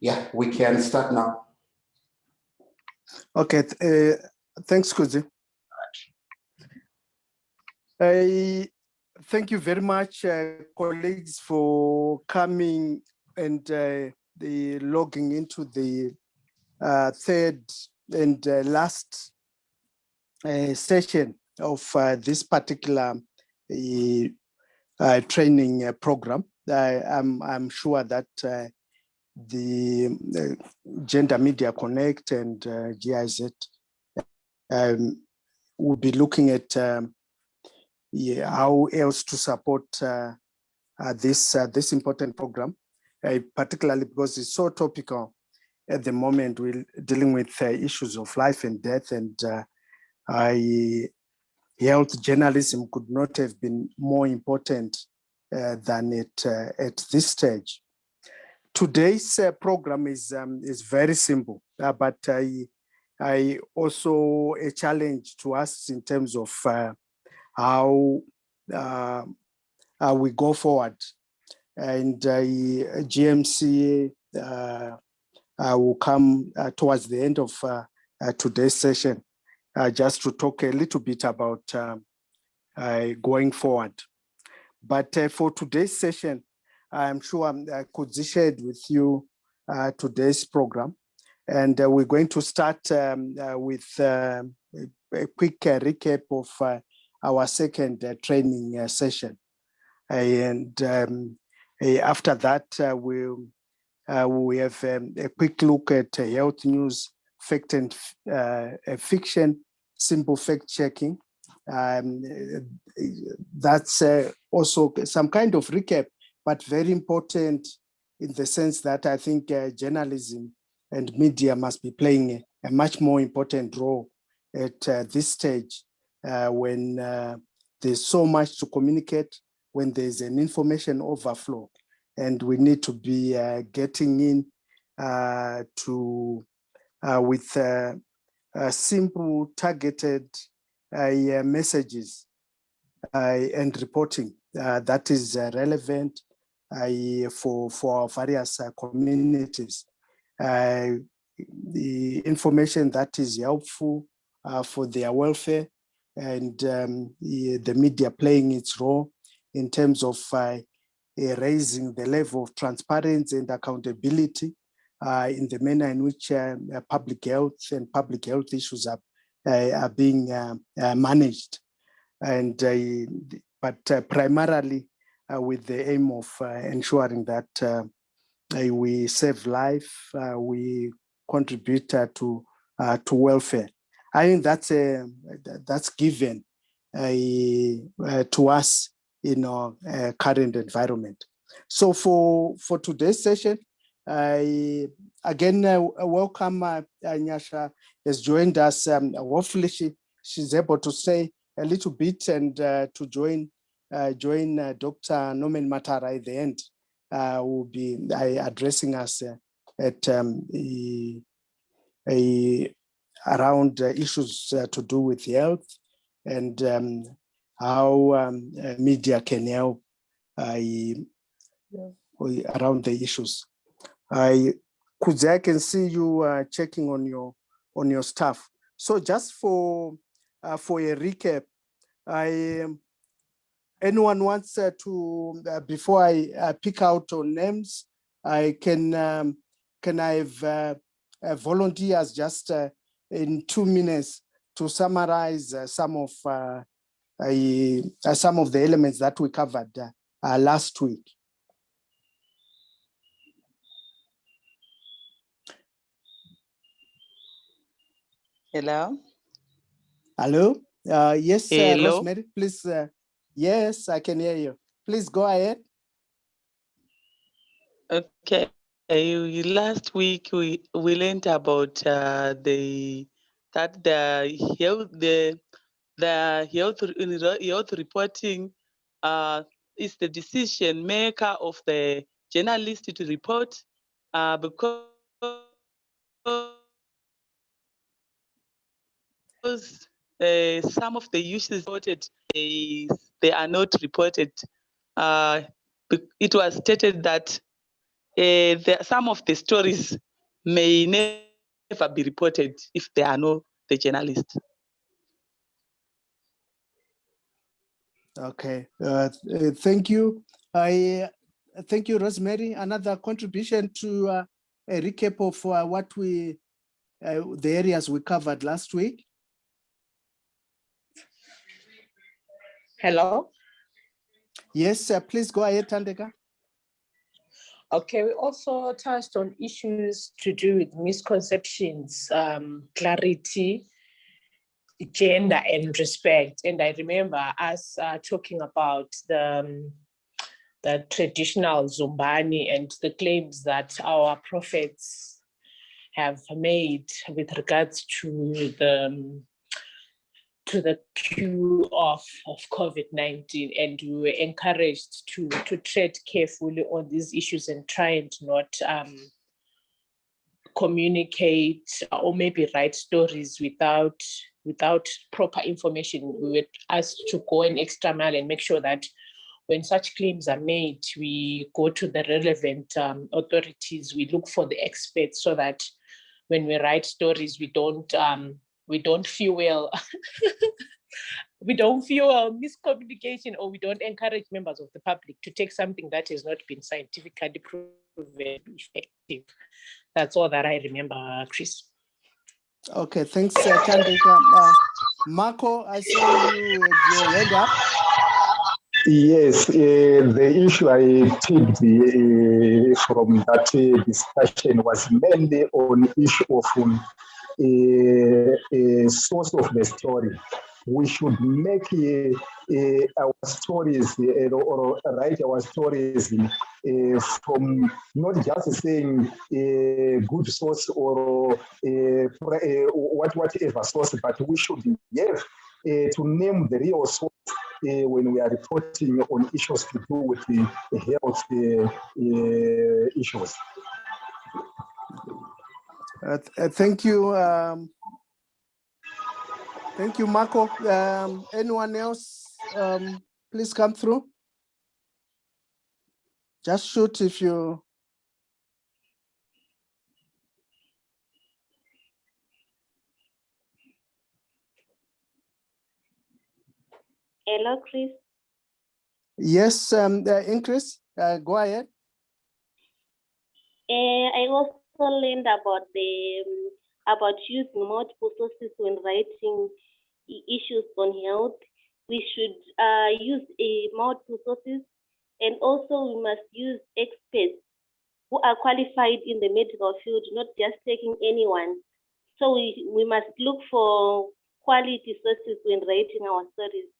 Yeah, we can start now. Okay, thanks, Kuzi. Thank you very much, colleagues, for coming and the logging into the third and last session of this particular training program. I'm sure that the Gender Media Connect and GIZ will be looking at how else to support this important program, particularly because it's so topical at the moment. We're dealing with issues of life and death, and health journalism could not have been more important than it at this stage. Today's program is very simple, but I also a challenge to us in terms of how we go forward. And GMC will come towards the end of today's session just to talk a little bit about going forward. But for today's session, I'm sure I could share with you today's program. And we're going to start with a quick recap of our second training session. And after that, we have a quick look at health news, fact and fiction, simple fact checking. That's also some kind of recap, but very important in the sense that I think journalism and media must be playing a much more important role at this stage when there's so much to communicate, when there's an information overflow, and we need to be getting in with simple, targeted messages and reporting that is relevant for our various communities. The information that is helpful for their welfare, and the media playing its role in terms of raising the level of transparency and accountability in the manner in which public health and public health issues are being managed, and but primarily with the aim of ensuring that we save life, we contribute to welfare. I think that's given to us in our current environment. So for today's session, I again welcome Nyasha has joined us. Hopefully she's able to say a little bit and to join Dr. Norman Matara at the end. Will be addressing us at around issues to do with health and how media can help around the issues. I can see you checking on your stuff. So just for a recap, anyone wants to before I pick out on names, I can I have volunteers just in 2 minutes to summarize some of the elements that we covered last week. Hello. Hello. Yes, Hello. Rosemary, please. Yes, I can hear you. Please go ahead. Okay. Last week we learned about the health reporting is the decision maker of the journalist to report because some of the issues reported they are not reported. It was stated that some of the stories may never be reported if there are no the journalists. Okay, thank you. Thank you, Rosemary. Another contribution to a recap of what the areas we covered last week. Hello. Yes, please go ahead, Tandeka. Okay, we also touched on issues to do with misconceptions, clarity, gender, and respect. And I remember us talking about the traditional Zumbani and the claims that our prophets have made with regards to the cure of COVID-19, and we were encouraged to tread carefully on these issues and try and not communicate or maybe write stories without proper information. We were asked to go an extra mile and make sure that when such claims are made, we go to the relevant authorities, we look for the experts, so that when we write stories, we don't fuel we don't fuel miscommunication, or we don't encourage members of the public to take something that has not been scientifically proven effective. That's all that I remember, Chris. Okay, thanks, Tandeka. Marco, I saw you with your hand up. Yes, the issue I picked from that discussion was mainly on issue of source of the story. We should make our stories or write our stories from not just saying good source or whatever source, but we should have to name the real source when we are reporting on issues to do with the health issues. Thank you. Thank you, Marco. Anyone else, please come through. Just shoot if you. Hello, Chris. Yes, Ingrid, go ahead. I also learned about about using multiple sources when writing issues on health. We should use multiple sources, and also we must use experts who are qualified in the medical field, not just taking anyone. So we must look for quality sources when writing our stories.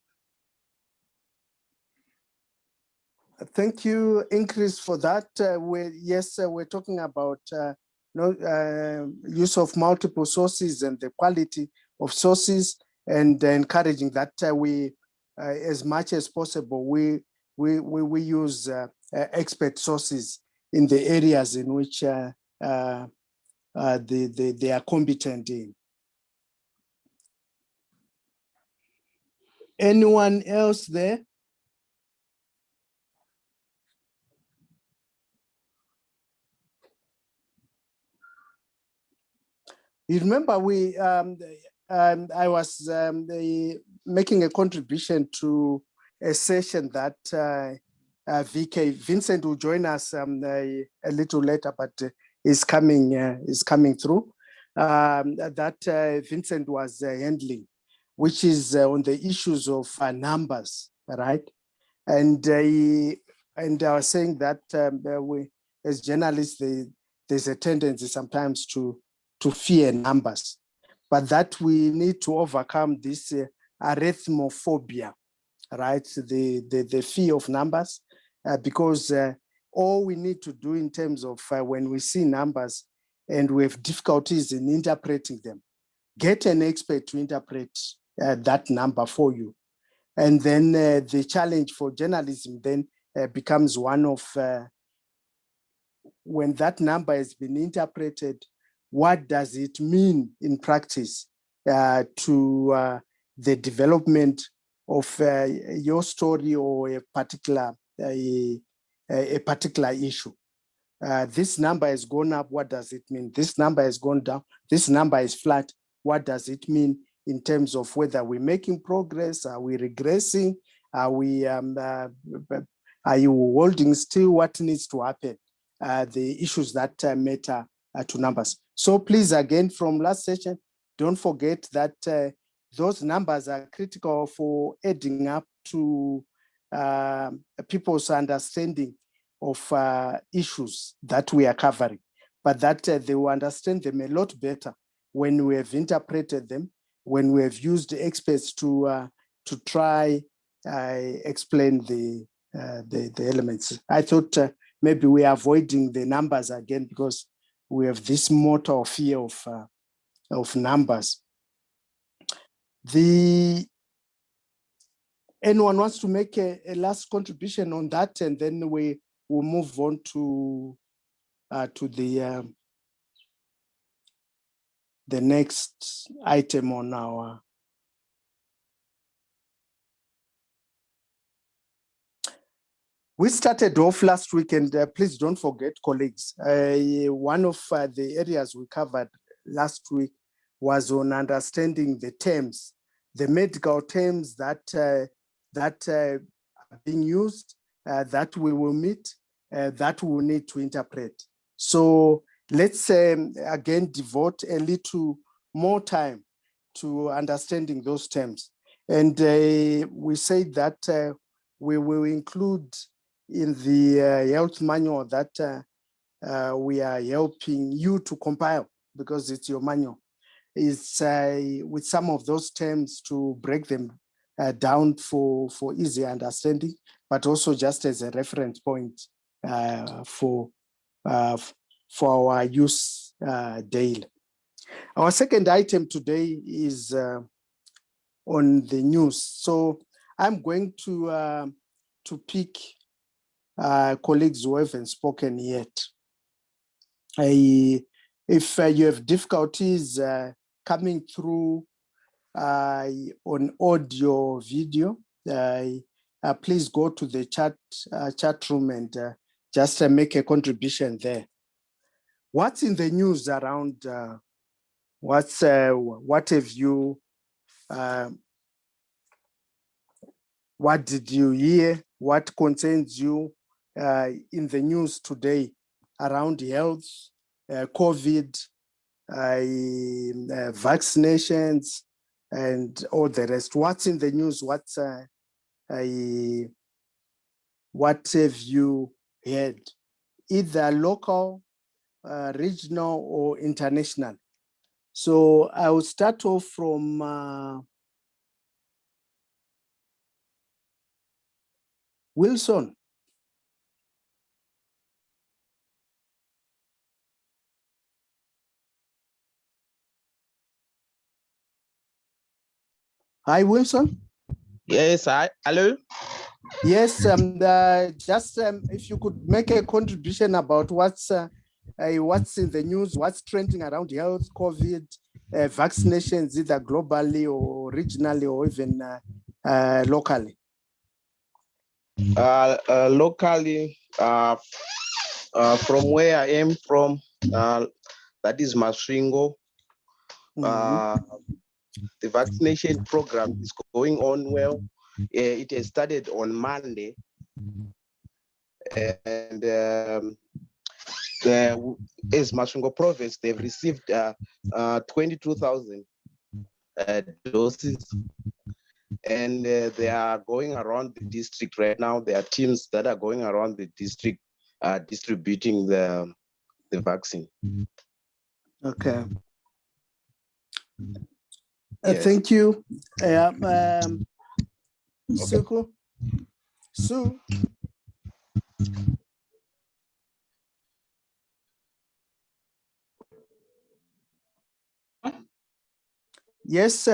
Thank you, Ingrid, for that. We're talking about use of multiple sources and the quality of sources, and encouraging that we, as much as possible, we use expert sources in the areas in which they are competent in. Anyone else there? You remember I was making a contribution to a session that Vincent will join us a little later, but is coming through. That Vincent was handling, which is on the issues of numbers, right? And I was saying that we, as journalists, there's a tendency sometimes to fear numbers, but that we need to overcome this arithmophobia, right? The fear of numbers, because all we need to do in terms of when we see numbers and we have difficulties in interpreting them, get an expert to interpret that number for you. And then the challenge for journalism then becomes one of when that number has been interpreted, what does it mean in practice to the development of your story or a particular issue? This number has gone up, what does it mean? This number has gone down, this number is flat, what does it mean in terms of whether we're making progress, are we regressing, are you holding still, what needs to happen? The issues that matter to numbers. So please, again, from last session, don't forget that those numbers are critical for adding up to people's understanding of issues that we are covering, but that they will understand them a lot better when we have interpreted them, when we have used experts to try explain the elements. I thought maybe we are avoiding the numbers again because we have this mortal fear of numbers. Anyone wants to make a last contribution on that, and then we will move on to the next item on our. We started off last week, and please don't forget, colleagues, one of the areas we covered last week was on understanding the terms, the medical terms that are being used, that we will meet, that we will need to interpret. So let's again devote a little more time to understanding those terms. And we say that we will include in the health manual that we are helping you to compile, because it's your manual, is with some of those terms to break them down for easy understanding, but also just as a reference point for our use daily. Our second item today is on the news. So I'm going to pick colleagues who haven't spoken yet. If you have difficulties coming through on audio, video, please go to the chat room and just make a contribution there. What's in the news around? What have you? What did you hear? What concerns you in the news today around health, COVID, vaccinations, and all the rest? What's in the news? What have you heard, either local, regional, or international? So I will start off from Wilson. Hi, Wilson. Yes, hello. Yes, just if you could make a contribution about what's in the news, what's trending around health, COVID, vaccinations, either globally or regionally or even locally. Locally, from where I am from, that is Masvingo. The vaccination program is going on well. It has started on Monday, and as Masvingo province, they've received 22,000 doses, and they are going around the district right now. There are teams that are going around the district distributing the vaccine. Okay. Yes. Thank you. Suku? Sue? Yes,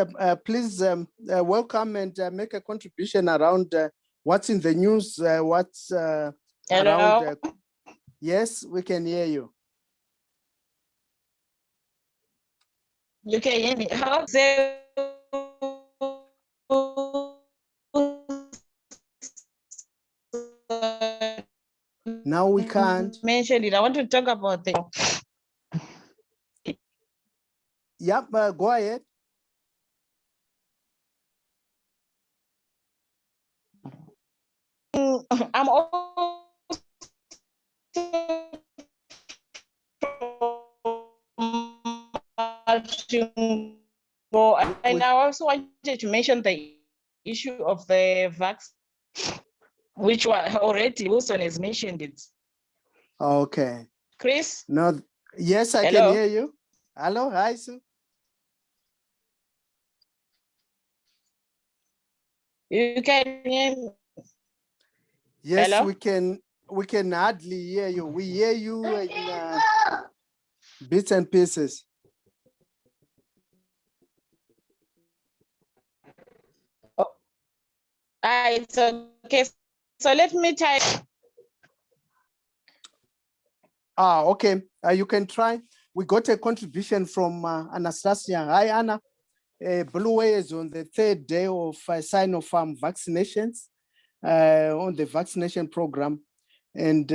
please welcome and make a contribution around what's in the news, what's around. Yes, we can hear you. You can hear me. How's Now we can't. mention it. I want to talk about the. Yep, go ahead. I'm also and I also wanted to mention the issue of the vaccine, which was already Wilson has mentioned it. Okay. Chris? No, yes, I Hello? can hear you. Hello, hi, Sue. You can hear me? Yes, Hello? we can hardly hear you. We hear you in bits and pieces. It's okay. So let me try. Okay, you can try. We got a contribution from Anastasia. Hi, Anna. Blue Way is on the third day of Synophm vaccinations on the vaccination program, and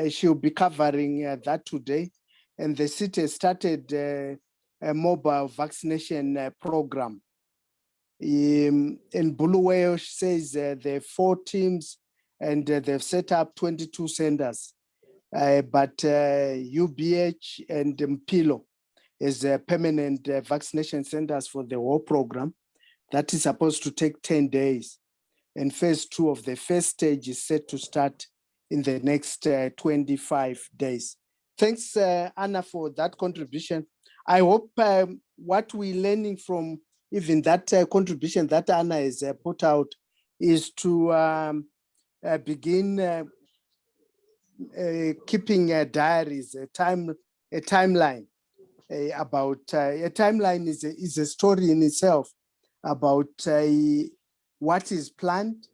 she'll be covering that today. And the city started a mobile vaccination program. In Bulawayo, she says there are 4 teams and they've set up 22 centers. But UBH and Mpilo is permanent vaccination centers for the whole program. That is supposed to take 10 days. And phase 2 of the first stage is set to start in the next 25 days. Thanks, Anna, for that contribution. I hope what we're learning from even that contribution that Anna has put out is to begin keeping diaries, a timeline about a timeline is a story in itself about what is planned.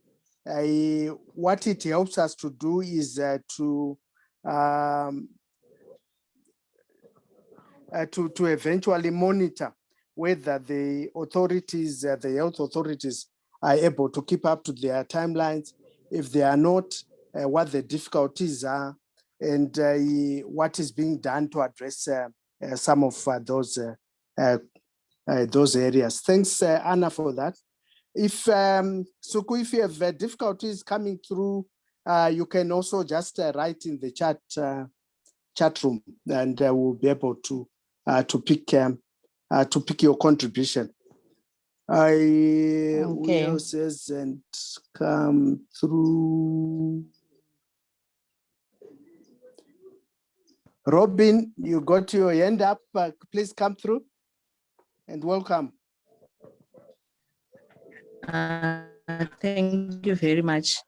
What it helps us to do is to eventually monitor whether the authorities, the health authorities, are able to keep up to their timelines. If they are not, what the difficulties are, and what is being done to address some of those areas. Thanks, Anna, for that. If Suku, if you have difficulties coming through, you can also just write in the chat room, and we'll be able to pick your contribution. Okay. Who else hasn't come through? Robin, you got your hand up. Please come through and welcome. Thank you very much.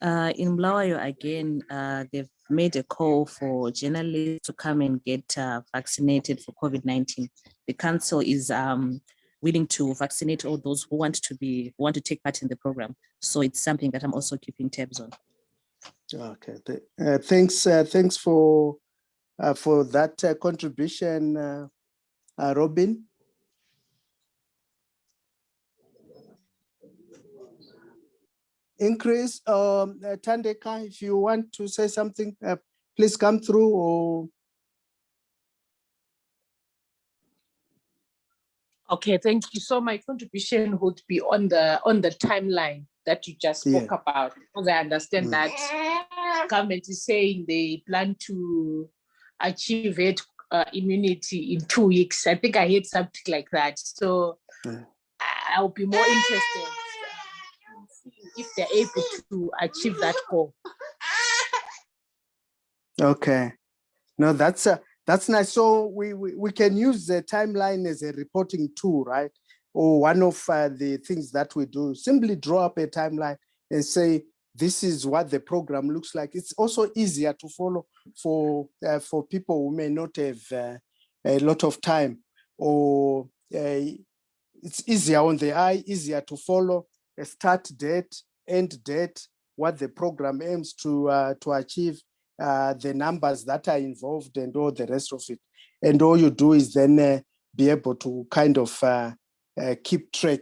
In Bulawayo again, they've made a call for journalists to come and get vaccinated for COVID-19. The council is willing to vaccinate all those who want to take part in the program. So it's something that I'm also keeping tabs on. Okay, thanks for that contribution, Robin. Increase, Tandeka, if you want to say something, please come through. Or Okay, thank you. So my contribution would be on the timeline that you just spoke about, because I understand that government is saying they plan to achieve herd immunity in 2 weeks. I think I heard something like that. So I'll be more interested in seeing if they're able to achieve that goal. okay, no, that's nice. So we can use the timeline as a reporting tool, right? Or one of the things that we do, simply draw up a timeline and say, this is what the program looks like. It's also easier to follow for people who may not have a lot of time, or it's easier on the eye, easier to follow a start date, end date, what the program aims to achieve, the numbers that are involved, and all the rest of it. And all you do is then be able to kind of keep track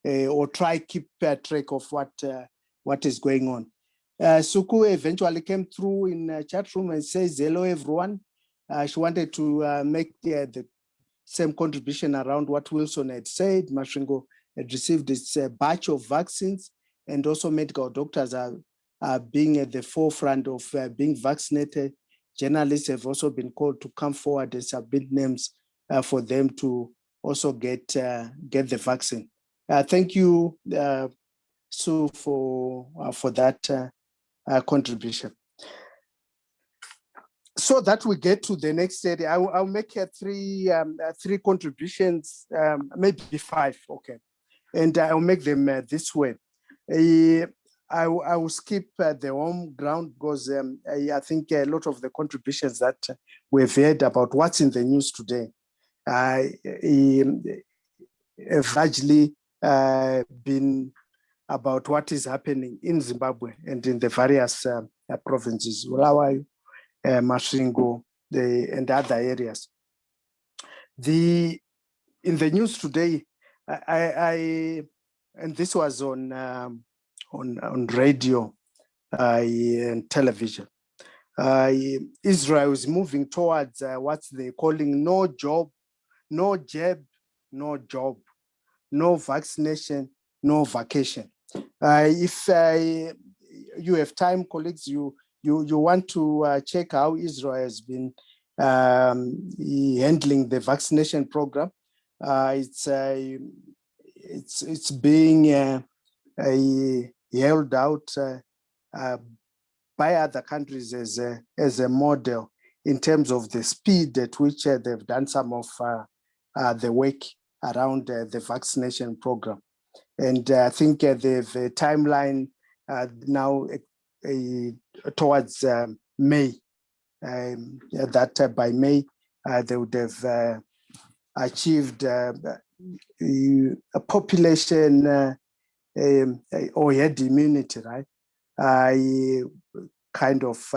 or try keep track of what is going on. Suku eventually came through in chat room and says, hello, everyone. She wanted to make the same contribution around what Wilson had said. Masvingo had received its batch of vaccines, and also medical doctors are being at the forefront of being vaccinated. Journalists have also been called to come forward and submit names for them to also get the vaccine. Thank you, Sue, for that contribution. So that we get to the next area, I'll make three contributions, maybe 5, okay, and I'll make them this way. I will skip the home ground because I think a lot of the contributions that we've heard about what's in the news today have largely been about what is happening in Zimbabwe and in the various provinces, Bulawayo, Masvingo, and other areas. In the news today, and this was on radio and television. Israel is moving towards what they're calling no job, no jab, no job, no vaccination, no vacation. If you have time, colleagues, you want to check how Israel has been handling the vaccination program. It's being held out by other countries as a model in terms of the speed at which they've done some of the work around the vaccination program. And I think they've a timeline now towards May, that by May they would have achieved a population or herd immunity, right? Kind of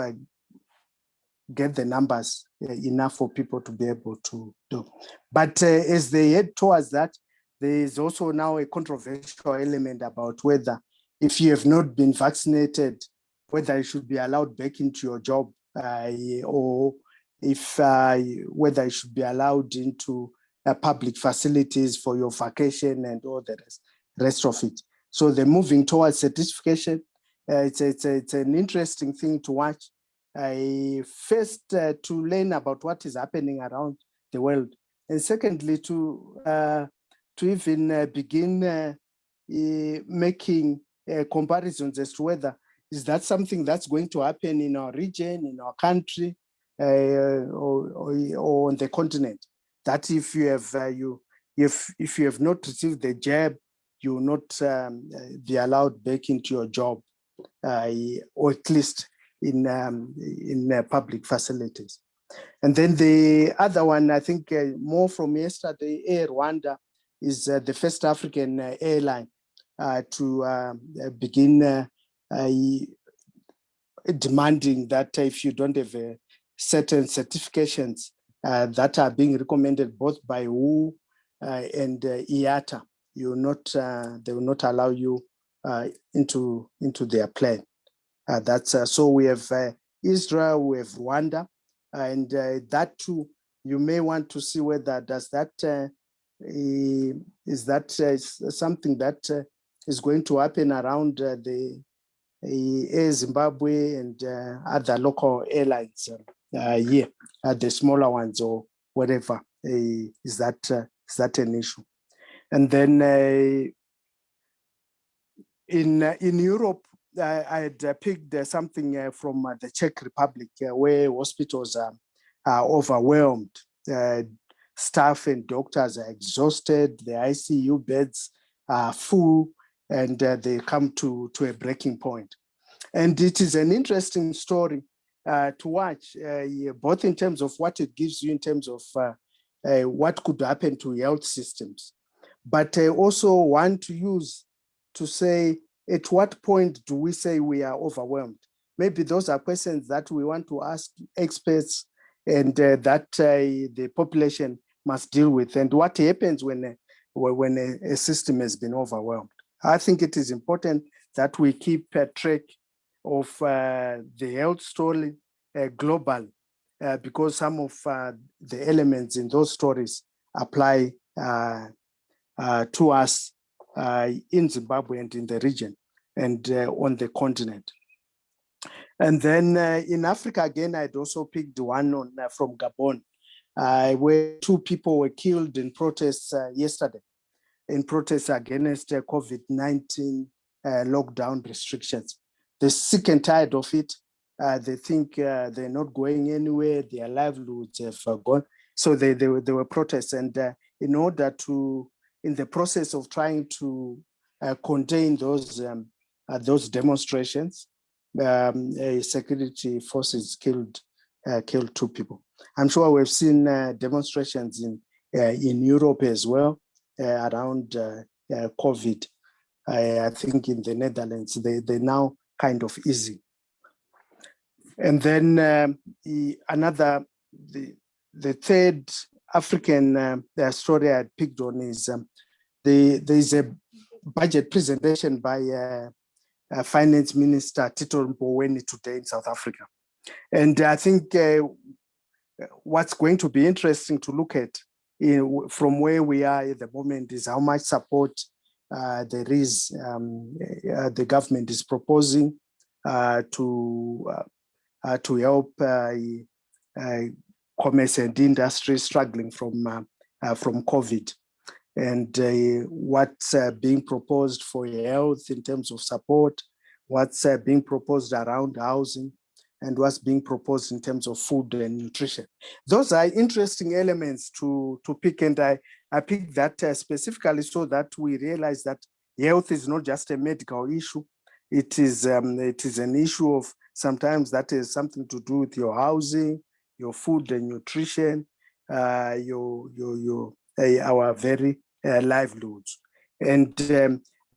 get the numbers enough for people to be able to do. But as they head towards that, there is also now a controversial element about whether, if you have not been vaccinated, whether you should be allowed back into your job, or if whether you should be allowed into public facilities for your vacation and all the rest of it. So they're moving towards certification. It's an interesting thing to watch. First, to learn about what is happening around the world, and secondly, to even begin making comparisons as to whether is that something that's going to happen in our region, in our country, or on the continent. That if you have if you have not received the jab, you will not be allowed back into your job, or at least in public facilities. And then the other one, I think more from yesterday, Air Rwanda is the first African airline to begin demanding that if you don't have certain certifications that are being recommended both by WHO and IATA, they will not allow you into their plane. So we have Israel, we have Rwanda, and that too, you may want to see whether does that is that something that is going to happen around the Air Zimbabwe and other local airlines here, the smaller ones or whatever. Is that an issue? And then in Europe, I had picked something from the Czech Republic, where hospitals are overwhelmed. Staff and doctors are exhausted. The ICU beds are full, and they come to a breaking point. And it is an interesting story to watch, both in terms of what it gives you in terms of what could happen to health systems, but also one to use to say, at what point do we say we are overwhelmed? Maybe those are questions that we want to ask experts and that the population must deal with. And what happens when a system has been overwhelmed? I think it is important that we keep track of the health story global, because some of the elements in those stories apply to us in Zimbabwe and in the region and on the continent. And then in Africa, again, I'd also picked one on, from Gabon, where 2 people were killed in protests yesterday, in protests against COVID-19 lockdown restrictions. They're sick and tired of it. They think they're not going anywhere. Their livelihoods have gone. So they were protests. And in order to, in the process of trying to contain those demonstrations, security forces killed 2 people. I'm sure we've seen demonstrations in Europe as well around COVID. I think in the Netherlands, they're now kind of easy. And then the third African story I picked on is there's a budget presentation by Finance Minister Tito Mboweni today in South Africa. And I think what's going to be interesting to look at from where we are at the moment is how much support there is, the government is proposing to help commerce and industry struggling from COVID, and what's being proposed for health in terms of support, what's being proposed around housing, and what's being proposed in terms of food and nutrition. Those are interesting elements to pick, and I picked that specifically so that we realize that health is not just a medical issue. It is an issue of sometimes that has something to do with your housing, your food and nutrition, our very livelihoods. And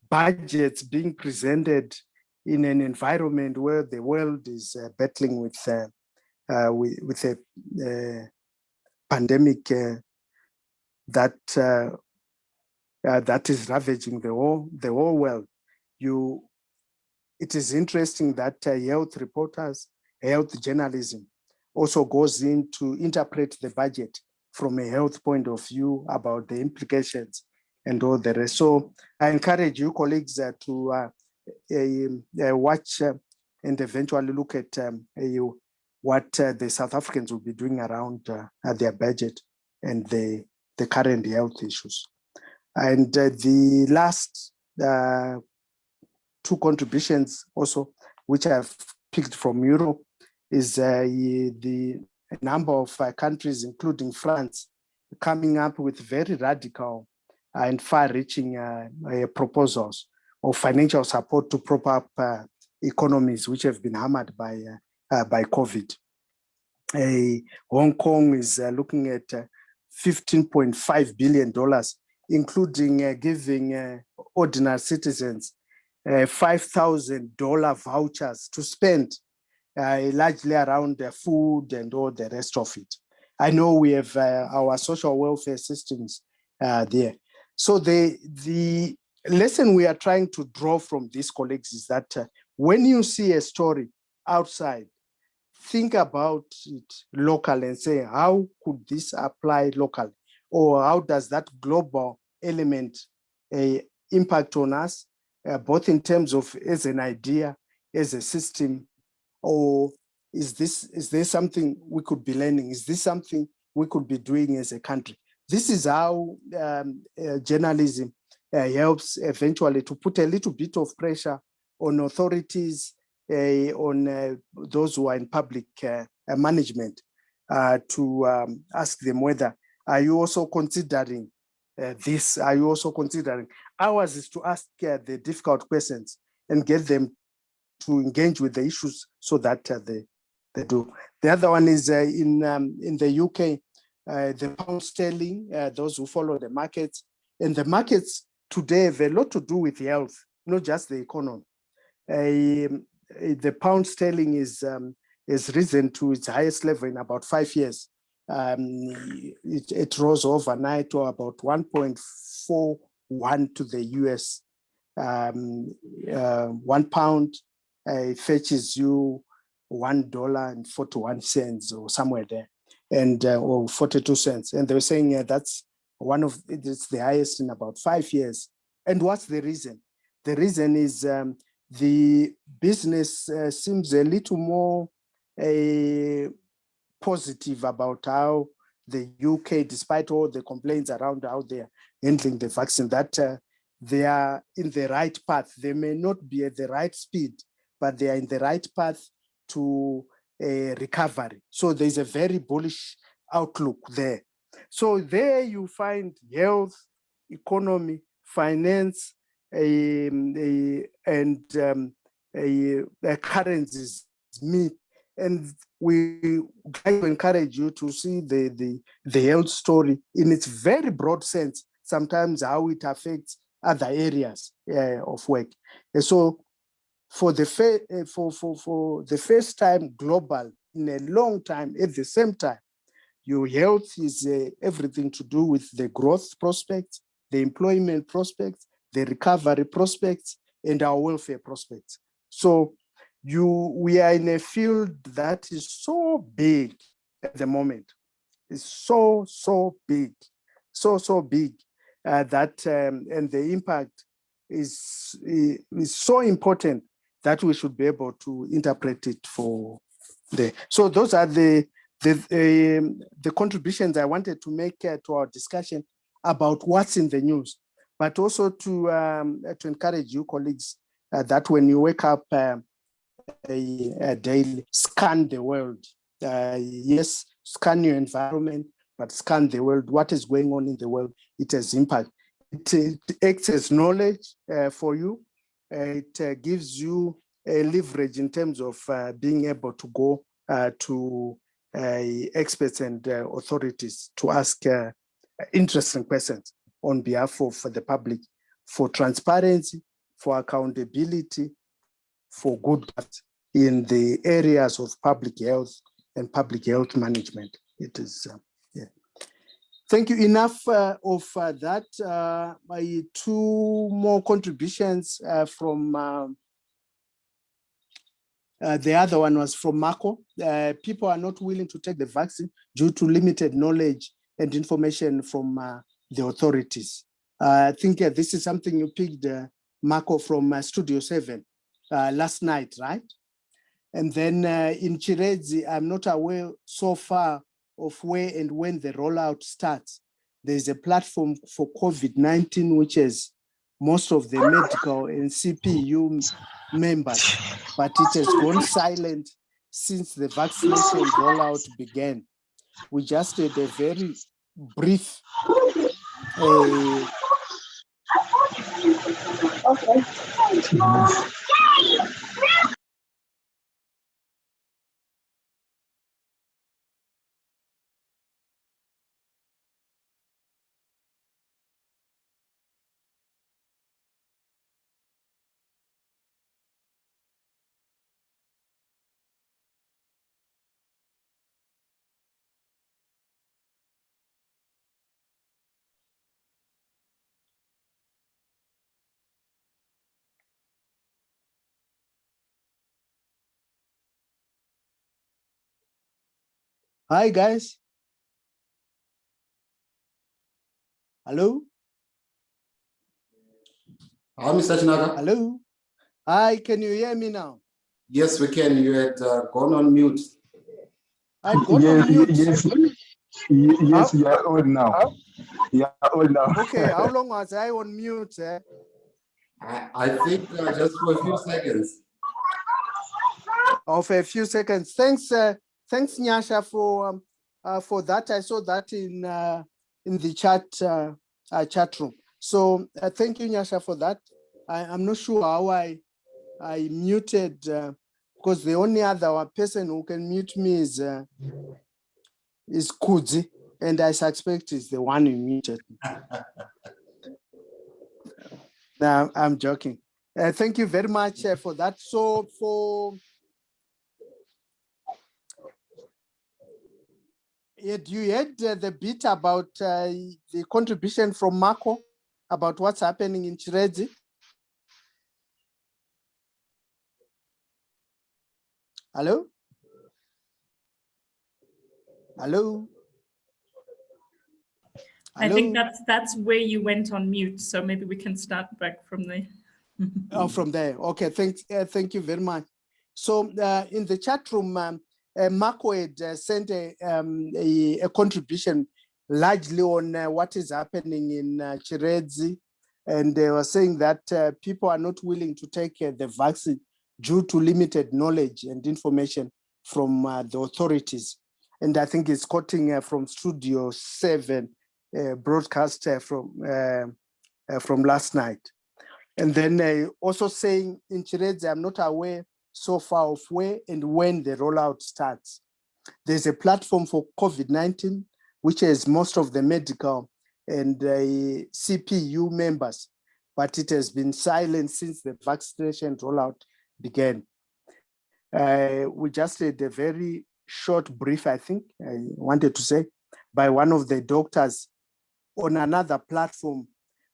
budgets being presented in an environment where the world is battling with a pandemic that is ravaging the whole world. It is interesting that health reporters, health journalism also goes in to interpret the budget from a health point of view about the implications and all the rest. So I encourage you colleagues to watch and eventually look at what the South Africans will be doing around their budget and the current health issues. And the last 2 contributions also, which I've picked from Europe, is the number of countries, including France, coming up with very radical and far-reaching proposals of financial support to prop up economies which have been hammered by COVID. Hong Kong is looking at $15.5 billion, including giving ordinary citizens $5,000 vouchers to spend largely around food and all the rest of it. I know we have our social welfare systems there. So the lesson we are trying to draw from these colleagues is that when you see a story outside, think about it locally and say, how could this apply locally? Or how does that global element impact on us, both in terms of as an idea, as a system, or is there something we could be learning? Is this something we could be doing as a country? This is how journalism helps eventually to put a little bit of pressure on authorities, on those who are in public management, to ask them whether, are you also considering this? Are you also considering? Ours is to ask the difficult questions and get them to engage with the issues so that they do. The other one is in the UK, the pound sterling, those who follow the markets. And the markets today have a lot to do with health, not just the economy. The pound sterling has risen to its highest level in about 5 years. It rose overnight to about 1.41 to the US. £1 it fetches you $1.41 or somewhere there, and or 42 cents. And they were saying that's it's the highest in about 5 years. And what's the reason? The reason is the business seems a little more positive about how the UK, despite all the complaints around how they're handling the vaccine, that they are in the right path. They may not be at the right speed, but they are in the right path to recovery. So there's a very bullish outlook there. So there you find health, economy, finance, and currencies meet. And we like to encourage you to see the health story in its very broad sense, sometimes how it affects other areas of work. And so for the first time global in a long time, at the same time, your health is everything to do with the growth prospects, the employment prospects, the recovery prospects, and our welfare prospects. So we are in a field that is so big at the moment. It's so big, so big that and the impact is so important that we should be able to interpret it for the. So those are the contributions I wanted to make to our discussion about what's in the news, but also to encourage you colleagues that when you wake up a daily, scan the world. Yes, scan your environment, but scan the world. What is going on in the world? It has impact. It acts as knowledge for you. It gives you a leverage in terms of being able to go to experts and authorities to ask interesting questions on behalf of the public, for transparency, for accountability, for good in the areas of public health and public health management. It is, yeah. Thank you. Enough of that. My two more contributions from the other one was from Marco. People are not willing to take the vaccine due to limited knowledge and information from the authorities. I think this is something you picked, Marco, from Studio 7 last night, right? And then in Chirezi, I'm not aware so far of where and when the rollout starts. There's a platform for COVID-19, which is most of the medical and CPU members, but it has gone silent since the vaccination rollout began. We just had a very brief Hi, guys. Hello? Hi, Mr. Chinaka. Hello? Hi, can you hear me now? Yes, we can. You had gone on mute. I'd gone on mute. Yes, you are on now. You are on now. Okay, how long was I on mute? I think just for a few seconds. Of a few seconds. Thanks, thanks, Nyasha, for that. I saw that in the chat room. So thank you, Nyasha, for that. I'm not sure how I muted because the only other person who can mute me is Kudzi, and I suspect is the one who muted me. No, I'm joking. Thank you very much for that. So you heard the bit about the contribution from Marco about what's happening in Chirezi? Hello? Hello? I think that's where you went on mute. So maybe we can start back from there. Oh, from there. Okay, thank you very much. So in the chat room, Marco had sent a contribution largely on what is happening in Chiredzi. And they were saying that people are not willing to take the vaccine due to limited knowledge and information from the authorities. And I think it's quoting from Studio 7 broadcast from last night. And then also saying in Chiredzi, I'm not aware so far of where and when the rollout starts. There's a platform for COVID-19, which has most of the medical and CPU members, but it has been silent since the vaccination rollout began. We just had a very short brief, I think, I wanted to say, by one of the doctors on another platform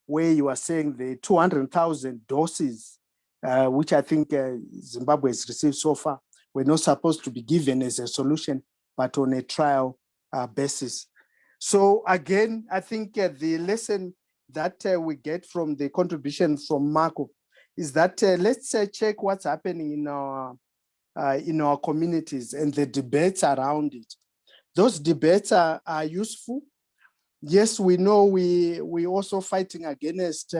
where you are saying the 200,000 doses, which I think Zimbabwe has received so far, were not supposed to be given as a solution, but on a trial basis. So again, I think the lesson that we get from the contribution from Marco is that let's check what's happening in our communities and the debates around it. Those debates are useful. Yes, we know we also fighting against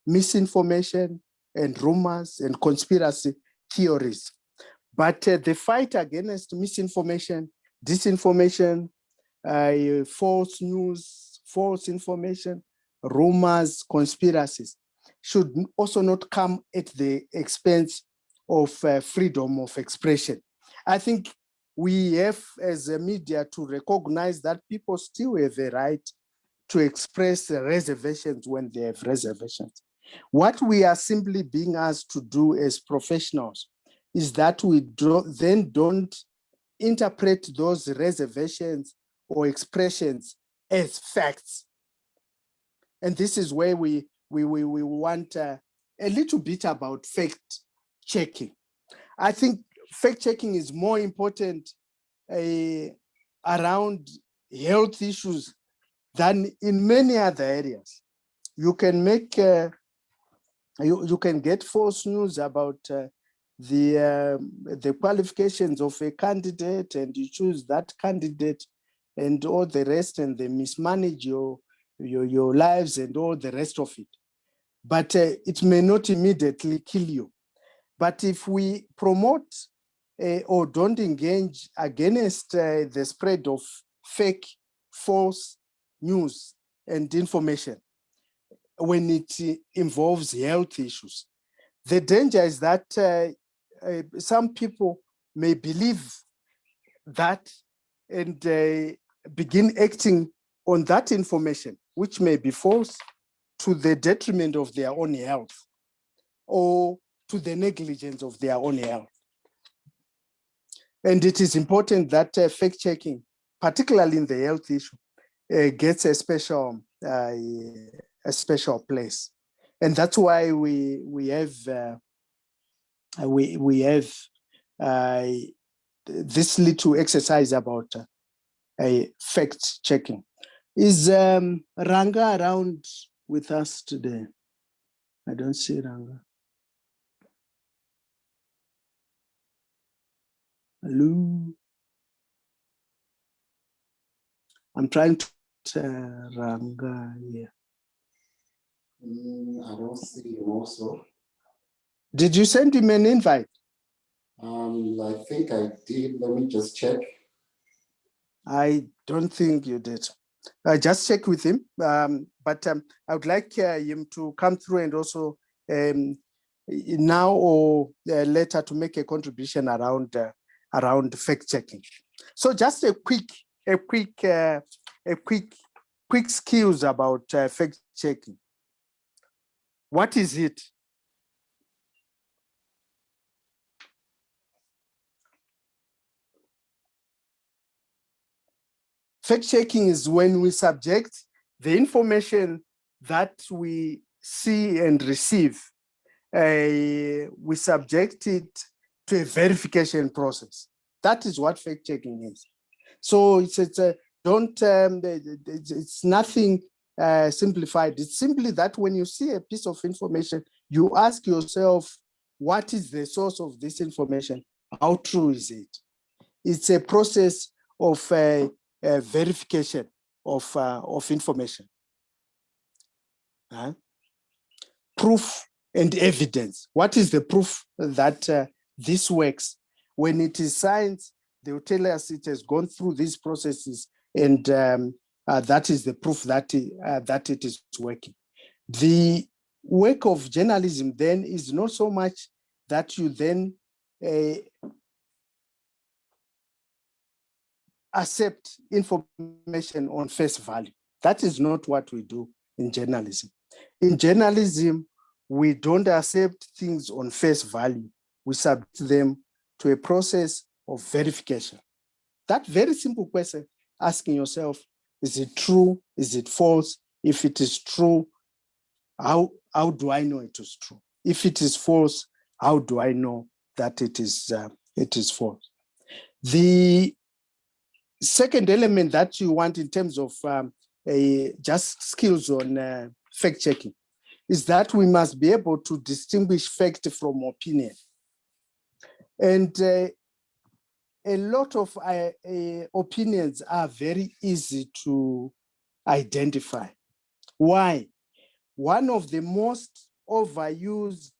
misinformation and rumors and conspiracy theories. But the fight against misinformation, disinformation, false news, false information, rumors, conspiracies should also not come at the expense of freedom of expression. I think we have as a media to recognize that people still have a right to express reservations when they have reservations. What we are simply being asked to do as professionals is that we don't interpret those reservations or expressions as facts. And this is where we want a little bit about fact checking. I think fact checking is more important around health issues than in many other areas. You can make, you can get false news about the qualifications of a candidate, and you choose that candidate and all the rest, and they mismanage your lives and all the rest of it. But it may not immediately kill you. But if we promote or don't engage against the spread of fake, false news and information when it involves health issues, the danger is that some people may believe that and begin acting on that information, which may be false, to the detriment of their own health or to the negligence of their own health. And it is important that fact-checking, particularly in the health issue, gets a special place. And that's why we have this little exercise about fact-checking. Is Ranga around with us today? I don't see Ranga. Hello. I'm trying to Ranga here. I don't see him also. Did you send him an invite? I think I did. Let me just check. I don't think you did. I just check with him. But I would like him to come through and also now or later to make a contribution around fact checking. So just a quick skills about fact checking. What is it? Fact checking is when we subject the information that we see and receive, we subject it to a verification process. That is what fact checking is. So it's nothing simplified. It's simply that when you see a piece of information, you ask yourself, what is the source of this information? How true is it? It's a process of verification of information. Proof and evidence. What is the proof that this works? When it is science, they will tell us it has gone through these processes, and that is the proof that it is working. The work of journalism then is not so much that you then accept information on face value. That is not what we do in journalism. In journalism, we don't accept things on face value. We submit them to a process of verification. That very simple question, asking yourself, is it true? Is it false? If it is true, how do I know it is true? If it is false, how do I know that it is false? The second element that you want in terms of just skills on fact checking is that we must be able to distinguish fact from opinion. And a lot of opinions are very easy to identify. Why? One of the most overused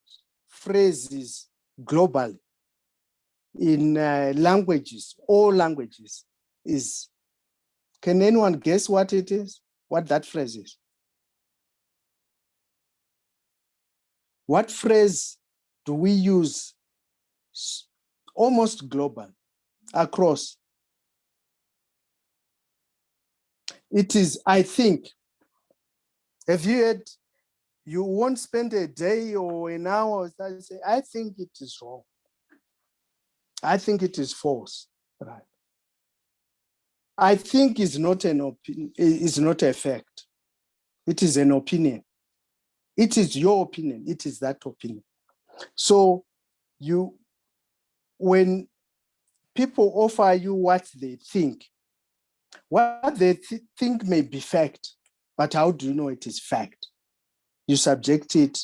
phrases globally in languages, all languages, is, can anyone guess what it is? What that phrase is? What phrase do we use almost global, across? It is, I think. Have you heard? You won't spend a day or an hour and say, I think it is wrong. I think it is false. Right? I think is not an opinion, is not a fact. It is an opinion. It is your opinion. It is that opinion. So when people offer you what they think think may be fact, but how do you know it is fact? You subject it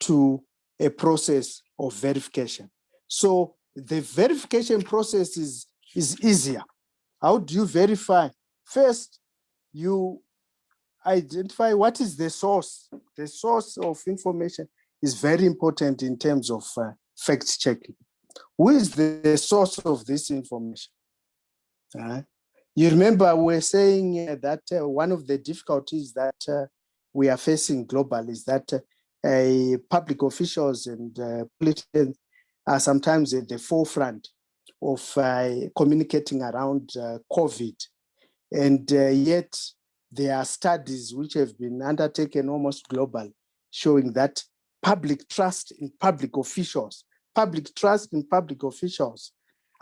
to a process of verification. So the verification process is easier. How do you verify? First, you identify what is the source. The source of information is very important in terms of fact checking. Who is the source of this information? You remember we're saying that one of the difficulties that we are facing globally is that public officials and politicians are sometimes at the forefront of communicating around COVID. And yet there are studies which have been undertaken almost globally showing that public trust in public officials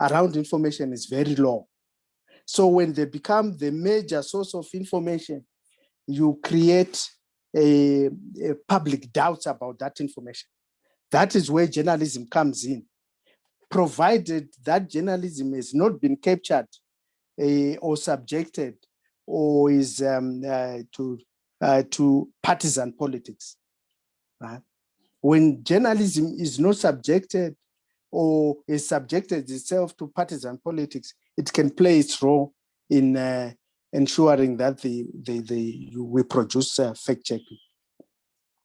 around information is very low. So when they become the major source of information, you create a public doubt about that information. That is where journalism comes in, provided that journalism has not been captured or subjected or is to partisan politics. Right? When journalism is not subjected or is subjected itself to partisan politics, it can play its role in ensuring that we produce fact checking.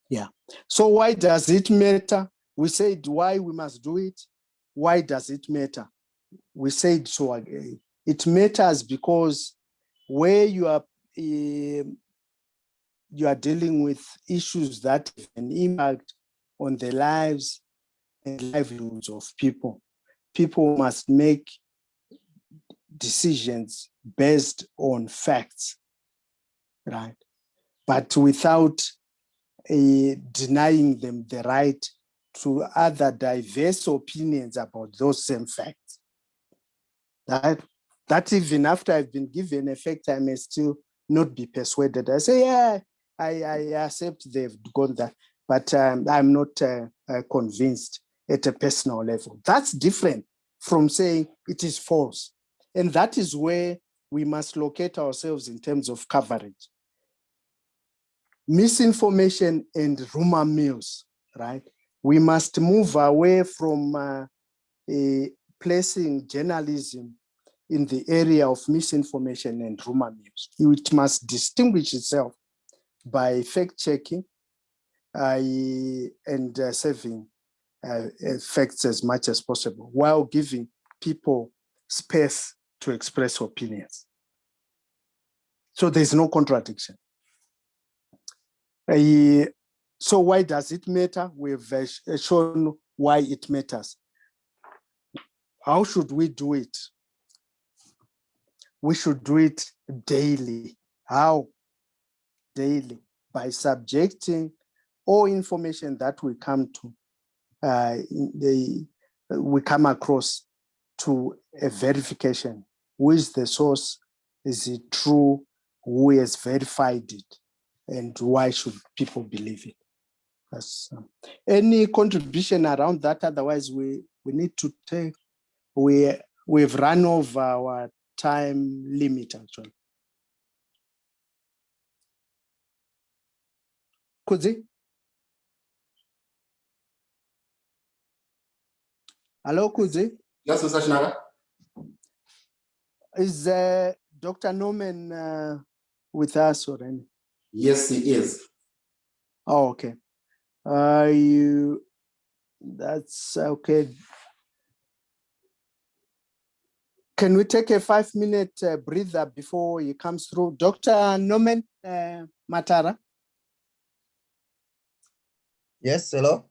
Yeah. So why does it matter? We said why we must do it. Why does it matter? We said so again. It matters because where you are dealing with issues that have an impact on the lives and livelihoods of people. People must make decisions based on facts, right? But without denying them the right to other diverse opinions about those same facts. That even after I've been given a fact, I may still not be persuaded. I say, yeah, I accept they've gone that, but I'm not convinced at a personal level. That's different from saying it is false. And that is where we must locate ourselves in terms of coverage. Misinformation and rumor mills, right? We must move away from placing journalism in the area of misinformation and rumor mills. It must distinguish itself by fact-checking and serving facts as much as possible while giving people space to express opinions. So there's no contradiction. So why does it matter? We've shown why it matters. How should we do it? We should do it daily. How? Daily, by subjecting all information that we come to, we come across to a verification. Who is the source? Is it true? Who has verified it? And why should people believe it? Any contribution around that? Otherwise, we need to take, we've run over our time limit actually. Kuzi? Hello, Kuzi? Yes, Mr. Shinaga. Is Dr. Norman with us already? Yes, he is. Oh, okay. That's okay. Can we take a 5-minute breather before he comes through? Dr. Norman Matara. Yes, hello.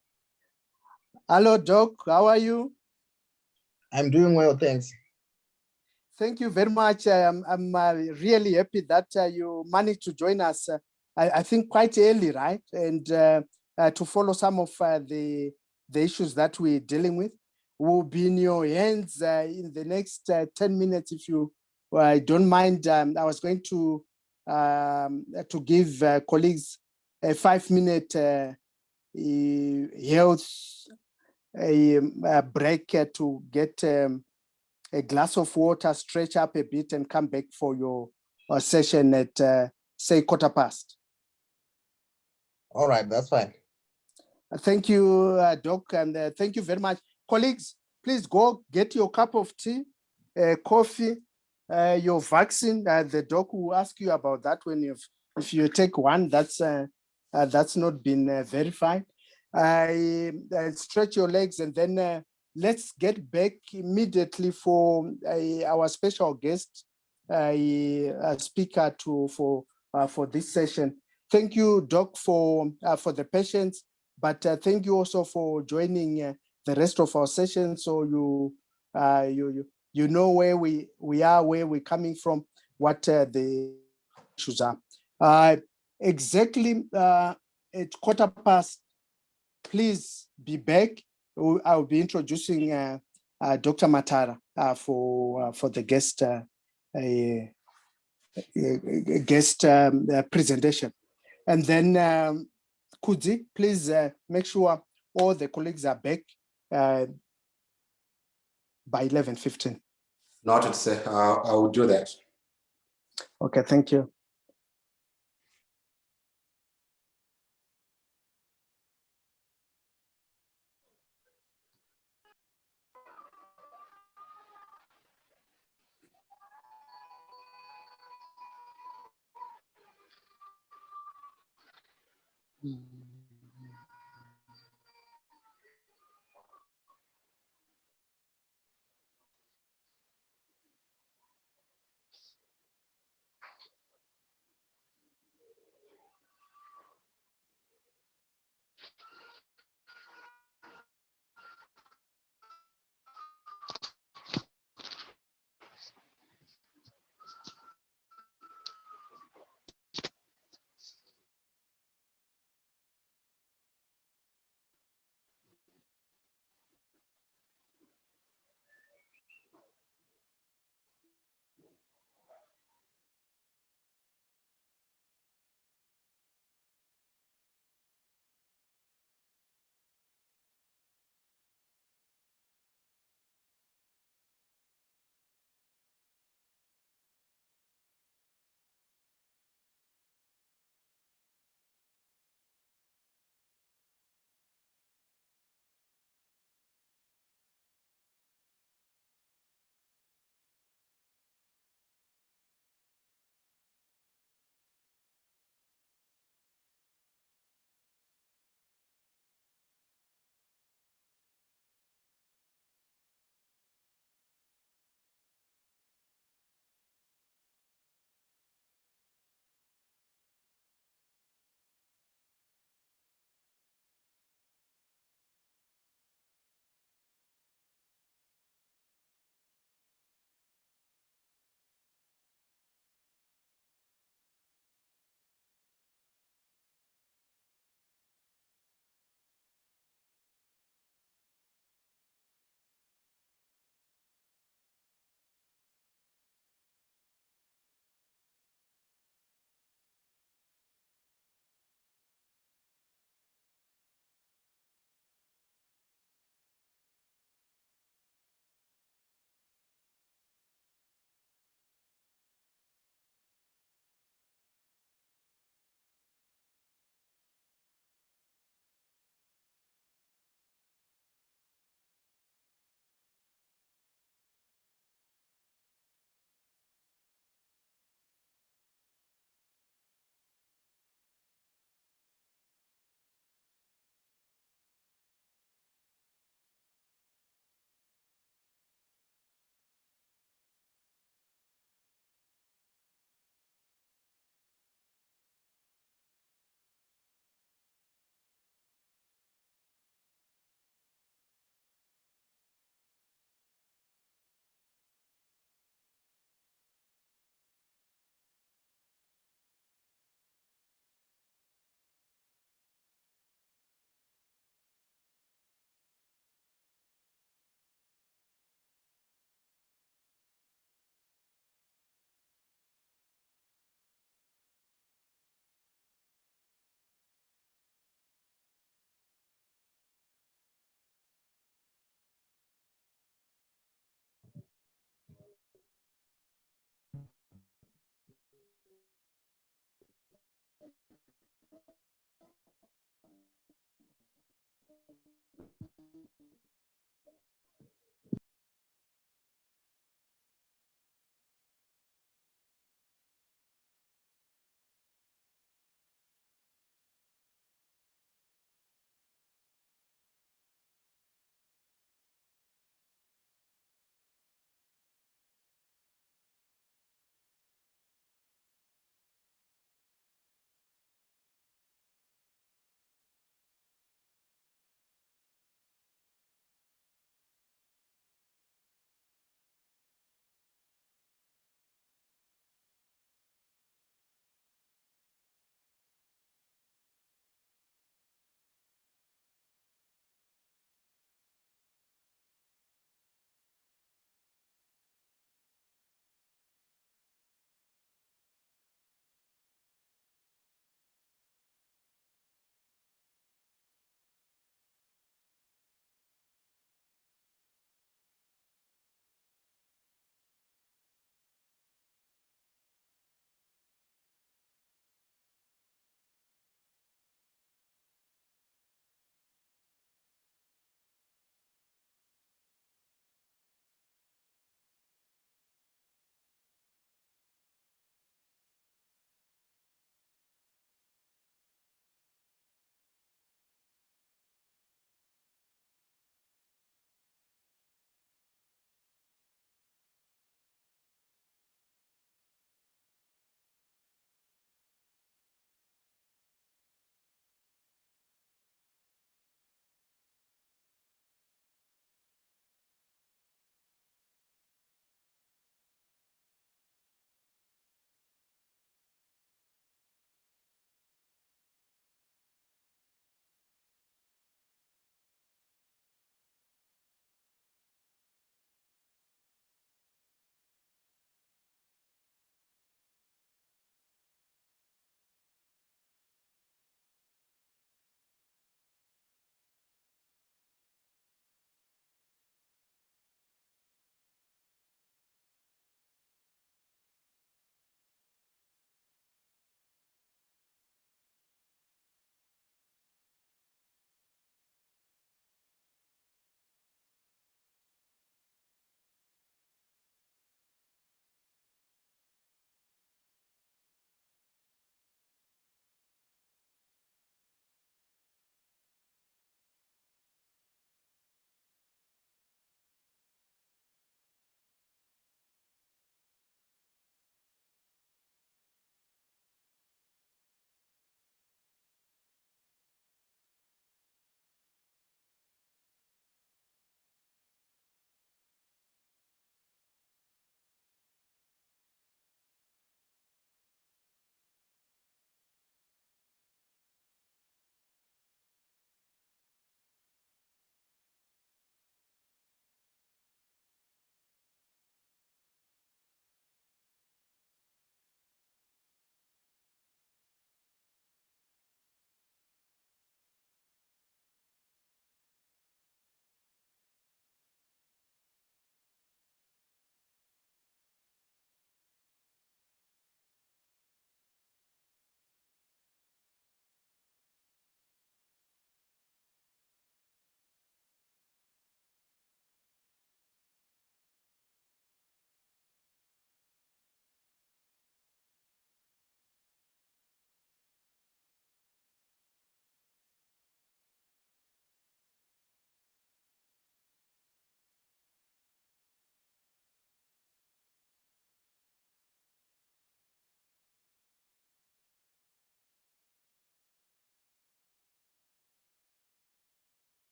Hello, Doc. How are you? I'm doing well, thanks. Thank you very much. I'm really happy that you managed to join us, I think quite early, right? And to follow some of the issues that we're dealing with. Will be in your hands in the next 10 minutes, if you don't mind. I was going to give colleagues a 5-minute health break to get a glass of water, stretch up a bit, and come back for your session at say 15:15. All right, that's fine. Thank you, Doc, and thank you very much. Colleagues, please go get your cup of tea, coffee, your vaccine. The doc will ask you about that when if you take one that's not been verified. Stretch your legs, and then let's get back immediately for our special guest speaker for this session. Thank you, Doc, for the patience, but thank you also for joining the rest of our session, so you know where we are, where we're coming from, what the issues are. Exactly at 15:15, please be back. I'll be introducing Dr. Matara for the guest presentation, and then Kudzi, please make sure all the colleagues are back by 11:15. Noted, sir. I will do that. Okay, thank you.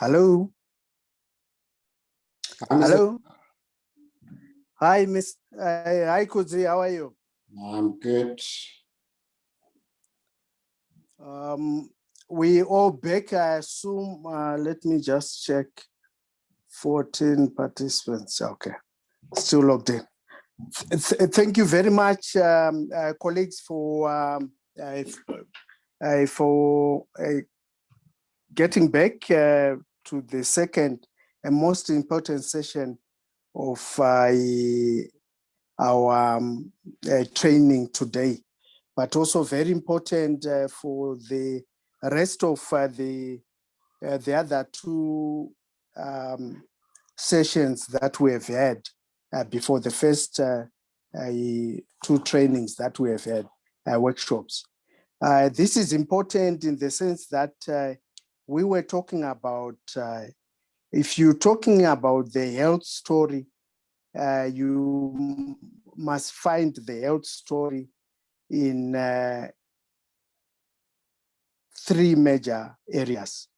Hello. Hello. Hi, Miss. Hi, Kuzi. How are you? I'm good. We all back, I assume. Let me just check. 14 participants. Okay, still logged in. Thank you very much, colleagues, for getting back to the second and most important session of our training today, but also very important for the rest of the other two sessions that we have had before the first two trainings that we have had, workshops. This is important in the sense that we were talking about, if you're talking about the health story, you must find the health story in three major areas.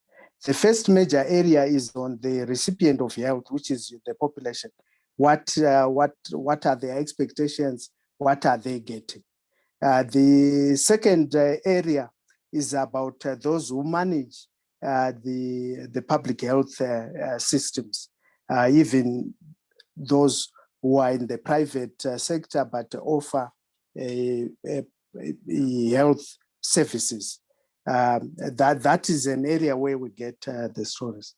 The first major area is on the recipient of health, which is the population. What are their expectations? What are they getting? The second area is about those who manage the public health systems, even those who are in the private sector but offer health services. That is an area where we get the stories.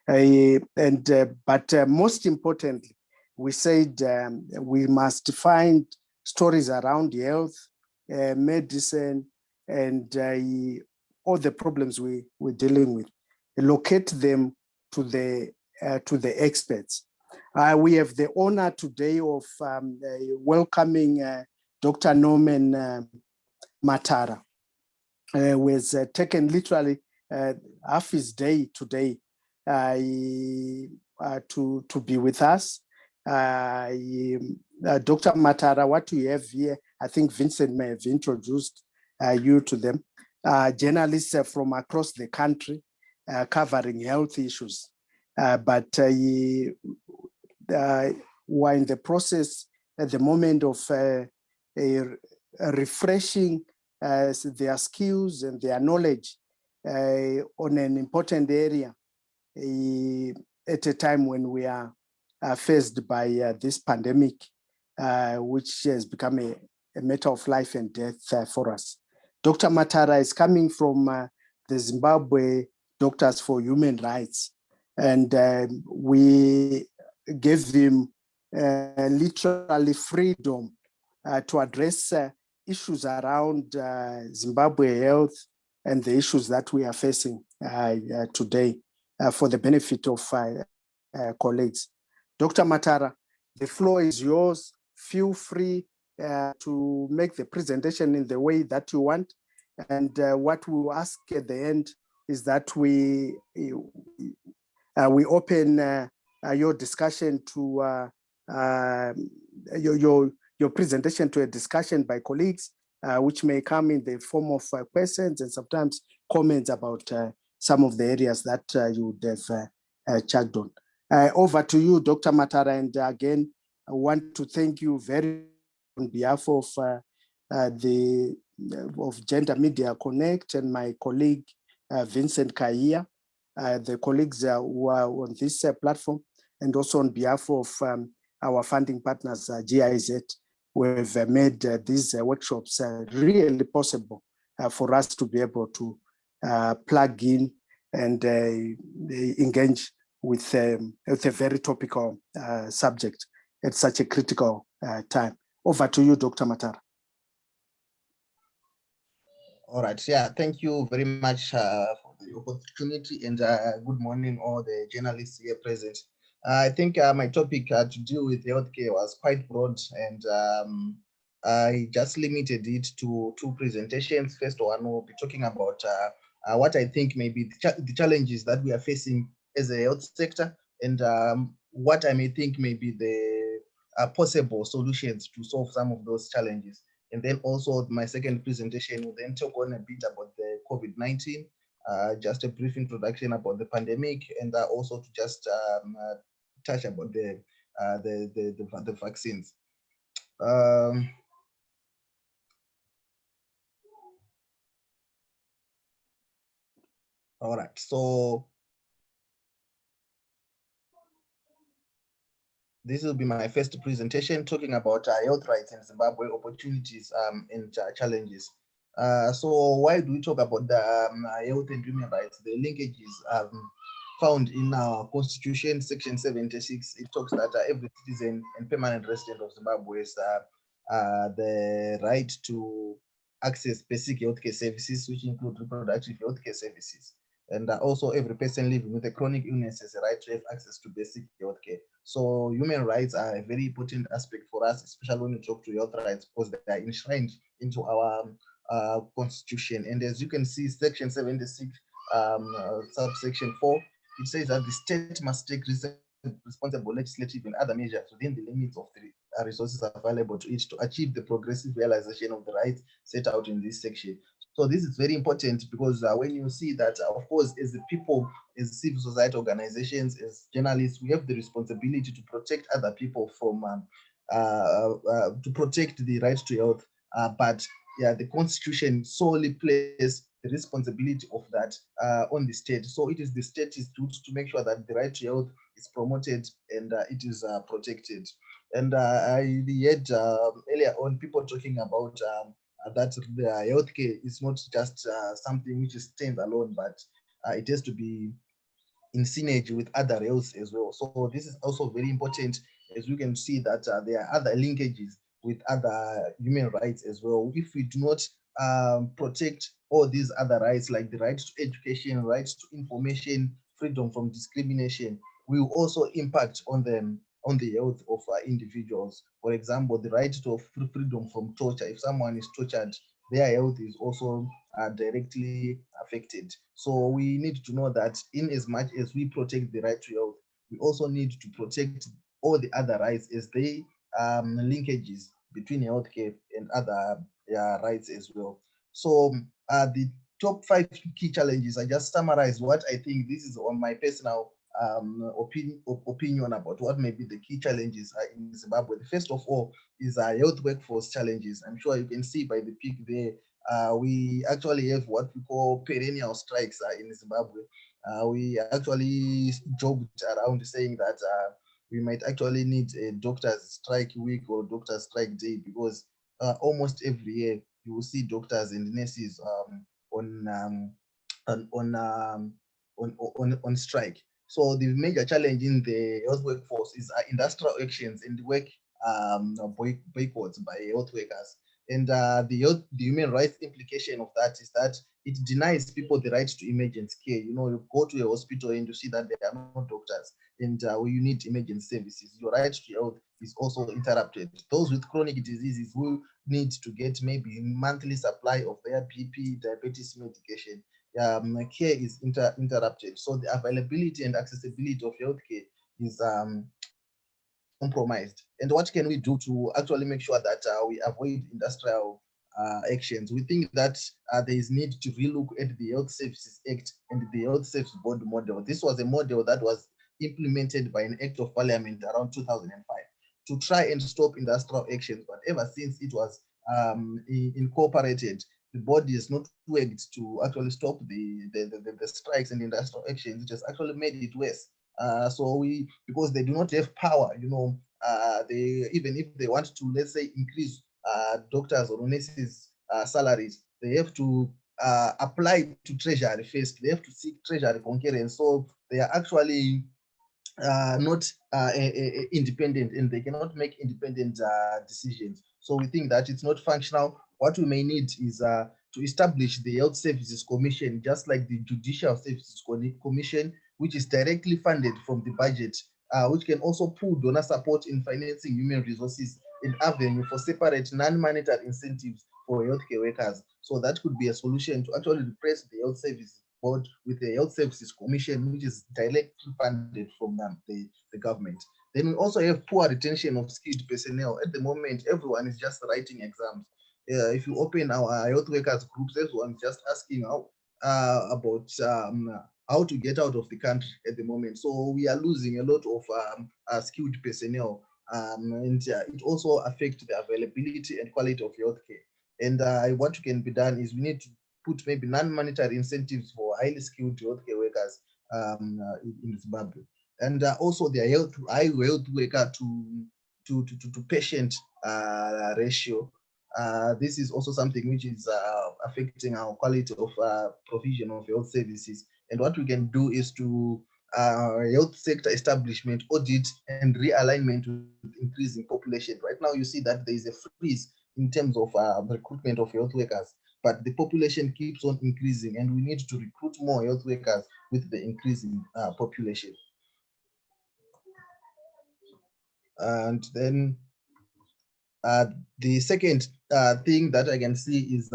But most importantly, we said we must find stories around health, medicine, and all the problems we're dealing with. Locate them to the experts. We have the honor today of welcoming Dr. Norman Matara, who has taken literally half his day today to be with us. Dr. Matara, what we have here, I think Vincent may have introduced you to them, journalists from across the country covering health issues. But we're in the process at the moment of refreshing their skills and their knowledge on an important area at a time when we are faced by this pandemic, which has become a matter of life and death for us. Dr. Matara is coming from the Zimbabwe Doctors for Human Rights, and we gave him literally freedom to address issues around Zimbabwe health and the issues that we are facing today for the benefit of colleagues. Dr. Matara, the floor is yours. Feel free to make the presentation in the way that you want. And what we will ask at the end is that we open your discussion to your presentation to a discussion by colleagues, which may come in the form of questions and sometimes comments about some of the areas that you would have checked on. Over to you, Dr. Matara, and again, I want to thank you very on behalf of Gender Media Connect and my colleague Vincent Kaia, the colleagues who are on this platform, and also on behalf of our funding partners, GIZ, who have made these workshops really possible for us to be able to plug in and engage with a very topical subject at such a critical time. Over to you, Dr. Matara. All right. Yeah, thank you very much for the opportunity, and good morning, all the journalists here present. I think my topic to deal with healthcare was quite broad, and I just limited it to two presentations. First one, we'll be talking about what I think may be the challenges that we are facing as a health sector, and what I may think may be the possible solutions to solve some of those challenges. And then also my second presentation will then talk on a bit about the COVID-19 just a brief introduction about the pandemic, and also to just touch about the vaccines. All right, so this will be my first presentation talking about health rights in Zimbabwe, opportunities and challenges. So why do we talk about the health and human rights? The linkages found in our constitution, section 76. It talks that every citizen and permanent resident of Zimbabwe has the right to access basic healthcare services, which include reproductive healthcare services. And also every person living with a chronic illness has a right to have access to basic healthcare. So human rights are a very important aspect for us, especially when we talk to health rights, because they are enshrined into our constitution. And as you can see, section 76, subsection 4, it says that the state must take responsible legislative and other measures within the limits of the resources available to it to achieve the progressive realization of the rights set out in this section. So this is very important because when you see that, of course, as the people, as civil society organizations, as journalists, we have the responsibility to protect other people from, to protect the right to health. But yeah, the constitution solely places the responsibility of that on the state. So it is the state's duty to make sure that the right to health is promoted and it is protected. And I heard earlier on people talking about that the healthcare is not just something which stands alone, but it has to be in synergy with other health as well. So this is also very important, as we can see that there are other linkages with other human rights as well. If we do not protect all these other rights, like the right to education, rights to information, freedom from discrimination, will also impact on them, on the health of individuals. For example, the right to freedom from torture. If someone is tortured, their health is also directly affected. So we need to know that in as much as we protect the right to health, we also need to protect all the other rights, as they linkages between healthcare and other rights as well. So the top 5 key challenges, I just summarized what I think. This is on my personal opinion about what may be the key challenges in Zimbabwe. The first of all is health workforce challenges. I'm sure you can see by the peak there, we actually have what we call perennial strikes in Zimbabwe. We actually joked around saying that we might actually need a doctor's strike week or doctor's strike day, because almost every year you will see doctors and nurses on strike. So the major challenge in the health workforce is industrial actions and work boycotts by health workers. And the human rights implication of that is that it denies people the right to emergency care. You know, you go to a hospital and you see that there are no doctors, and you need emergency services. Your right to health is also interrupted. Those with chronic diseases who need to get maybe monthly supply of their BP, diabetes medication, care is interrupted. So the availability and accessibility of healthcare is compromised. And what can we do to actually make sure that we avoid industrial actions? We think that there is need to relook at the Health Services Act and the Health Services Board model. This was a model that was implemented by an Act of Parliament around 2005 to try and stop industrial actions. But ever since it was incorporated, the body has not worked to actually stop the strikes and industrial actions. It has actually made it worse. So because they do not have power, you know, they, even if they want to, let's say, increase doctors or nurses' salaries, they have to apply to Treasury first. They have to seek Treasury concurrence. So they are actually not independent, and they cannot make independent decisions. So we think that it's not functional. What we may need is to establish the Health Services Commission, just like the Judicial Services Commission, which is directly funded from the budget, which can also pool donor support in financing human resources and avenue for separate non-monetary incentives for healthcare workers. So that could be a solution to actually replace the Health Service Board with the Health Services Commission, which is directly funded from the government. Then we also have poor retention of skilled personnel. At the moment, everyone is just writing exams. If you open our health workers groups, everyone's just asking about how to get out of the country at the moment. So we are losing a lot of skilled personnel, and it also affects the availability and quality of healthcare. And what can be done is we need to put maybe non-monetary incentives for highly skilled healthcare workers in Zimbabwe, and also their high health worker to patient ratio. This is also something which is affecting our quality of provision of health services. And what we can do is to health sector establishment, audit, and realignment with increasing population. Right now, you see that there is a freeze in terms of recruitment of health workers, but the population keeps on increasing, and we need to recruit more health workers with the increasing population. And then the second thing that I can see is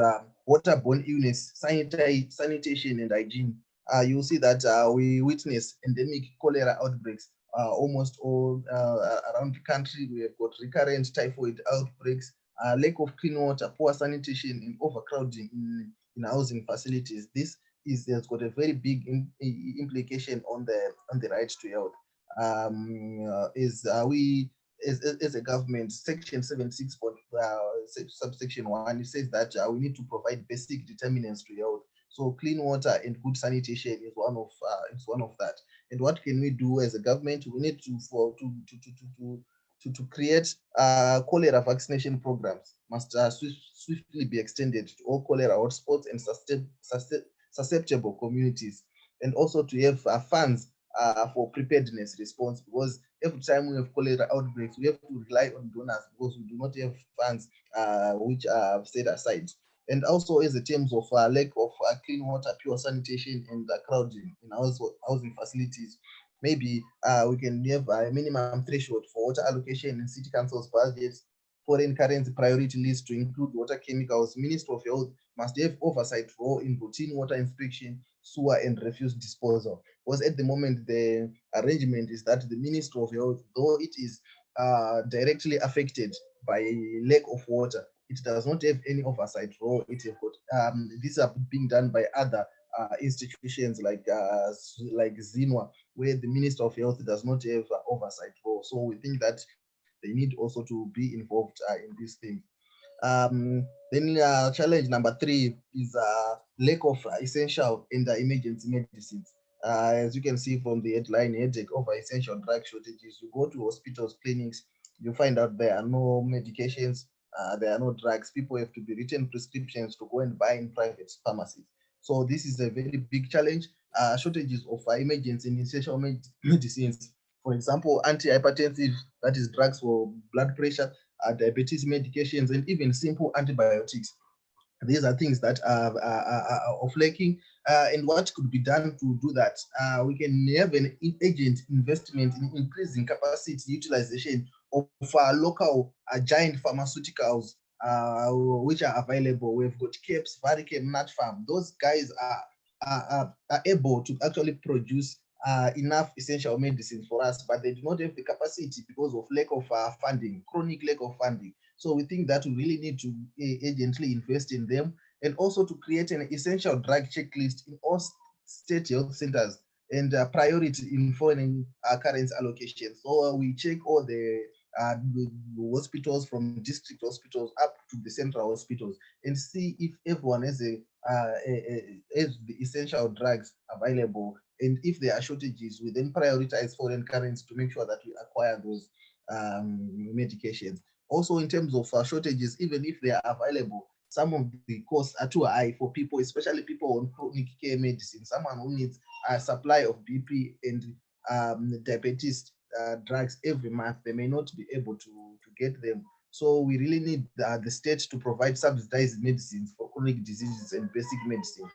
waterborne illness, sanitation, and hygiene. You'll see that we witness endemic cholera outbreaks almost all around the country. We have got recurrent typhoid outbreaks, lack of clean water, poor sanitation, and overcrowding in housing facilities. This has got a very big implication on the right to health. As a government, section 76, subsection 1, it says that we need to provide basic determinants to health. So clean water and good sanitation is one of that. And what can we do as a government? We need to create cholera vaccination programs. Must swiftly be extended to all cholera hotspots and susceptible communities, and also to have funds for preparedness response, because every time we have cholera outbreaks, we have to rely on donors because we do not have funds which are set aside. And also as a terms of lack of clean water, pure sanitation, and crowding in housing facilities, maybe we can have a minimum threshold for water allocation in city councils' budgets, foreign currency priority list to include water chemicals. Minister of Health must have oversight role in routine water inspection, sewer, and refuse disposal. Because at the moment, the arrangement is that the Minister of Health, though it is directly affected by lack of water, it does not have any oversight role. It has got these are being done by other institutions like ZINWA, where the Minister of Health does not have oversight role. So we think that they need also to be involved in these things. Then challenge number 3 is lack of essential and emergency medicines. As you can see from the headline, headache over essential drug shortages. You go to hospitals, clinics, you find out there are no medications, there are no drugs. People have to be written prescriptions to go and buy in private pharmacies. So this is a very big challenge. Shortages of emergency and essential medicines. For example, antihypertensive, that is drugs for blood pressure, diabetes medications, and even simple antibiotics. These are things that are of lacking. And what could be done to do that? We can have an agent investment in increasing capacity utilization of local giant pharmaceuticals which are available. We've got CAPS, Varichem, Natfarm. Those guys are able to actually produce enough essential medicines for us, but they do not have the capacity because of lack of funding, chronic lack of funding. So we think that we really need to urgently invest in them, and also to create an essential drug checklist in all state health centers and priority in foreign currency allocation. So we check all the hospitals from district hospitals up to the central hospitals and see if everyone has has the essential drugs available. And if there are shortages, we then prioritize foreign currency to make sure that we acquire those medications. Also, in terms of shortages, even if they are available, some of the costs are too high for people, especially people on chronic care medicine. Someone who needs a supply of BP and diabetes drugs every month, they may not be able to get them. So we really need the state to provide subsidized medicines for chronic diseases and basic medicine,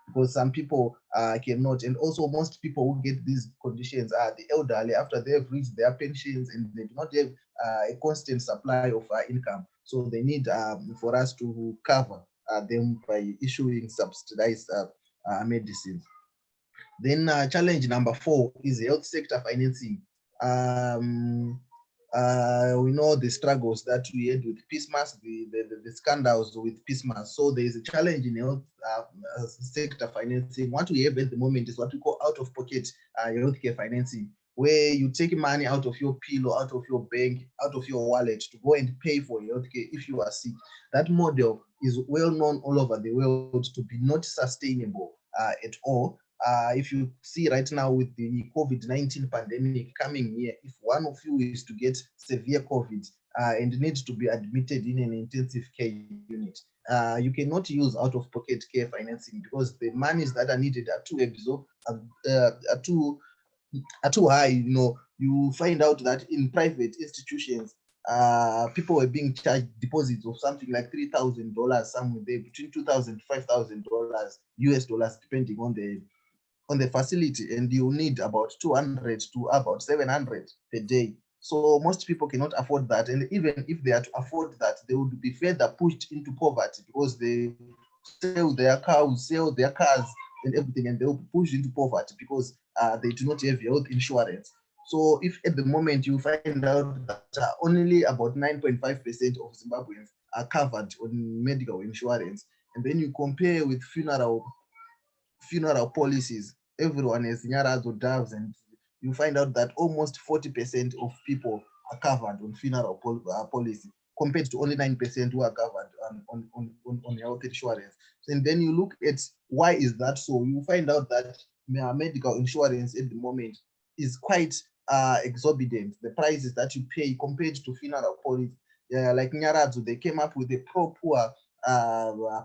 because some people cannot. And also most people who get these conditions are the elderly after they have reached their pensions and they do not have a constant supply of income. So they need for us to cover them by issuing subsidized medicines. Then challenge number 4 is health sector financing. We know the struggles that we had with PISMAS, the scandals with PISMAS. So there is a challenge in health sector financing. What we have at the moment is what we call out-of-pocket healthcare financing, where you take money out of your pillow, out of your bank, out of your wallet to go and pay for healthcare if you are sick. That model is well known all over the world to be not sustainable at all. If you see right now with the COVID-19 pandemic coming here, if one of you is to get severe COVID and needs to be admitted in an intensive care unit, you cannot use out-of-pocket care financing because the monies that are needed are too high. You know, you find out that in private institutions, people were being charged deposits of something like $3,000, somewhere there between $2,000 to $5,000 US dollars, depending on the facility, and you need about 200 to about 700 per day. So most people cannot afford that, and even if they are to afford that, they would be further pushed into poverty because they sell their cows, sell their cars and everything, and they'll be pushed into poverty because they do not have health insurance. So if at the moment you find out that only about 9.5% of Zimbabweans are covered on medical insurance, and then you compare with funeral policies, everyone has nyaradzo doves, and you find out that almost 40% of people are covered on funeral policy compared to only 9% who are covered on health insurance. And then you look at why is that so, you find out that medical insurance at the moment is quite exorbitant. The prices that you pay compared to funeral policy, like Nyaradzo, they came up with a proper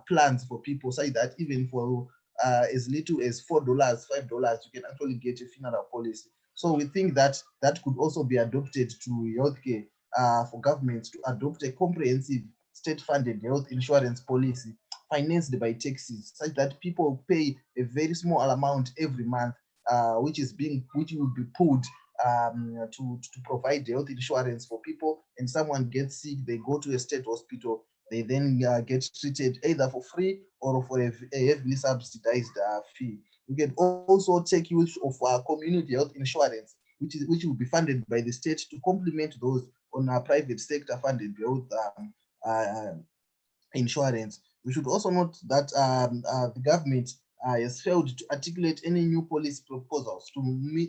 plans for people, so that even for as little as $4, $5, you can actually get a funeral policy. So we think that that could also be adopted to healthcare for governments to adopt a comprehensive state-funded health insurance policy financed by taxes, such that people pay a very small amount every month, which will be pulled to provide health insurance for people. And someone gets sick, they go to a state hospital, they then get treated either for free or for a heavily subsidized fee. We can also take use of community health insurance, which will be funded by the state to complement those on our private sector funded health insurance. We should also note that the government has failed to articulate any new policy proposals to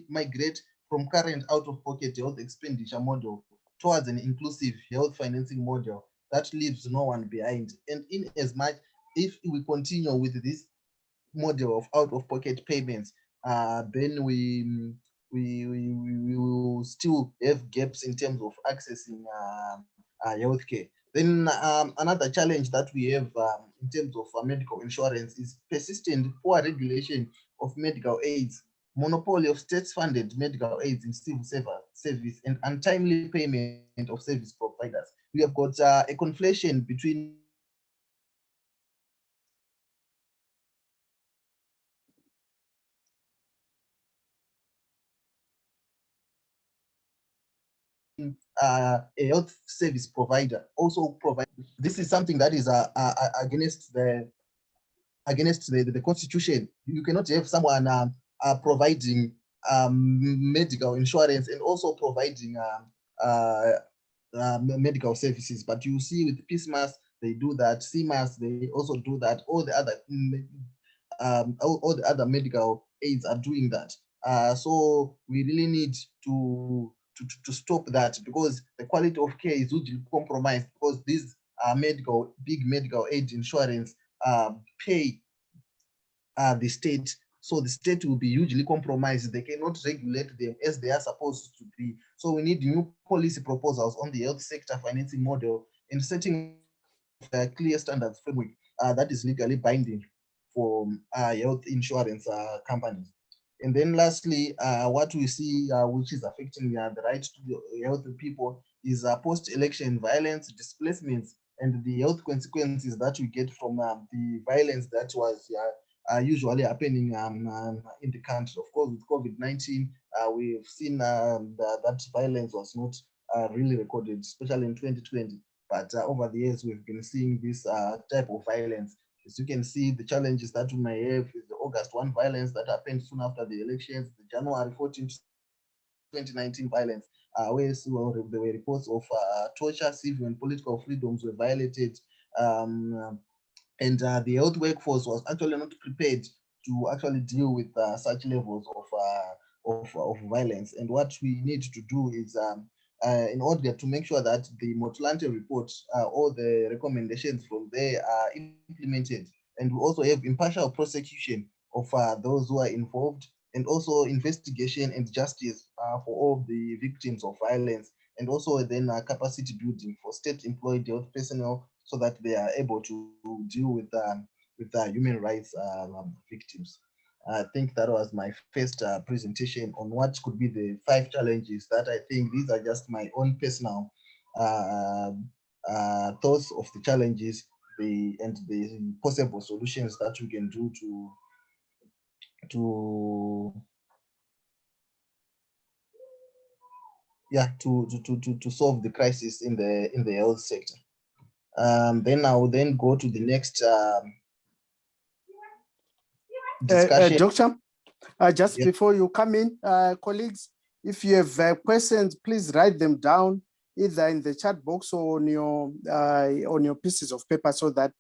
migrate from current out-of-pocket health expenditure model towards an inclusive health financing model that leaves no one behind. And in as much, if we continue with this model of out-of-pocket payments, then we will still have gaps in terms of accessing healthcare. Then another challenge that we have in terms of medical insurance is persistent poor regulation of medical aids, monopoly of state-funded medical aids in civil service, and untimely payment of service providers. We have got a conflation between a health service provider also provide. This is something that is against the constitution. You cannot have someone providing medical insurance and also providing medical services. But you see with PISMAS, they do that. CMAS, they also do that. All the other medical aids are doing that. So we really need to stop that, because the quality of care is usually compromised because these big medical aid insurance pay the state. So the state will be hugely compromised. They cannot regulate them as they are supposed to be. So we need new policy proposals on the health sector financing model and setting a clear standards framework that is legally binding for health insurance companies. And then lastly, what we see which is affecting the right to health of people is post-election violence, displacements, and the health consequences that we get from the violence that was usually happening in the country. Of course, with COVID-19, we've seen that violence was not really recorded, especially in 2020. But over the years, we've been seeing this type of violence. As you can see, the challenges that we may have is the August 1 violence that happened soon after the elections, the January 14th, 2019 violence where there were reports of torture, civil and political freedoms were violated, and the health workforce was actually not prepared to actually deal with such levels of violence. And what we need to do is, in order to make sure that the Motlanthe report, all the recommendations from there are implemented, and we also have impartial prosecution of those who are involved, and also investigation and justice for all the victims of violence, and also then capacity building for state-employed health personnel so that they are able to deal with human rights victims. I think that was my first presentation on what could be the 5 challenges that I think these are just my own personal thoughts of the challenges and the possible solutions that we can do to solve the crisis in the health sector. Then I will then go to the next discussion. Doctor, just before you come in, colleagues, if you have questions, please write them down either in the chat box or on your pieces of paper, so that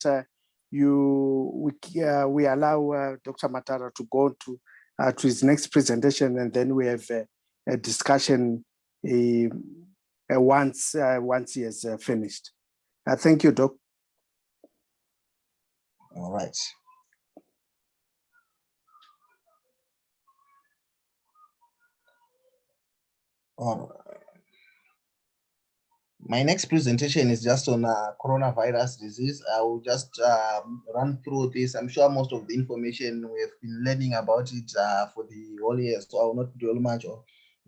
we allow Dr. Matara to go to his next presentation, and then we have a discussion once he has finished. Thank you, Doc. All right. All right. My next presentation is just on coronavirus disease. I will just run through this. I'm sure most of the information we have been learning about it for the whole year, so I will not dwell much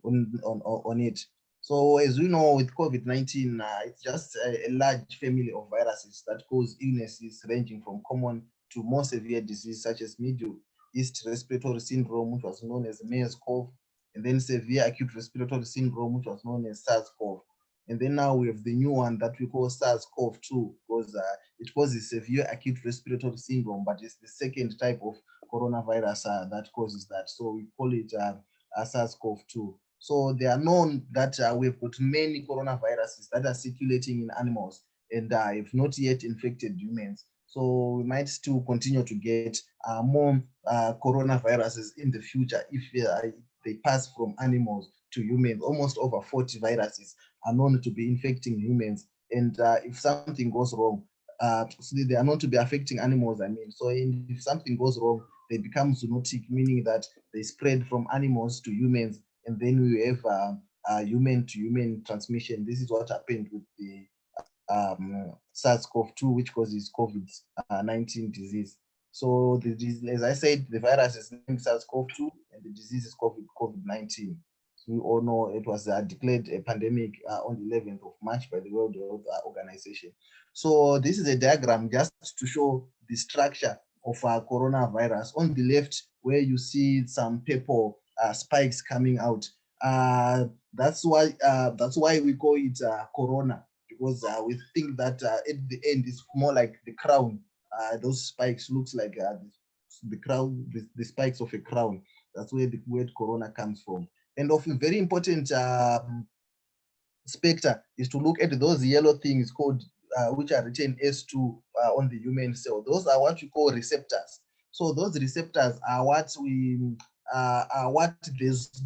on it. So as we know, with COVID-19, it's just a large family of viruses that cause illnesses ranging from common to more severe disease, such as Middle East Respiratory Syndrome, which was known as MERS-CoV, and then severe acute respiratory syndrome, which was known as SARS-CoV. And then now we have the new one that we call SARS-CoV-2, because it causes severe acute respiratory syndrome, but it's the second type of coronavirus that causes that. So we call it SARS-CoV-2. So they are known that we've got many coronaviruses that are circulating in animals and have not yet infected humans. So we might still continue to get more coronaviruses in the future if they pass from animals to humans. Almost over 40 viruses are known to be infecting humans. And if something goes wrong, so they are known to be affecting animals, I mean. So if something goes wrong, they become zoonotic, meaning that they spread from animals to humans, and then we have human-to-human transmission. This is what happened with the SARS-CoV-2, which causes COVID-19 disease. So as I said, the virus is named SARS-CoV-2, and the disease is COVID-19. So we all know it was declared a pandemic on the 11th of March by the World Health Organization. So this is a diagram just to show the structure of coronavirus. On the left, where you see some purple spikes coming out, that's why we call it corona, because we think that at the end it's more like the crown. Those spikes looks like the crown, the spikes of a crown. That's where the word corona comes from. And of a very important specter is to look at those yellow things called which are written S2 on the human cell. Those are what we call receptors. So those receptors are what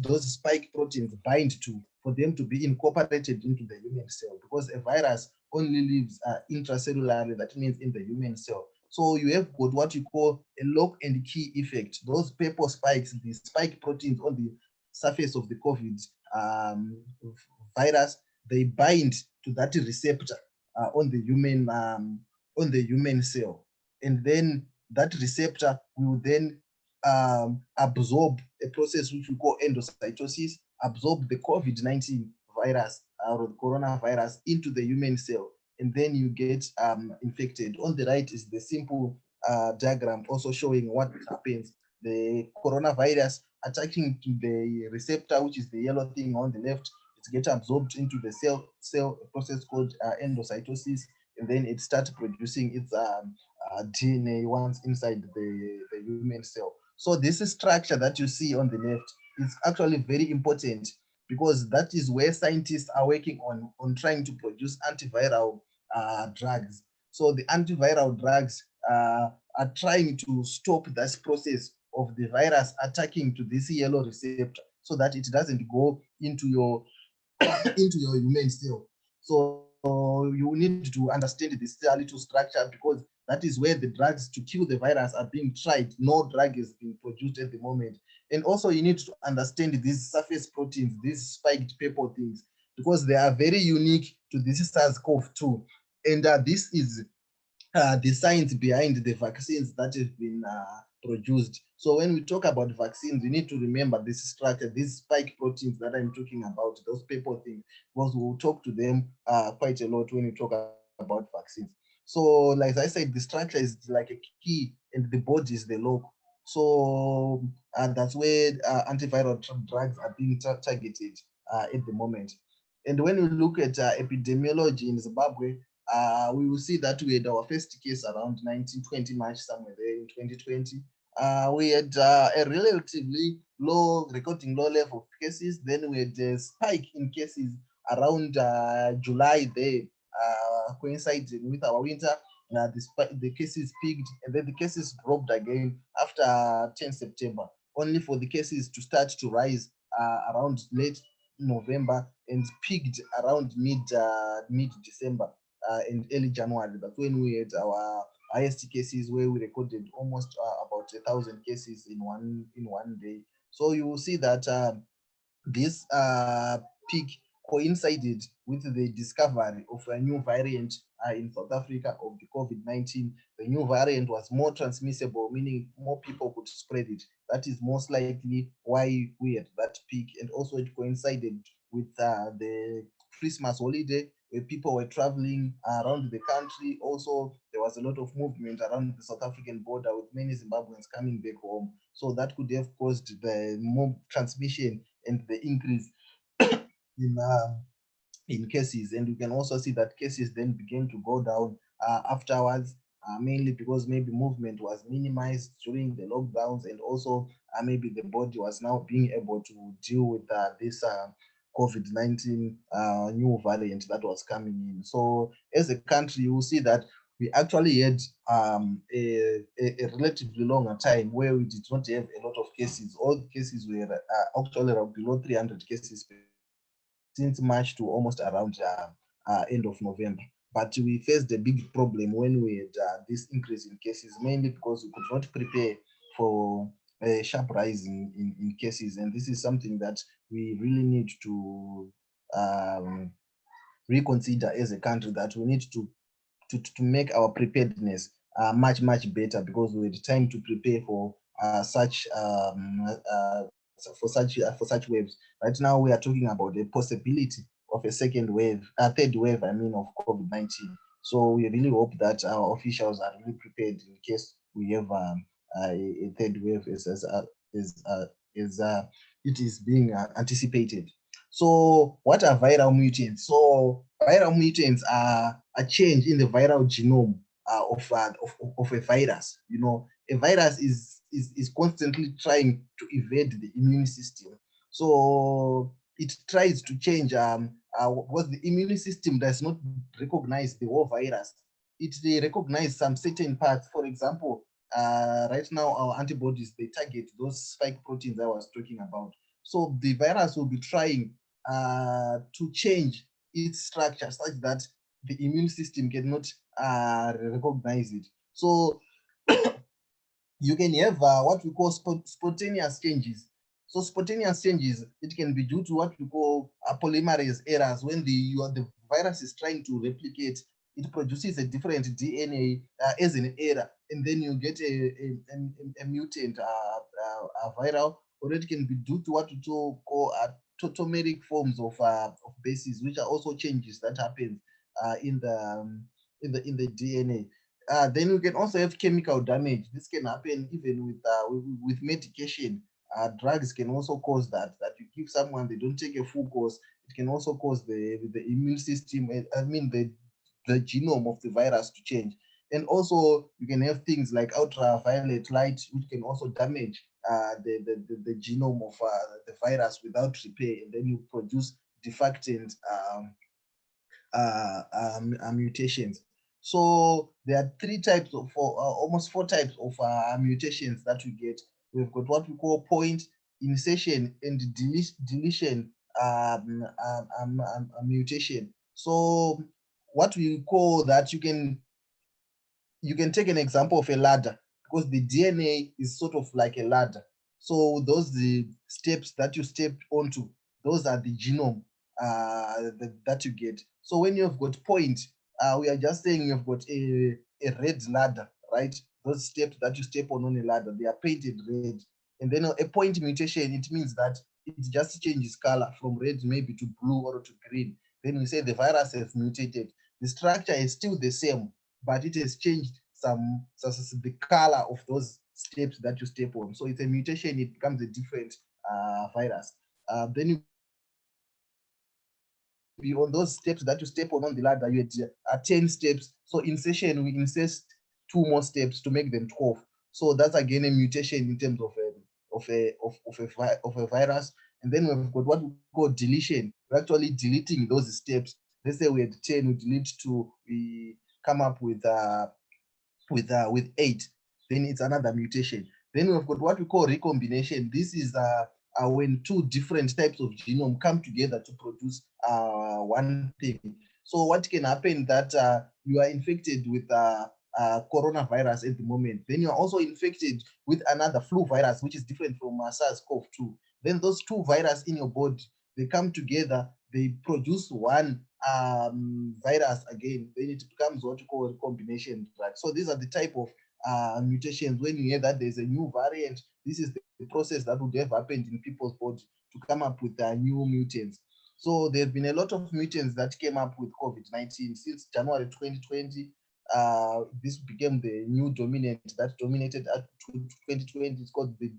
those spike proteins bind to for them to be incorporated into the human cell, because a virus only lives intracellularly, that means in the human cell. So you have got what you call a lock and key effect. Those purple spikes, the spike proteins on the surface of the COVID virus, they bind to that receptor on the human cell, and then that receptor will then absorb a process which we call endocytosis, absorb the COVID-19 virus or the coronavirus into the human cell, and then you get infected. On the right is the simple diagram also showing what happens. The coronavirus attacking to the receptor, which is the yellow thing on the left, it gets absorbed into the cell process called endocytosis, and then it starts producing its DNA once inside the human cell. So this structure that you see on the left is actually very important, because that is where scientists are working on trying to produce antiviral drugs. So the antiviral drugs are trying to stop this process of the virus attacking to this yellow receptor so that it doesn't go into your into your human cell. So you need to understand the skeletal structure, because that is where the drugs to kill the virus are being tried. No drug is being produced at the moment. And also you need to understand these surface proteins, these spiked purple things, because they are very unique to this SARS-CoV-2. And this is the science behind the vaccines that have been produced. So when we talk about vaccines, we need to remember this structure, these spike proteins that I'm talking about, those purple things, because we'll talk to them quite a lot when we talk about vaccines. So like I said, the structure is like a key and the body is the lock. So that's where antiviral drugs are being targeted at the moment. And when we look at epidemiology in Zimbabwe, we will see that we had our first case around 1920 March, somewhere there in 2020. We had a relatively recording low level of cases. Then we had a spike in cases around July there, coinciding with our winter. The cases peaked, and then the cases dropped again after 10 September, only for the cases to start to rise around late November and peaked around mid-December and early January. That's when we had our highest cases, where we recorded almost about 1,000 cases in one day. So you will see that this peak coincided with the discovery of a new variant in South Africa of the COVID-19. The new variant was more transmissible, meaning more people could spread it. That is most likely why we had that peak. And also it coincided with the Christmas holiday, where people were traveling around the country. Also, there was a lot of movement around the South African border, with many Zimbabweans coming back home. So that could have caused the more transmission and the increase in cases. And you can also see that cases then began to go down afterwards, mainly because maybe movement was minimized during the lockdowns, and also maybe the body was now being able to deal with this COVID-19 new variant that was coming in. So as a country, you will see that we actually had a relatively longer time where we did not have a lot of cases. All the cases were actually below 300 cases since March to almost around end of November. But we faced a big problem when we had this increase in cases, mainly because we could not prepare for a sharp rise in cases. And this is something that we really need to reconsider as a country, that we need to make our preparedness much better, because we had time to prepare for such waves. Right now we are talking about the possibility of a second wave, a third wave, I mean, of COVID-19. So we really hope that our officials are really prepared in case we have a third wave as it is being anticipated. So what are viral mutants? So viral mutants are a change in the viral genome of a virus. You know, a virus is constantly trying to evade the immune system. So it tries to change what the immune system does not recognize the whole virus. It recognizes some certain parts. For example, right now our antibodies, they target those spike proteins I was talking about. So the virus will be trying to change its structure such that the immune system cannot recognize it. So you can have what we call spontaneous changes. So spontaneous changes, it can be due to what we call polymerase errors. When the virus is trying to replicate, it produces a different DNA as an error, and then you get a mutant, a viral, or it can be due to what we call tautomeric forms of bases, which are also changes that happen in the DNA. Then we can also have chemical damage. This can happen even with medication. Drugs can also cause that you give someone, they don't take a full course. It can also cause the immune system, I mean the genome of the virus to change. And also you can have things like ultraviolet light, which can also damage the genome of the virus without repair, and then you produce defectant mutations. So there are three types of, almost four types of mutations that we get. We've got what we call point, insertion, and deletion mutation. So what we call that, you can take an example of a ladder, because the DNA is sort of like a ladder. So those the steps that you step onto, those are the genome that you get. So when you've got point, we are just saying you've got a red ladder, right? Those steps that you step on a ladder, they are painted red. And then a point mutation, it means that it just changes color from red maybe to blue or to green. Then we say the virus has mutated. The structure is still the same, but it has changed the color of those steps that you step on. So it's a mutation, it becomes a different virus. Then you on those steps that you step on the ladder, you had 10 steps. So insertion, we insert 2 more steps to make them 12. So that's again a mutation in terms of a virus. And then we've got what we call deletion. We're actually deleting those steps. Let's say we had 10, we delete 2, we come up with 8. Then it's another mutation. Then we've got what we call recombination. This is when 2 different types of genome come together to produce one thing. So what can happen that you are infected with coronavirus at the moment, then you are also infected with another flu virus, which is different from SARS-CoV-2. Then those 2 viruses in your body, they come together, they produce one virus again, then it becomes what you call recombination, right? So these are the type of mutations. When you hear that there's a new variant, this is the process that would have happened in people's body to come up with new mutants. So there have been a lot of mutants that came up with COVID-19 since January 2020. This became the new dominant that dominated at 2020. It's called the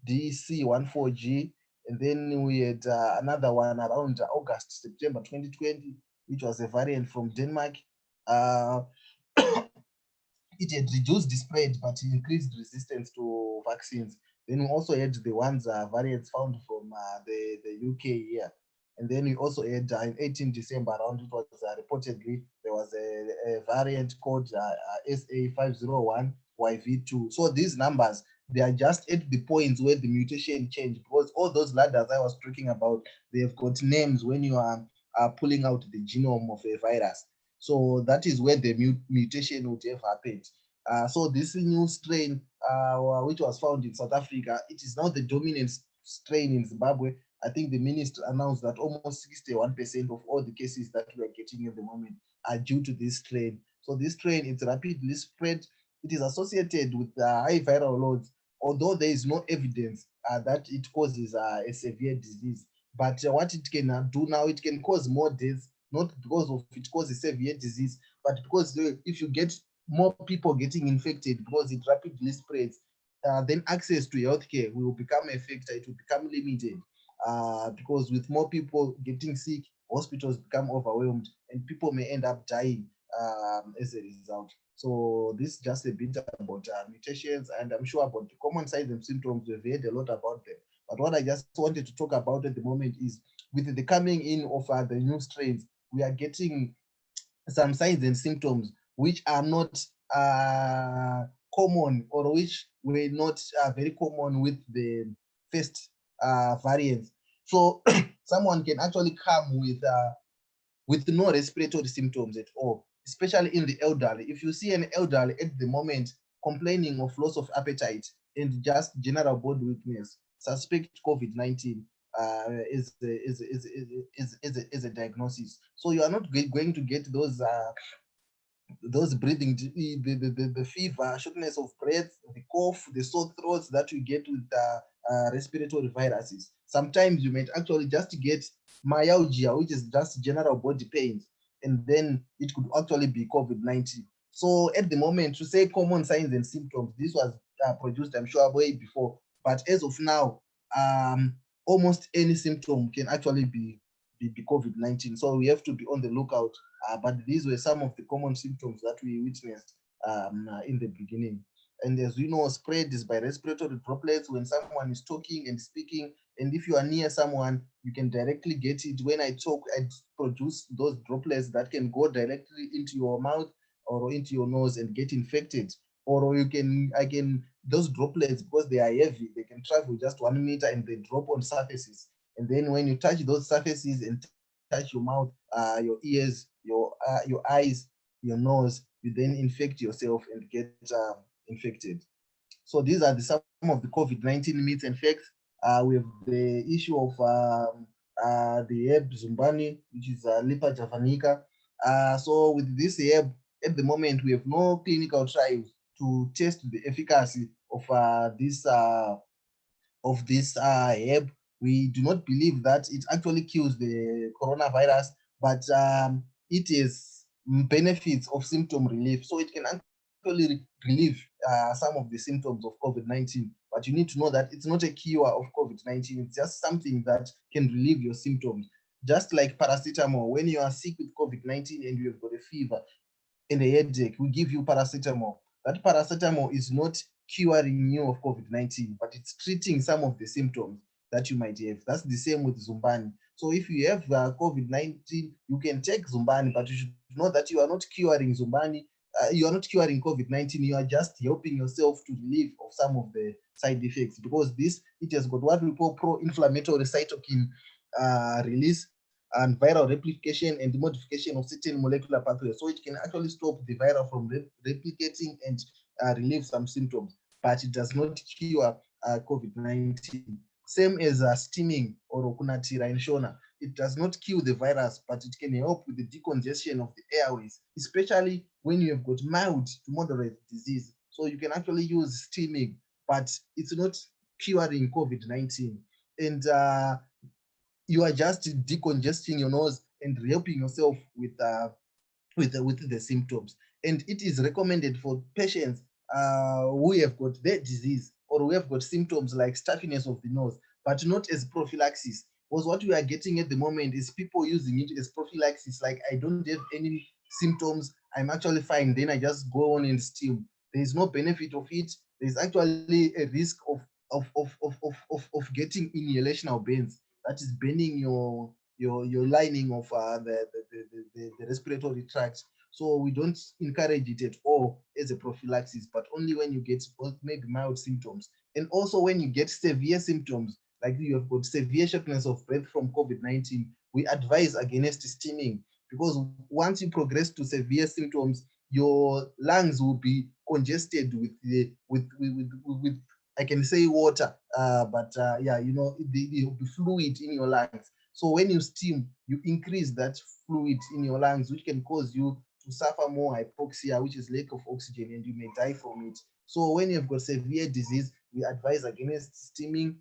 DC14G. And then we had another one around August, September 2020, which was a variant from Denmark. It had reduced the spread, but increased resistance to vaccines. Then we also had the ones variants found from the UK here. And then we also had in 18 December around, it was reportedly, there was a variant called SA501YV2. So these numbers, they are just at the points where the mutation changed, because all those ladders I was talking about, they've got names when you are pulling out the genome of a virus. So that is where the mutation would have happened. So this new strain, which was found in South Africa, it is now the dominant strain in Zimbabwe. I think the minister announced that almost 61% of all the cases that we are getting at the moment are due to this strain. So this strain, it's rapidly spread. It is associated with high viral loads, although there is no evidence that it causes a severe disease. But what it can do now, it can cause more deaths, not because of it causes severe disease, but because if you get more people getting infected, because it rapidly spreads, then access to healthcare will become a factor. It will become limited because with more people getting sick, hospitals become overwhelmed, and people may end up dying as a result. So this is just a bit about mutations, and I'm sure about the common signs and symptoms. We've heard a lot about them. But what I just wanted to talk about at the moment is with the coming in of the new strains, we are getting some signs and symptoms which are not common, or which were not very common with the first variants. So someone can actually come with no respiratory symptoms at all, especially in the elderly. If you see an elderly at the moment complaining of loss of appetite and just general body weakness, suspect COVID-19 is a diagnosis. So you are not going to get those breathing, the fever, shortness of breath, the cough, the sore throats that you get with respiratory viruses. Sometimes you might actually just get myalgia, which is just general body pains, and then it could actually be COVID-19. So at the moment, to say common signs and symptoms, this was produced, I'm sure, way before. But as of now, almost any symptom can actually be COVID-19. So we have to be on the lookout. But these were some of the common symptoms that we witnessed in the beginning. And as we know, spread is by respiratory droplets when someone is talking and speaking. And if you are near someone, you can directly get it. When I talk, I produce those droplets that can go directly into your mouth or into your nose and get infected. Or those droplets, because they are heavy, they can travel just 1 meter and they drop on surfaces. And then when you touch those surfaces and touch your mouth, your ears, your eyes, your nose, you then infect yourself and get infected. So these are some of the COVID-19 myths and facts. We have the issue of the herb Zumbani, which is Lipa javanica. So with this herb, at the moment, we have no clinical trials to test the efficacy of this herb. We do not believe that it actually kills the coronavirus, but it is benefits of symptom relief. So it can actually relieve some of the symptoms of COVID-19. But you need to know that it's not a cure of COVID-19. It's just something that can relieve your symptoms. Just like paracetamol, when you are sick with COVID-19 and you have got a fever and a headache, we give you paracetamol. That paracetamol is not curing you of COVID-19, but it's treating some of the symptoms that you might have. That's the same with Zumbani. So if you have COVID-19, you can take Zumbani, but you should know that you are not curing Zumbani. You are not curing COVID-19. You are just helping yourself to relieve of some of the side effects, because it has got what we call pro-inflammatory cytokine release and viral replication and the modification of certain molecular pathways. So it can actually stop the viral from replicating and relieve some symptoms, but it does not cure COVID-19. Same as steaming or kunatira in Shona. It does not kill the virus, but it can help with the decongestion of the airways, especially when you have got mild to moderate disease. So you can actually use steaming, but it's not curing COVID-19. And you are just decongesting your nose and helping yourself with the symptoms. And it is recommended for patients who have got their disease or who have got symptoms like stuffiness of the nose, but not as prophylaxis. Because what we are getting at the moment is people using it as prophylaxis, like I don't have any symptoms, I'm actually fine, then I just go on and steam. There is no benefit of it. There's actually a risk of getting inhalational burns, that is burning your lining of the respiratory tract. So we don't encourage it at all as a prophylaxis, but only when you get maybe mild symptoms. And also when you get severe symptoms, like you have got severe shortness of breath from COVID-19, we advise against steaming, because once you progress to severe symptoms, your lungs will be congested with I can say water, but yeah, you know, the fluid in your lungs. So when you steam, you increase that fluid in your lungs, which can cause you to suffer more hypoxia, which is lack of oxygen, and you may die from it. So when you've got severe disease, we advise against steaming.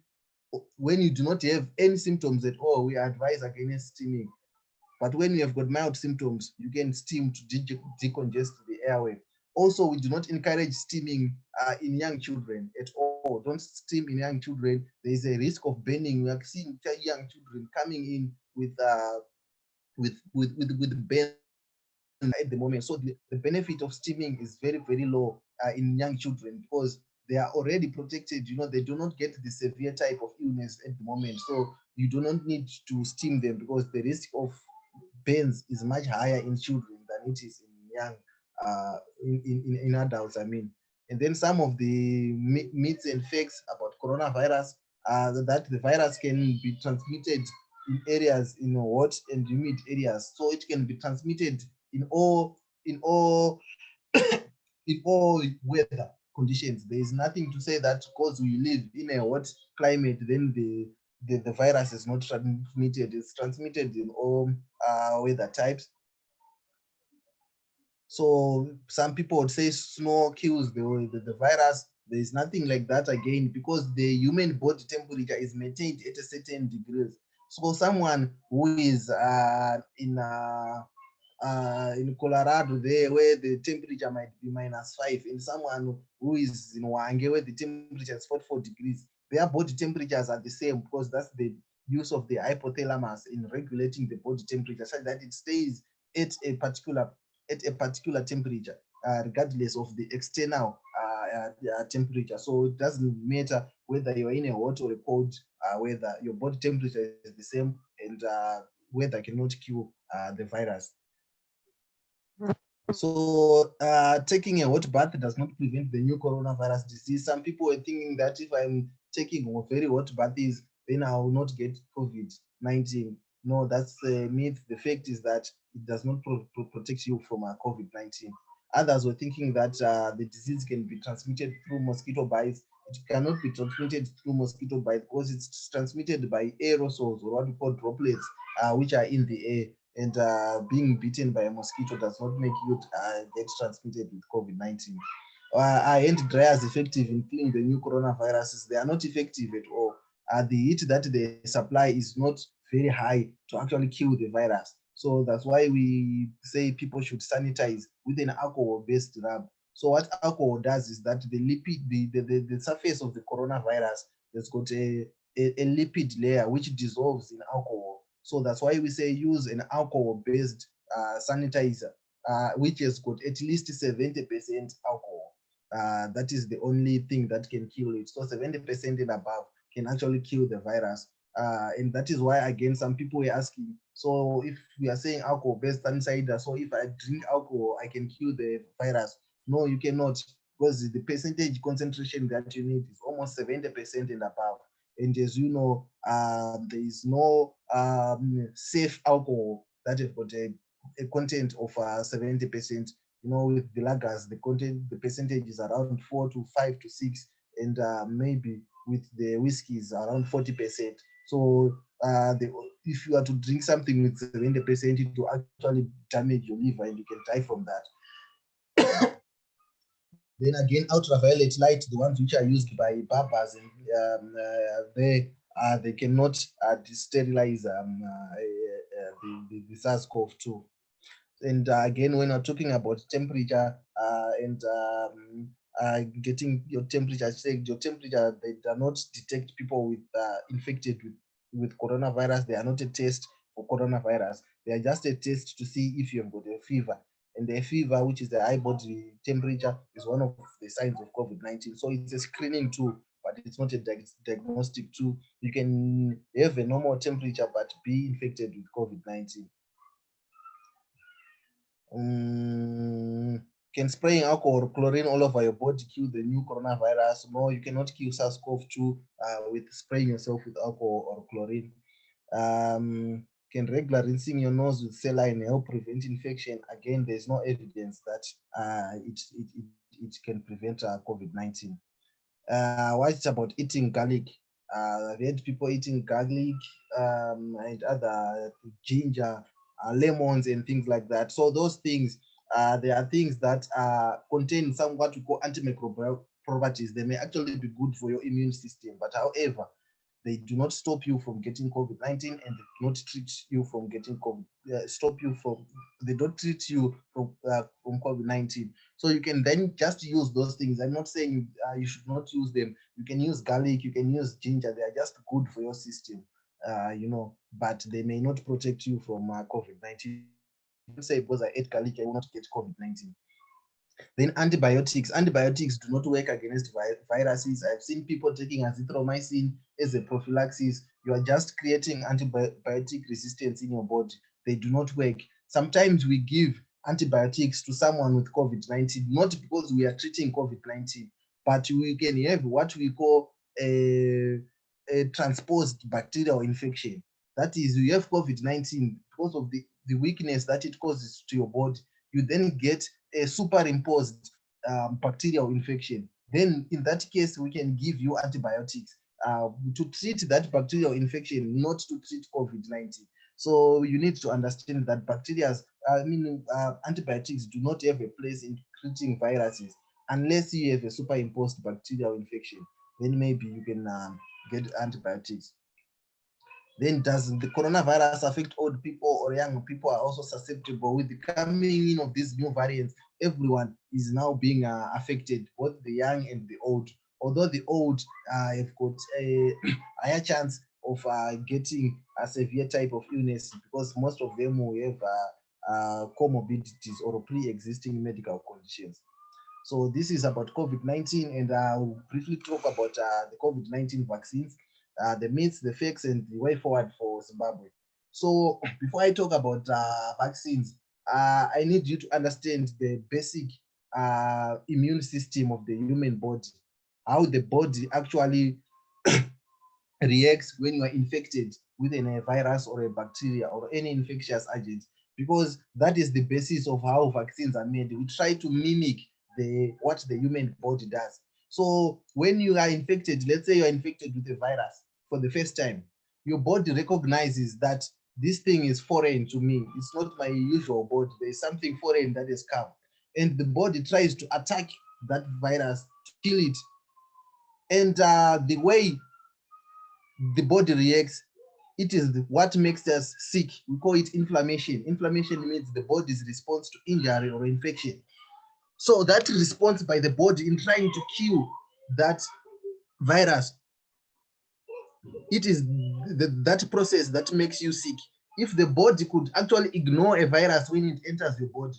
When you do not have any symptoms at all, we advise against steaming. But when you have got mild symptoms, you can steam to decongest the airway. Also, we do not encourage steaming in young children at all. Don't steam in young children. There is a risk of burning. We are seeing young children coming in with burn at the moment. So the benefit of steaming is very, very low in young children, because they are already protected. You know, they do not get the severe type of illness at the moment. So you do not need to steam them, because the risk of burns is much higher in children than it is in young in adults, I mean. And then some of the myths and facts about coronavirus that the virus can be transmitted in areas in hot and humid areas. So it can be transmitted in all in all weather conditions. There is nothing to say that because we live in a hot climate, then the virus is not transmitted. It's transmitted in all weather types. So some people would say snow kills the virus. There is nothing like that again, because the human body temperature is maintained at a certain degree. So someone who is in Colorado there, where the temperature might be -5, and someone who is in Wange, where the temperature is 44 degrees, their body temperatures are the same, because that's the use of the hypothalamus in regulating the body temperature, such that it stays at a particular temperature, regardless of the external temperature. So it doesn't matter whether you're in a hot or a cold weather, your body temperature is the same, and weather cannot kill the virus. So taking a hot bath does not prevent the new coronavirus disease. Some people were thinking that if I'm taking a very hot bath, then I will not get COVID-19. No, that's a myth. The fact is that it does not protect you from COVID-19. Others were thinking that the disease can be transmitted through mosquito bites. It cannot be transmitted through mosquito bites because it's transmitted by aerosols, or what we call droplets, which are in the air. And being bitten by a mosquito does not make you get transmitted with COVID-19. Hand dryers effective in killing the new coronaviruses? They are not effective at all. The heat that they supply is not very high to actually kill the virus. So that's why we say people should sanitize with an alcohol-based rub. So what alcohol does is that the lipid, the surface of the coronavirus has got a lipid layer which dissolves in alcohol. So that's why we say use an alcohol-based sanitizer, which has got at least 70% alcohol. That is the only thing that can kill it. So 70% and above can actually kill the virus. And that is why, again, some people were asking, so if we are saying alcohol-based sanitizer, so if I drink alcohol, I can kill the virus. No, you cannot, because the percentage concentration that you need is almost 70% and above. And as you know, there is no safe alcohol that has got a content of 70%. You know, with the lagers, the percentage is around 4 to 5 to 6, and maybe with the whiskeys around 40%. So if you are to drink something with 70%, it will actually damage your liver and you can die from that. Then again, ultraviolet light, the ones which are used by barbers, and they cannot sterilize the SARS-CoV-2. And again, when we're talking about temperature and getting your temperature checked, they do not detect people with infected with coronavirus. They are not a test for coronavirus. They are just a test to see if you've got a fever. And the fever, which is the high body temperature, is one of the signs of COVID-19. So it's a screening tool, but it's not a diagnostic tool. You can have a normal temperature, but be infected with COVID-19. Can spraying alcohol or chlorine all over your body kill the new coronavirus? No, you cannot kill SARS-CoV-2 with spraying yourself with alcohol or chlorine. Can regular rinsing your nose with saline help prevent infection? Again, there's no evidence that it can prevent COVID-19. What about eating garlic? I've heard people eating garlic and other ginger, lemons and things like that. So those things, there are things that contain some what we call antimicrobial properties. They may actually be good for your immune system, but however, they do not stop you from getting COVID-19, and they do not treat you from getting COVID. They don't treat you from COVID-19. So you can then just use those things. I'm not saying you should not use them. You can use garlic, you can use ginger. They are just good for your system, but they may not protect you from COVID-19. Don't say because I ate garlic, I will not get COVID-19. Then antibiotics. Antibiotics do not work against viruses. I've seen people taking azithromycin as a prophylaxis. You are just creating antibiotic resistance in your body. They do not work. Sometimes we give antibiotics to someone with COVID-19, not because we are treating COVID-19, but we can have what we call a transposed bacterial infection. That is, you have COVID-19 because of the weakness that it causes to your body. You then get a superimposed bacterial infection. Then in that case, we can give you antibiotics to treat that bacterial infection, not to treat COVID-19. So you need to understand that antibiotics do not have a place in treating viruses unless you have a superimposed bacterial infection. Then maybe you can get antibiotics. Then does the coronavirus affect old people or young people are also susceptible? With the coming in of these new variants, everyone is now being affected, both the young and the old. Although the old have got a higher chance of getting a severe type of illness because most of them will have comorbidities or pre-existing medical conditions. So this is about COVID-19, and I'll briefly talk about the COVID-19 vaccines, the myths, the facts, and the way forward for Zimbabwe. So before I talk about vaccines, I need you to understand the basic immune system of the human body, how the body actually reacts when you are infected with a virus or a bacteria or any infectious agent, because that is the basis of how vaccines are made. We try to mimic what the human body does. So when you are infected, let's say you are infected with a virus for the first time, your body recognizes that this thing is foreign to me. It's not my usual body. There's something foreign that has come. And the body tries to attack that virus, to kill it. And the way the body reacts, it is what makes us sick. We call it inflammation. Inflammation means the body's response to injury or infection. So that response by the body in trying to kill that virus, it is that process that makes you sick. If the body could actually ignore a virus when it enters your body,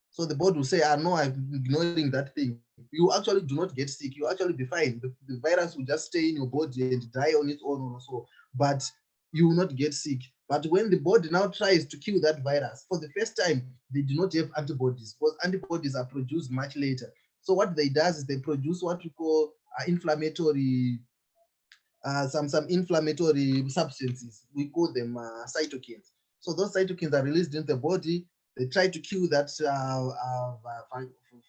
so the body will say, no, I'm ignoring that thing. You actually do not get sick. You actually be fine. The virus will just stay in your body and die on its own also, but you will not get sick. But when the body now tries to kill that virus, for the first time, they do not have antibodies, because antibodies are produced much later. So what they does is they produce what we call inflammatory, some inflammatory substances. We call them cytokines. So those cytokines are released in the body. They try to kill that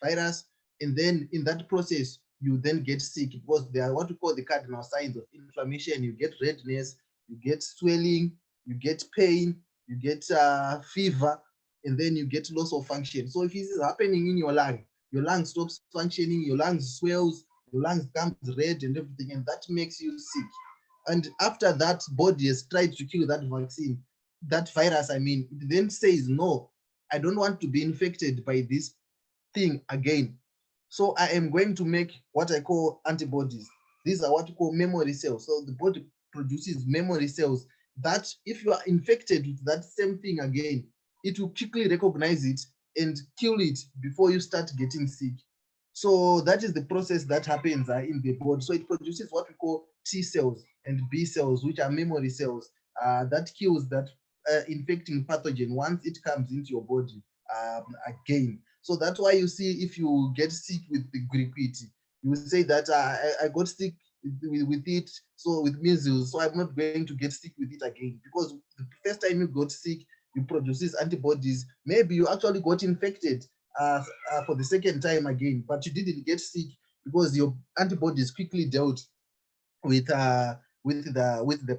virus, and then in that process, you then get sick, because they are what we call the cardinal signs of inflammation. You get redness, you get swelling, you get pain, you get fever, and then you get loss of function. So if this is happening in your lung stops functioning, your lungs swells, your lungs becomes red and everything, and that makes you sick. And after that body has tried to kill that vaccine, that virus, it then says, no, I don't want to be infected by this thing again. So I am going to make what I call antibodies. These are what we call memory cells. So the body produces memory cells that if you are infected with that same thing again, it will quickly recognize it and kill it before you start getting sick. So that is the process that happens in the body. So it produces what we call T cells and B cells, which are memory cells that kills that infecting pathogen once it comes into your body again. So that's why you see, if you get sick with the grippity, you will say that I got sick with it, so with measles, so I'm not going to get sick with it again, because the first time you got sick, you produces antibodies. Maybe you actually got infected for the second time again, but you didn't get sick because your antibodies quickly dealt with the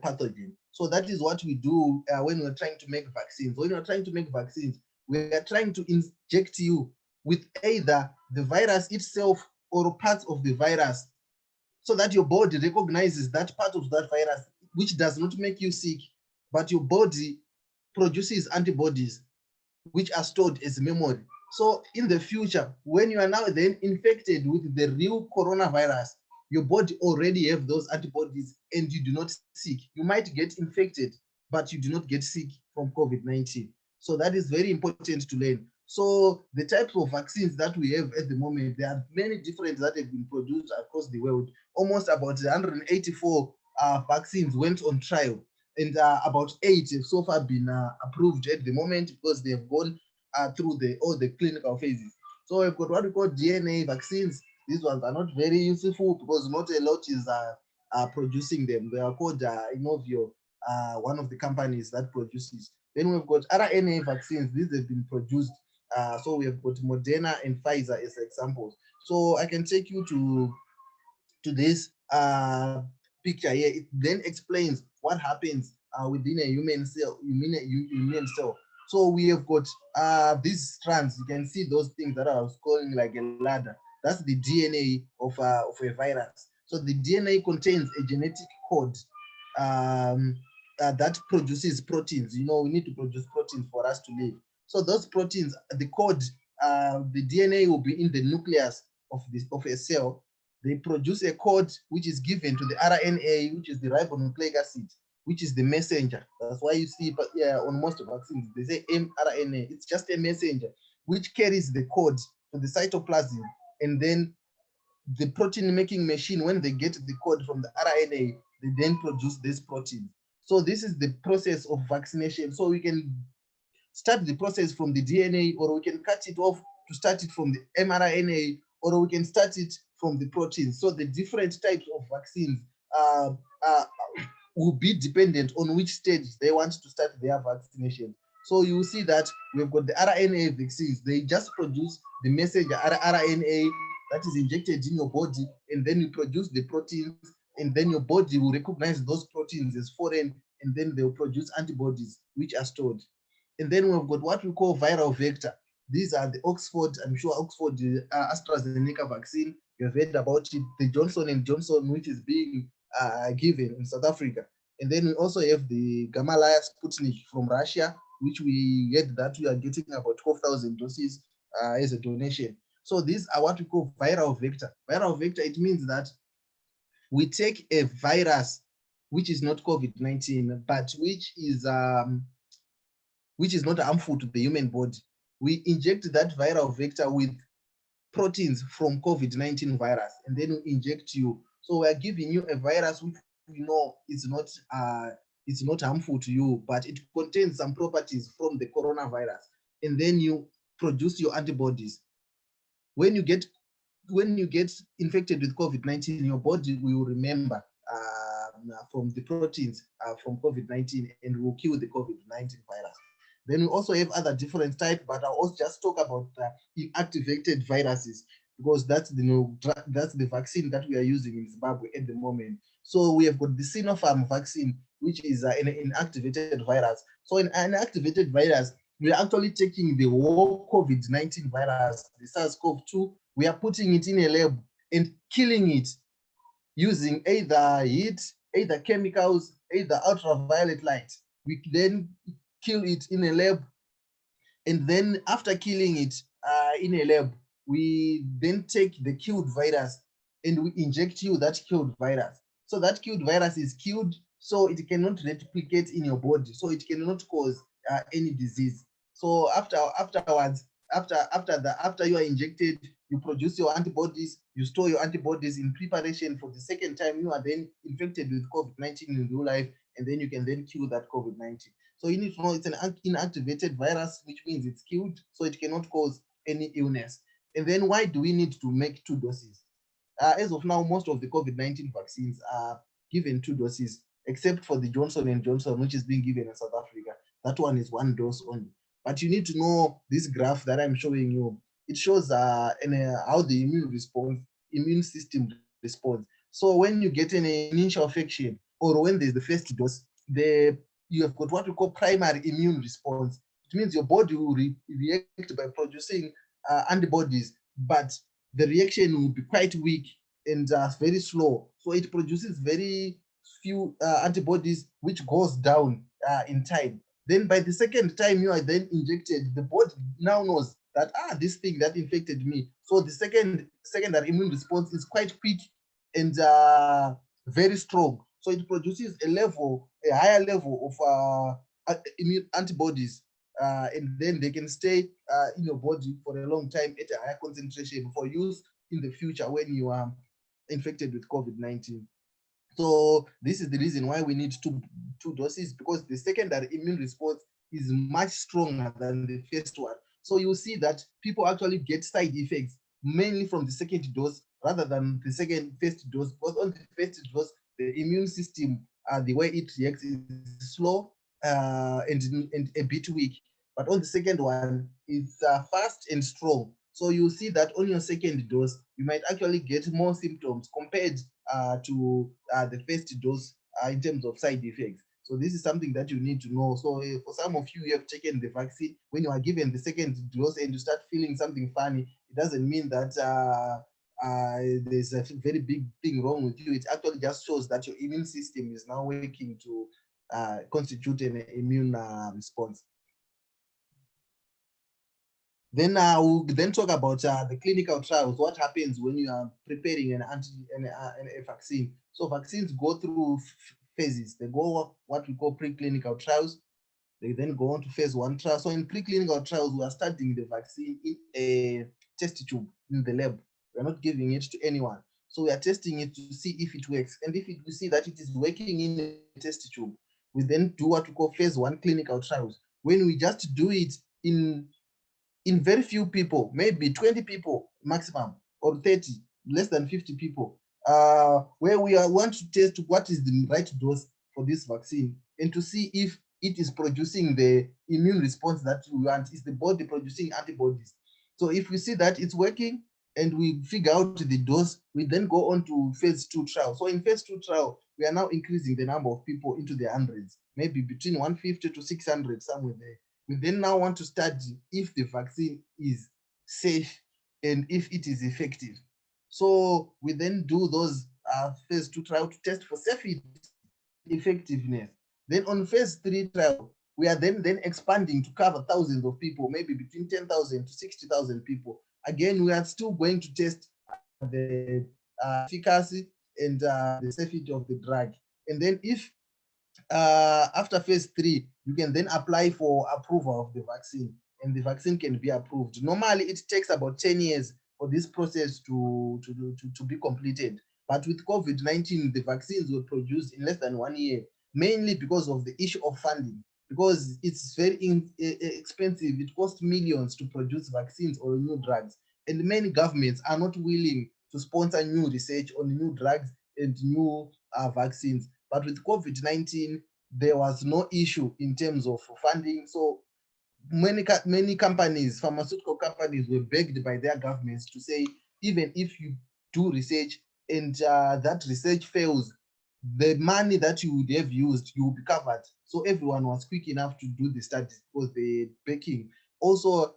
pathogen. So that is what we do when we're trying to make vaccines. When we're trying to make vaccines, we are trying to inject you with either the virus itself or parts of the virus, so that your body recognizes that part of that virus, which does not make you sick, but your body produces antibodies which are stored as memory. So in the future, when you are now then infected with the real coronavirus, your body already have those antibodies and you do not sick. You might get infected, but you do not get sick from COVID-19. So that is very important to learn. So the types of vaccines that we have at the moment, there are many different that have been produced across the world. Almost about 184 vaccines went on trial, and about 8 have so far been approved at the moment, because they have gone through all the clinical phases. So we've got what we call DNA vaccines. These ones are not very useful because not a lot is producing them. They are called Inovio, one of the companies that produces. Then we've got RNA vaccines. These have been produced. So we have got Moderna and Pfizer as examples. So I can take you to this picture here. It then explains what happens within a human cell, immune cell. So we have got these strands. You can see those things that I was calling like a ladder. That's the DNA of a virus. So the DNA contains a genetic code that produces proteins. You know, we need to produce proteins for us to live. So those proteins, the code, the DNA will be in the nucleus of a cell. They produce a code which is given to the RNA, which is the ribonucleic acid, which is the messenger. That's why you see, but yeah, on most vaccines, they say mRNA. It's just a messenger which carries the code to the cytoplasm and then the protein making machine, when they get the code from the RNA, they then produce this protein. So this is the process of vaccination. So we can start the process from the DNA, or we can cut it off to start it from the mRNA, or we can start it from the protein. So the different types of vaccines will be dependent on which stage they want to start their vaccination. So you will see that we've got the RNA vaccines. They just produce the messenger RNA that is injected in your body, and then you produce the proteins, and then your body will recognize those proteins as foreign, and then they'll produce antibodies which are stored. And then we've got what we call viral vector. These are the Oxford, I'm sure Oxford AstraZeneca vaccine. You've heard about it, the Johnson & Johnson, which is being given in South Africa. And then we also have the Gamalaya Sputnik from Russia, which we heard that we are getting about 12,000 doses as a donation. So these are what we call viral vector. Viral vector, it means that we take a virus which is not COVID-19, but which is not harmful to the human body. We inject that viral vector with proteins from COVID-19 virus, and then we inject you. So we are giving you a virus which we know is not harmful to you, but it contains some properties from the coronavirus, and then you produce your antibodies. When you get infected with COVID-19, your body will remember from the proteins from COVID-19 and will kill the COVID-19 virus. Then we also have other different types, but I'll also just talk about inactivated viruses, because that's the vaccine that we are using in Zimbabwe at the moment. So we have got the Synophm vaccine, which is an inactivated virus. So in an inactivated virus, we are actually taking the whole COVID-19 virus, the SARS-CoV-2, we are putting it in a lab and killing it using either heat, either chemicals, either ultraviolet light. We then kill it in a lab, and then after killing it in a lab, we then take the killed virus and we inject you that killed virus. So that killed virus is killed, so it cannot replicate in your body, so it cannot cause any disease. So afterwards, after you are injected, you produce your antibodies, you store your antibodies in preparation for the second time you are then infected with COVID-19 in real life, and then you can then kill that COVID-19. So you need to know it's an inactivated virus, which means it's killed, so it cannot cause any illness. And then why do we need to make 2 doses? As of now, most of the COVID-19 vaccines are given 2 doses, except for the Johnson & Johnson, which is being given in South Africa. That one is 1 dose only. But you need to know this graph that I'm showing you. It shows how the immune system responds. So when you get an initial infection, or when there's the first dose, you have got what we call primary immune response. It means your body will react by producing antibodies, but the reaction will be quite weak and very slow. So it produces very few antibodies, which goes down in time. Then by the second time you are then injected, the body now knows that this thing that infected me. So the secondary immune response is quite quick and very strong. So it produces a higher level of immune antibodies, and then they can stay in your body for a long time at a higher concentration for use in the future when you are infected with COVID-19. So this is the reason why we need two doses, because the secondary immune response is much stronger than the first one. So you see that people actually get side effects mainly from the second dose rather than the first dose, because on the first dose, the immune system, the way it reacts is slow and a bit weak. But on the second one, it's fast and strong. So you see that on your second dose, you might actually get more symptoms compared to the first dose in terms of side effects. So this is something that you need to know. So for some of you have taken the vaccine, when you are given the second dose and you start feeling something funny, it doesn't mean that there's a very big thing wrong with you. It actually just shows that your immune system is now working to constitute an immune response. Then we'll then talk about the clinical trials. What happens when you are preparing a vaccine? So vaccines go through phases. They go what we call preclinical trials. They then go on to phase 1 trial. So in preclinical trials, we are studying the vaccine in a test tube in the lab. We're not giving it to anyone. So we are testing it to see if it works. And if we see that it is working in a test tube, we then do what we call phase 1 clinical trials. When we just do it in very few people, maybe 20 people maximum, or 30, less than 50 people, where we want to test what is the right dose for this vaccine and to see if it is producing the immune response that we want. Is the body producing antibodies? So if we see that it's working and we figure out the dose, we then go on to phase 2 trial. So in phase 2 trial, we are now increasing the number of people into the hundreds, maybe between 150 to 600, somewhere there. We then now want to study if the vaccine is safe and if it is effective. So we then do those phase 2 trial to test for safety, effectiveness. Then on phase 3 trial, we are then expanding to cover thousands of people, maybe between 10,000 to 60,000 people. Again, we are still going to test the efficacy and the safety of the drug. And then if after phase 3, you can then apply for approval of the vaccine, and the vaccine can be approved. Normally, it takes about 10 years for this process to be completed. But with COVID-19, the vaccines were produced in less than 1 year, mainly because of the issue of funding, because it's very expensive. It costs millions to produce vaccines or new drugs. And many governments are not willing to sponsor new research on new drugs and new vaccines. But with COVID-19, there was no issue in terms of funding. So many companies, pharmaceutical companies, were begged by their governments to say, even if you do research and that research fails, the money that you would have used, you will be covered. So everyone was quick enough to do the studies because they're backing. Also,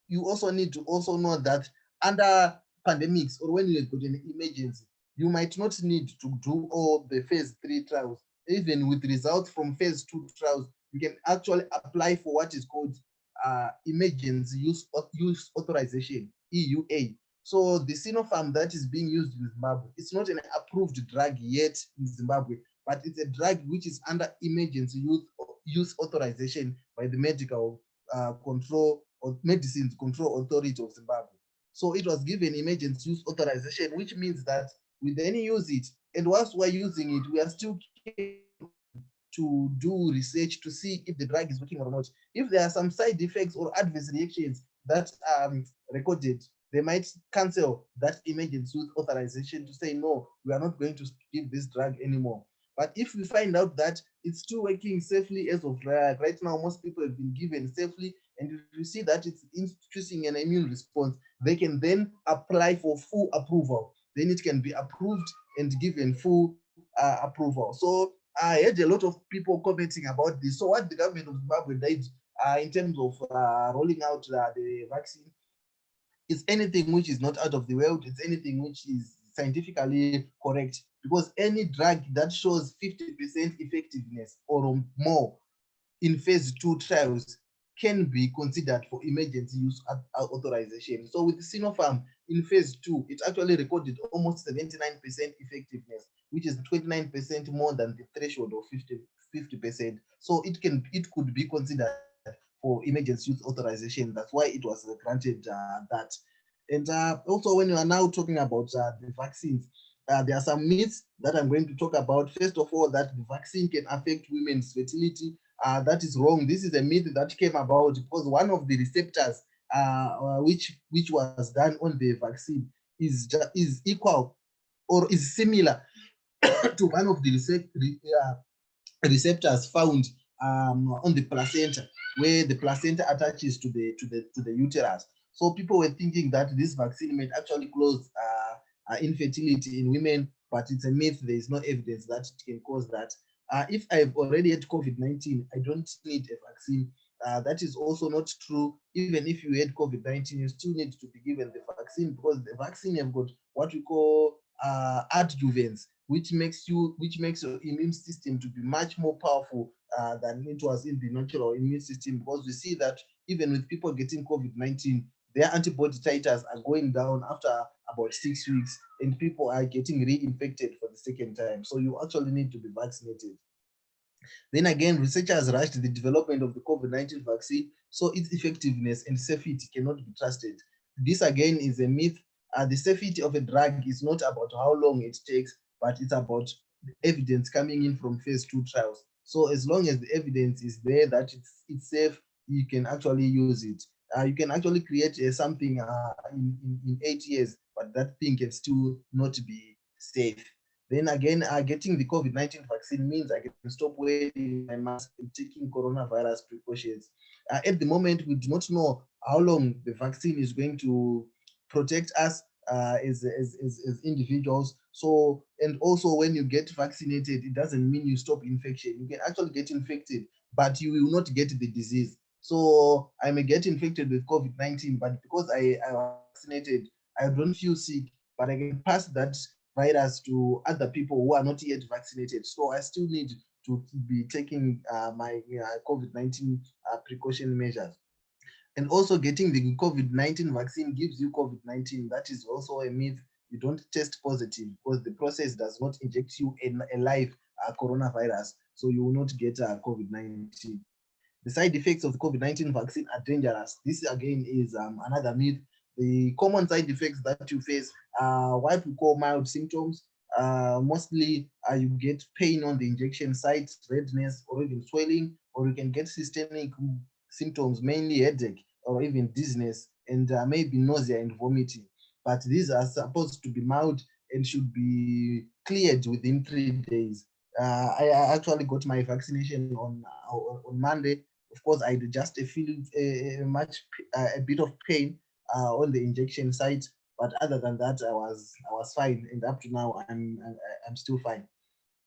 you also need to also know that under pandemics or when you have got an emergency, you might not need to do all the phase 3 trials. Even with results from phase 2 trials, you can actually apply for what is called emergency use authorization, EUA. So the Synopharm that is being used in Zimbabwe, it's not an approved drug yet in Zimbabwe, but it's a drug which is under emergency use authorization by the Medical Control or Medicines Control Authority of Zimbabwe. So it was given emergency use authorization, which means that we then use it. And whilst we're using it, we are still to do research to see if the drug is working or not. If there are some side effects or adverse reactions that are recorded, they might cancel that emergency use authorization to say, no, we are not going to give this drug anymore. But if we find out that it's still working safely as of right now, most people have been given safely, and if you see that it's inducing an immune response, they can then apply for full approval. Then it can be approved and given full approval. So I heard a lot of people commenting about this. So what the government of Zimbabwe did in terms of rolling out the vaccine is anything which is not out of the world. It's anything which is scientifically correct, because any drug that shows 50% effectiveness or more in phase 2 trials can be considered for emergency use authorization. So with Synopharm in phase 2, it actually recorded almost 79% effectiveness, which is 29% more than the threshold of 50%. So it could be considered for emergency use authorization. That's why it was granted that. And also, when you are now talking about the vaccines, there are some myths that I'm going to talk about. First of all, that the vaccine can affect women's fertility. That is wrong. This is a myth that came about because one of the receptors which was done on the vaccine is equal or is similar to one of the receptors found on the placenta, where the placenta attaches to the uterus. So people were thinking that this vaccine might actually cause infertility in women, but it's a myth. There is no evidence that it can cause that. If I've already had COVID-19, I don't need a vaccine. That is also not true. Even if you had COVID-19, you still need to be given the vaccine, because the vaccine have got what we call adjuvants, which makes your immune system to be much more powerful than it was in the natural immune system. Because we see that even with people getting COVID-19, their antibody titers are going down after about 6 weeks, and people are getting reinfected for the second time. So you actually need to be vaccinated. Then again, researchers rushed the development of the COVID-19 vaccine, so its effectiveness and safety cannot be trusted. This again is a myth. The safety of a drug is not about how long it takes, but it's about the evidence coming in from phase 2 trials. So as long as the evidence is there that it's safe, you can actually use it. You can actually create something in 8 years, but that thing can still not be safe. Then again, getting the COVID-19 vaccine means I can stop wearing my mask and taking coronavirus precautions. At the moment, we do not know how long the vaccine is going to protect us as individuals. So, and also when you get vaccinated, it doesn't mean you stop infection. You can actually get infected, but you will not get the disease. So I may get infected with COVID-19, but because I am vaccinated, I don't feel sick, but I can pass that virus to other people who are not yet vaccinated. So I still need to be taking my COVID-19 precaution measures. And also getting the COVID-19 vaccine gives you COVID-19. That is also a myth. You don't test positive because the process does not inject you a live coronavirus. So you will not get COVID-19. The side effects of the COVID-19 vaccine are dangerous. This again is another myth. The common side effects that you face are what we call mild symptoms. Mostly you get pain on the injection site, redness, or even swelling, or you can get systemic symptoms, mainly headache or even dizziness, and maybe nausea and vomiting. But these are supposed to be mild and should be cleared within 3 days. I actually got my vaccination on Monday. Of course, I just feel a bit of pain on the injection site, but other than that, I was fine, and up to now, I'm still fine.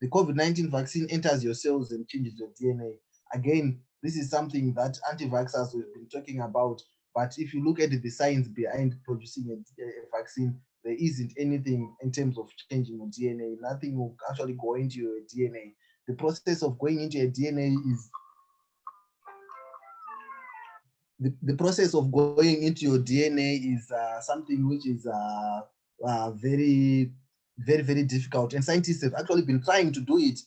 The COVID-19 vaccine enters your cells and changes your DNA. Again, this is something that anti-vaxxers have been talking about, but if you look at the science behind producing a vaccine, there isn't anything in terms of changing your DNA. Nothing will actually go into your DNA. The process of going into your DNA is the process of going into your DNA is something which is very, very difficult. And scientists have actually been trying to do it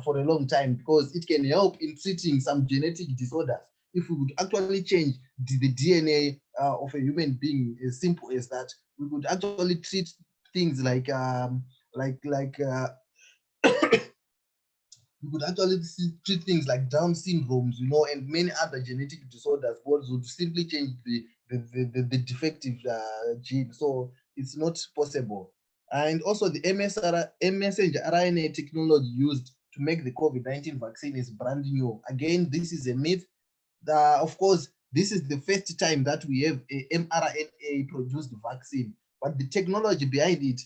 for a long time because it can help in treating some genetic disorders. If we would actually change the DNA of a human being as simple as that, we could actually treat things like we could actually treat things like Down syndromes, and many other genetic disorders, but would simply change the defective gene. So it's not possible. And also the messenger RNA technology used to make the COVID-19 vaccine is brand new. Again, this is a myth. Of course, this is the first time that we have a mRNA produced vaccine, but the technology behind it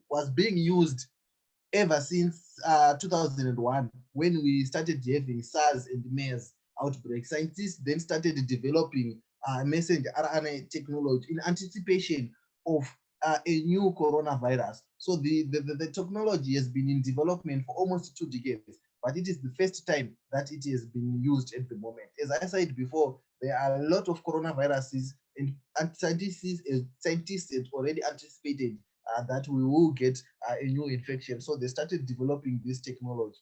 was being used ever since 2001, when we started having SARS and MERS outbreak. Scientists then started developing messenger RNA technology in anticipation of a new coronavirus. So the technology has been in development for almost 2 decades, but it is the first time that it has been used at the moment. As I said before, there are a lot of coronaviruses, and scientists had already anticipated that we will get a new infection. So they started developing this technology.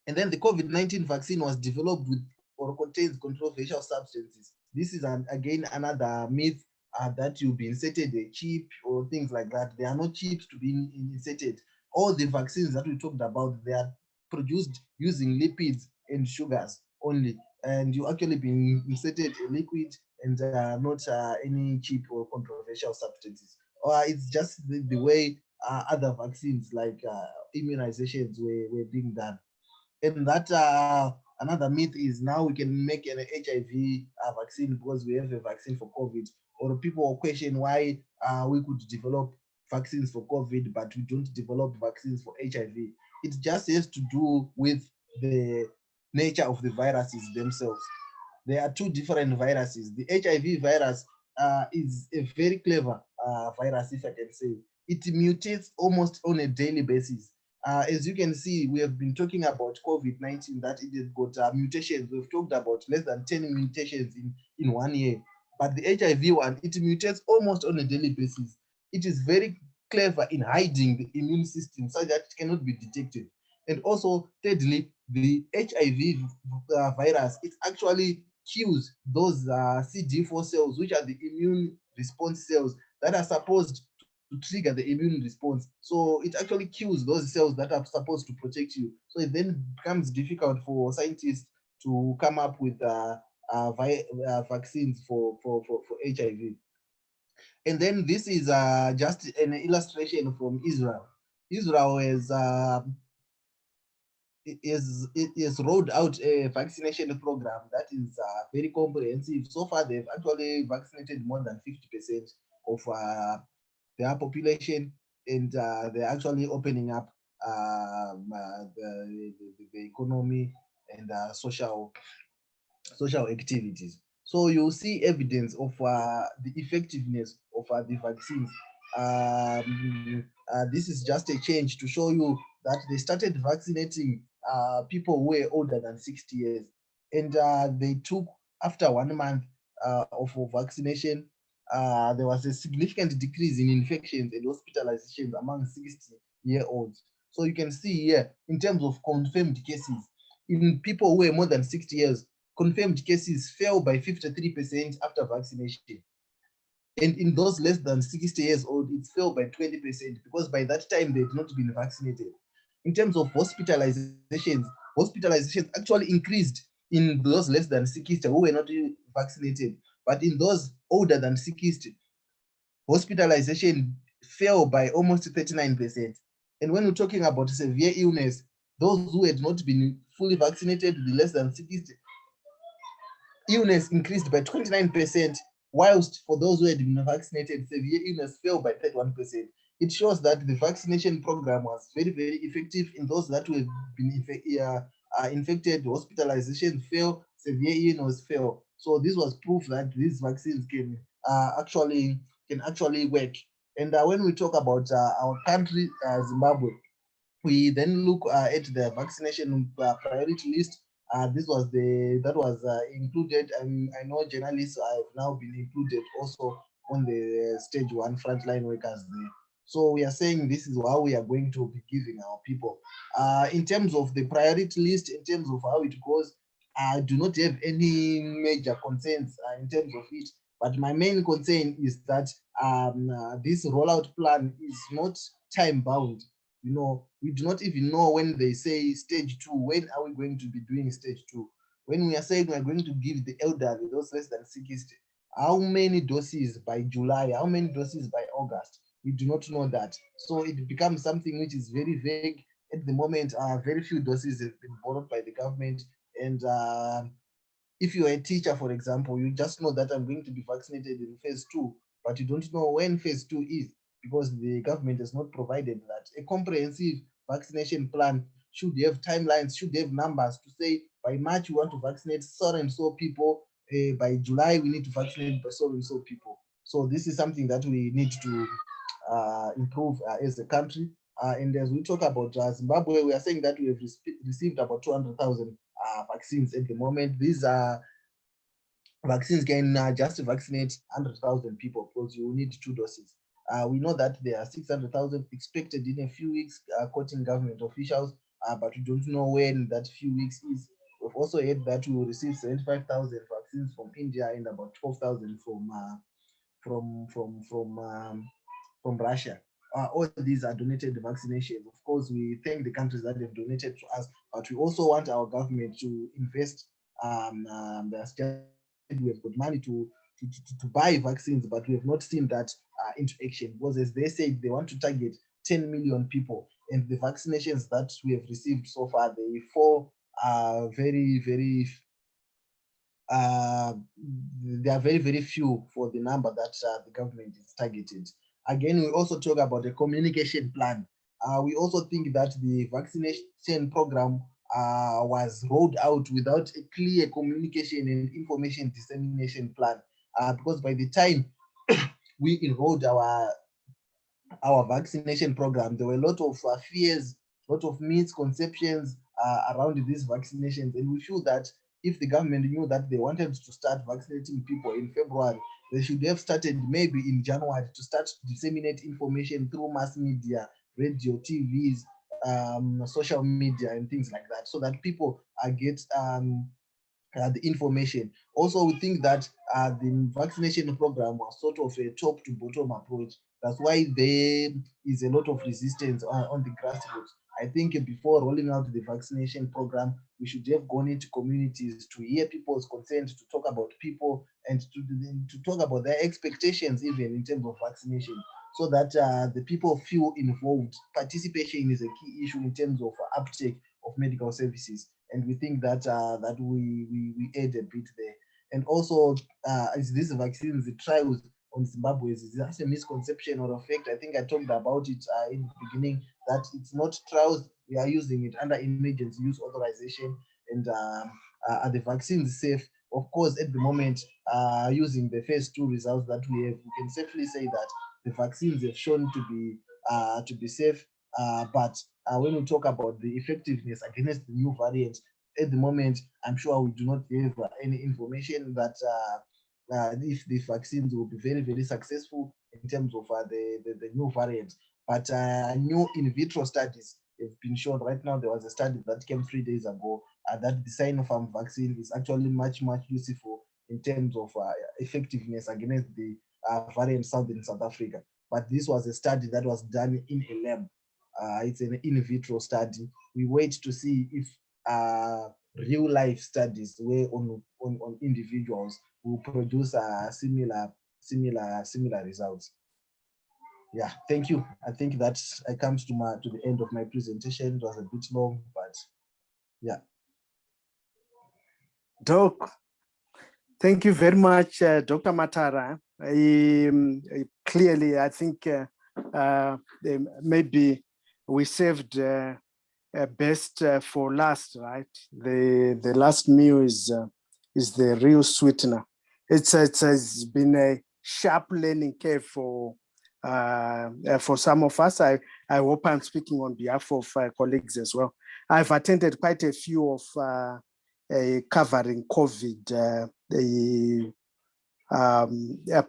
And then the COVID-19 vaccine was developed with or contains controversial substances. This is again another myth that you'll be inserted a chip or things like that. They are not chips to be inserted. All the vaccines that we talked about, they are produced using lipids and sugars only. And you actually been inserted a liquid and not any chip or controversial substances. It's just the way other vaccines like immunizations were being done. And that another myth is now we can make an HIV vaccine because we have a vaccine for COVID. Or people question why we could develop vaccines for COVID, but we don't develop vaccines for HIV. It just has to do with the nature of the viruses themselves. There are 2 different viruses. The HIV virus is a very clever virus, if I can say. It mutates almost on a daily basis. As you can see, we have been talking about COVID-19, that it has got mutations. We've talked about less than 10 mutations in 1 year. But the HIV one, it mutates almost on a daily basis. It is very clever in hiding the immune system so that it cannot be detected. And also, thirdly, the HIV virus, it actually kills those CD4 cells, which are the immune response cells that are supposed to trigger the immune response. So it actually kills those cells that are supposed to protect you. So it then becomes difficult for scientists to come up with vaccines for HIV. And then this is just an illustration from Israel. Israel is rolled out a vaccination program that is very comprehensive. So far, they've actually vaccinated more than 50% of their population, and they're actually opening up the economy and social activities. So you'll see evidence of the effectiveness of the vaccines. This is just a change to show you that they started vaccinating people who were older than 60 years. And they took, after 1 month of vaccination, there was a significant decrease in infections and hospitalizations among 60-year-olds. So you can see here, in terms of confirmed cases, in people who were more than 60 years, confirmed cases fell by 53% after vaccination. And in those less than 60 years old, it fell by 20% because by that time they'd not been vaccinated. In terms of hospitalizations actually increased in those less than 60 who were not vaccinated. But in those older than 60, hospitalization fell by almost 39%. And when we're talking about severe illness, those who had not been fully vaccinated, the less than 60, illness increased by 29%, whilst for those who had been vaccinated, severe illness fell by 31%. It shows that the vaccination program was very, very effective in those that have been infected. Hospitalization fell, severe illness fell. So this was proof that these vaccines can actually work. And when we talk about our country, Zimbabwe, we then look at the vaccination priority list. That was included, and I know journalists have now been included also on the stage 1 frontline workers there. So we are saying this is how we are going to be giving our people. In terms of the priority list, in terms of how it goes, I do not have any major concerns in terms of it. But my main concern is that this rollout plan is not time bound. You know, we do not even know when they say stage 2, when are we going to be doing stage 2? When we are saying we are going to give the elderly, those less than 60, how many doses by July, how many doses by August? We do not know that. So it becomes something which is very vague. At the moment, very few doses have been borrowed by the government. And if you're a teacher, for example, you just know that I'm going to be vaccinated in phase 2, but you don't know when phase 2 is, because the government has not provided that. A comprehensive vaccination plan should have timelines, should have numbers to say by March we want to vaccinate so and so people, by July we need to vaccinate so and so people. So this is something that we need to improve as a country. And as we talk about Zimbabwe, we are saying that we have received about 200,000 vaccines at the moment. These vaccines can just vaccinate 100,000 people because you need 2 doses. We know that there are 600,000 expected in a few weeks, quoting government officials, but we don't know when that few weeks is. We've also heard that we will receive 75,000 vaccines from India and about 12,000 from Russia. All these are donated vaccinations. Of course, we thank the countries that have donated to us, but we also want our government to invest. We have got money to buy vaccines, but we have not seen that into action, because as they say, they want to target 10 million people, and the vaccinations that we have received so far, they fall very, very they are very, very few for the number that the government is targeted. Again, we also talk about a communication plan. We also think that the vaccination program was rolled out without a clear communication and information dissemination plan, because by the time we enrolled our vaccination program, there were a lot of fears, a lot of misconceptions around these vaccinations, and we feel that if the government knew that they wanted to start vaccinating people in February, they should have started maybe in January to start to disseminate information through mass media, radio, TVs, social media and things like that, so that people get the information. Also, we think that the vaccination program was sort of a top to bottom approach. That's why there is a lot of resistance on the grassroots. I think before rolling out the vaccination program, we should have gone into communities to hear people's consent, to talk about people, and to talk about their expectations even in terms of vaccination, so that the people feel involved. Participation is a key issue in terms of uptake of medical services, and we think that that we aid a bit there. And also, is these vaccines, the trials on Zimbabwe, is that a misconception or a fact? I think I talked about it in the beginning, that it's not trials. We are using it under emergency use authorization, and are the vaccines safe? Of course, at the moment, using the phase 2 results that we have, we can safely say that the vaccines have shown to be safe. But when we talk about the effectiveness against the new variants, at the moment, I'm sure we do not have any information that if the vaccines will be very, very successful in terms of the new variants. But new in vitro studies have been shown. Right now, there was a study that came 3 days ago that the Synophm vaccine is actually much, much useful in terms of effectiveness against the variant found in South Africa. But this was a study that was done in a lab. It's an in vitro study. We wait to see if real life studies where on individuals will produce similar results. Yeah, thank you. I think that comes to the end of my presentation. It was a bit long, but yeah. Doc, thank you very much, Dr. Matara. Clearly, I think maybe we saved best for last, right? The last meal is the real sweetener. It's been a sharp learning curve for some of us. I hope I'm speaking on behalf of colleagues as well. I've attended quite a few of covering COVID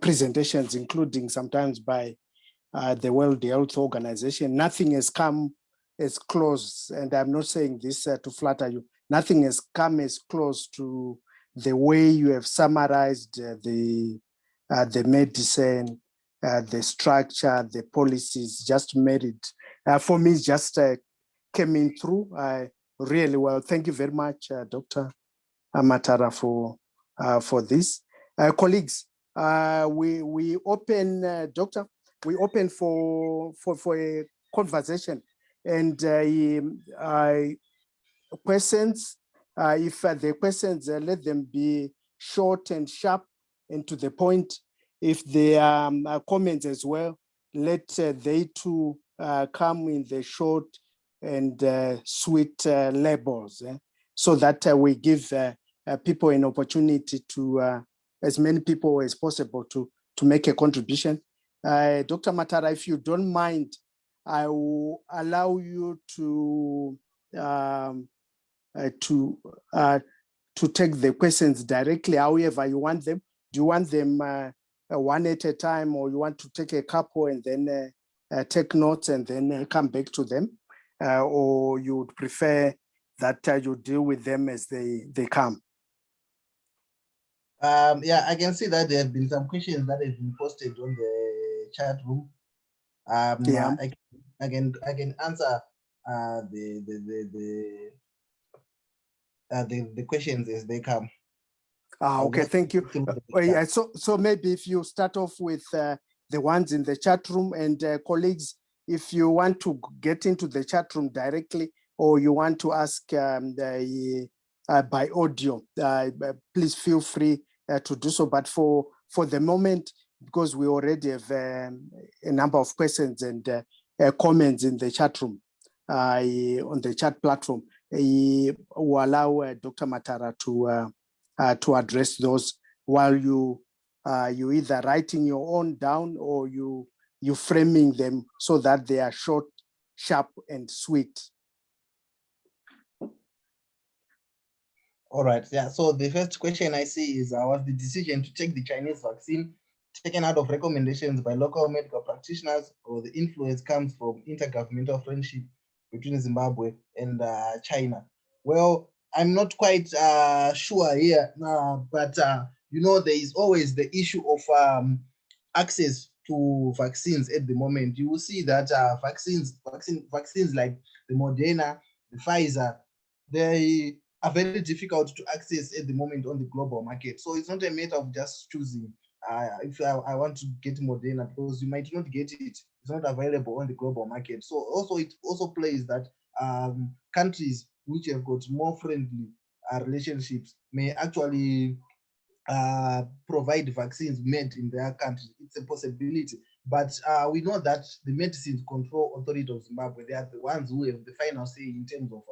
presentations, including sometimes by the World Health Organization. Nothing has come as close, and I'm not saying this to flatter you, nothing has come as close to the way you have summarized the medicine, the structure, the policies, just made it, for me, just came in through really well. Thank you very much, Dr. Matara, for this. Colleagues, we open, Doctor, we open for a conversation, and questions, if the questions, let them be short and sharp and to the point. If there are comments as well, let they too come in the short and sweet labels, so that we give people an opportunity to, as many people as possible, to make a contribution. Dr. Matara, if you don't mind, I will allow you to take the questions directly, however you want them. Do you want them one at a time, or you want to take a couple and then take notes and then come back to them? Or you would prefer that you deal with them as they come? Yeah, I can see that there have been some questions that have been posted on the chat room. Yeah. I can answer the questions as they come. Okay, thank you. Yeah, so maybe if you start off with the ones in the chat room, and colleagues, if you want to get into the chat room directly, or you want to ask by audio, please feel free to do so. But for the moment, because we already have a number of questions and comments in the chat room, on the chat platform, will allow Dr. Matara to address those while you either writing your own down, or you framing them so that they are short, sharp, and sweet. All right, yeah. So the first question I see is, was the decision to take the Chinese vaccine taken out of recommendations by local medical practitioners, or the influence comes from intergovernmental friendship between Zimbabwe and China. Well, I'm not quite sure here, but you know, there is always the issue of access to vaccines at the moment. You will see that vaccines like the Moderna, the Pfizer, they are very difficult to access at the moment on the global market. So it's not a matter of just choosing. If I want to get Moderna, because you might not get it, it's not available on the global market. So also it also plays that countries which have got more friendly relationships may actually provide vaccines made in their country. It's a possibility, but we know that the Medicines Control Authority of Zimbabwe, they are the ones who have the final say in terms of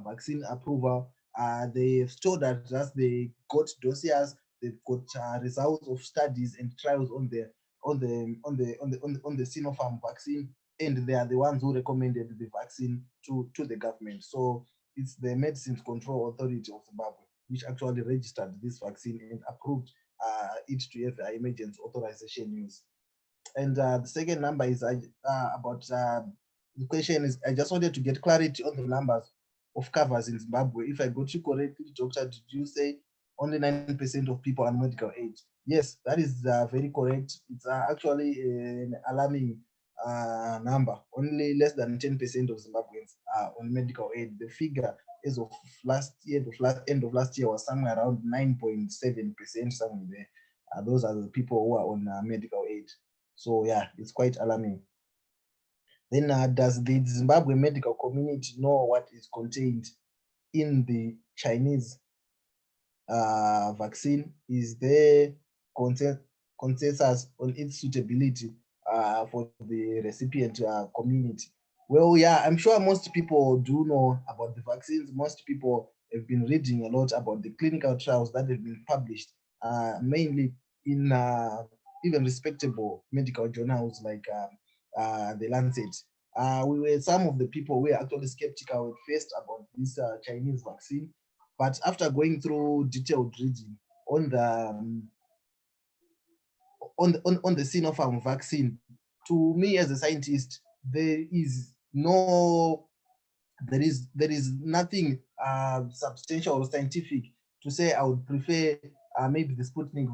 vaccine approval. They've told us that they got dossiers, they've got results of studies and trials on the Synophm vaccine, and they are the ones who recommended the vaccine to the government. So it's the Medicines Control Authority of Zimbabwe which actually registered this vaccine and approved it to have emergency authorization use. And the second number is about the question is, I just wanted to get clarity on the numbers of covers in Zimbabwe. If I got you correctly, Doctor, did you say only 9% of people are on medical aid? Yes, that is very correct. It's actually an alarming number. Only less than 10% of Zimbabweans are on medical aid. The figure as of last year, end of last year, was somewhere around 9.7%, somewhere there. Those are the people who are on medical aid. So yeah, it's quite alarming. Then does the Zimbabwe medical community know what is contained in the Chinese vaccine? Is there consensus on its suitability for the recipient community? Well, yeah, I'm sure most people do know about the vaccines. Most people have been reading a lot about the clinical trials that have been published, mainly in even respectable medical journals like the Lancet. Some of the people were actually skeptical at first about this Chinese vaccine, but after going through detailed reading on the Synophm vaccine, to me as a scientist, there is nothing substantial or scientific to say I would prefer maybe the Sputnik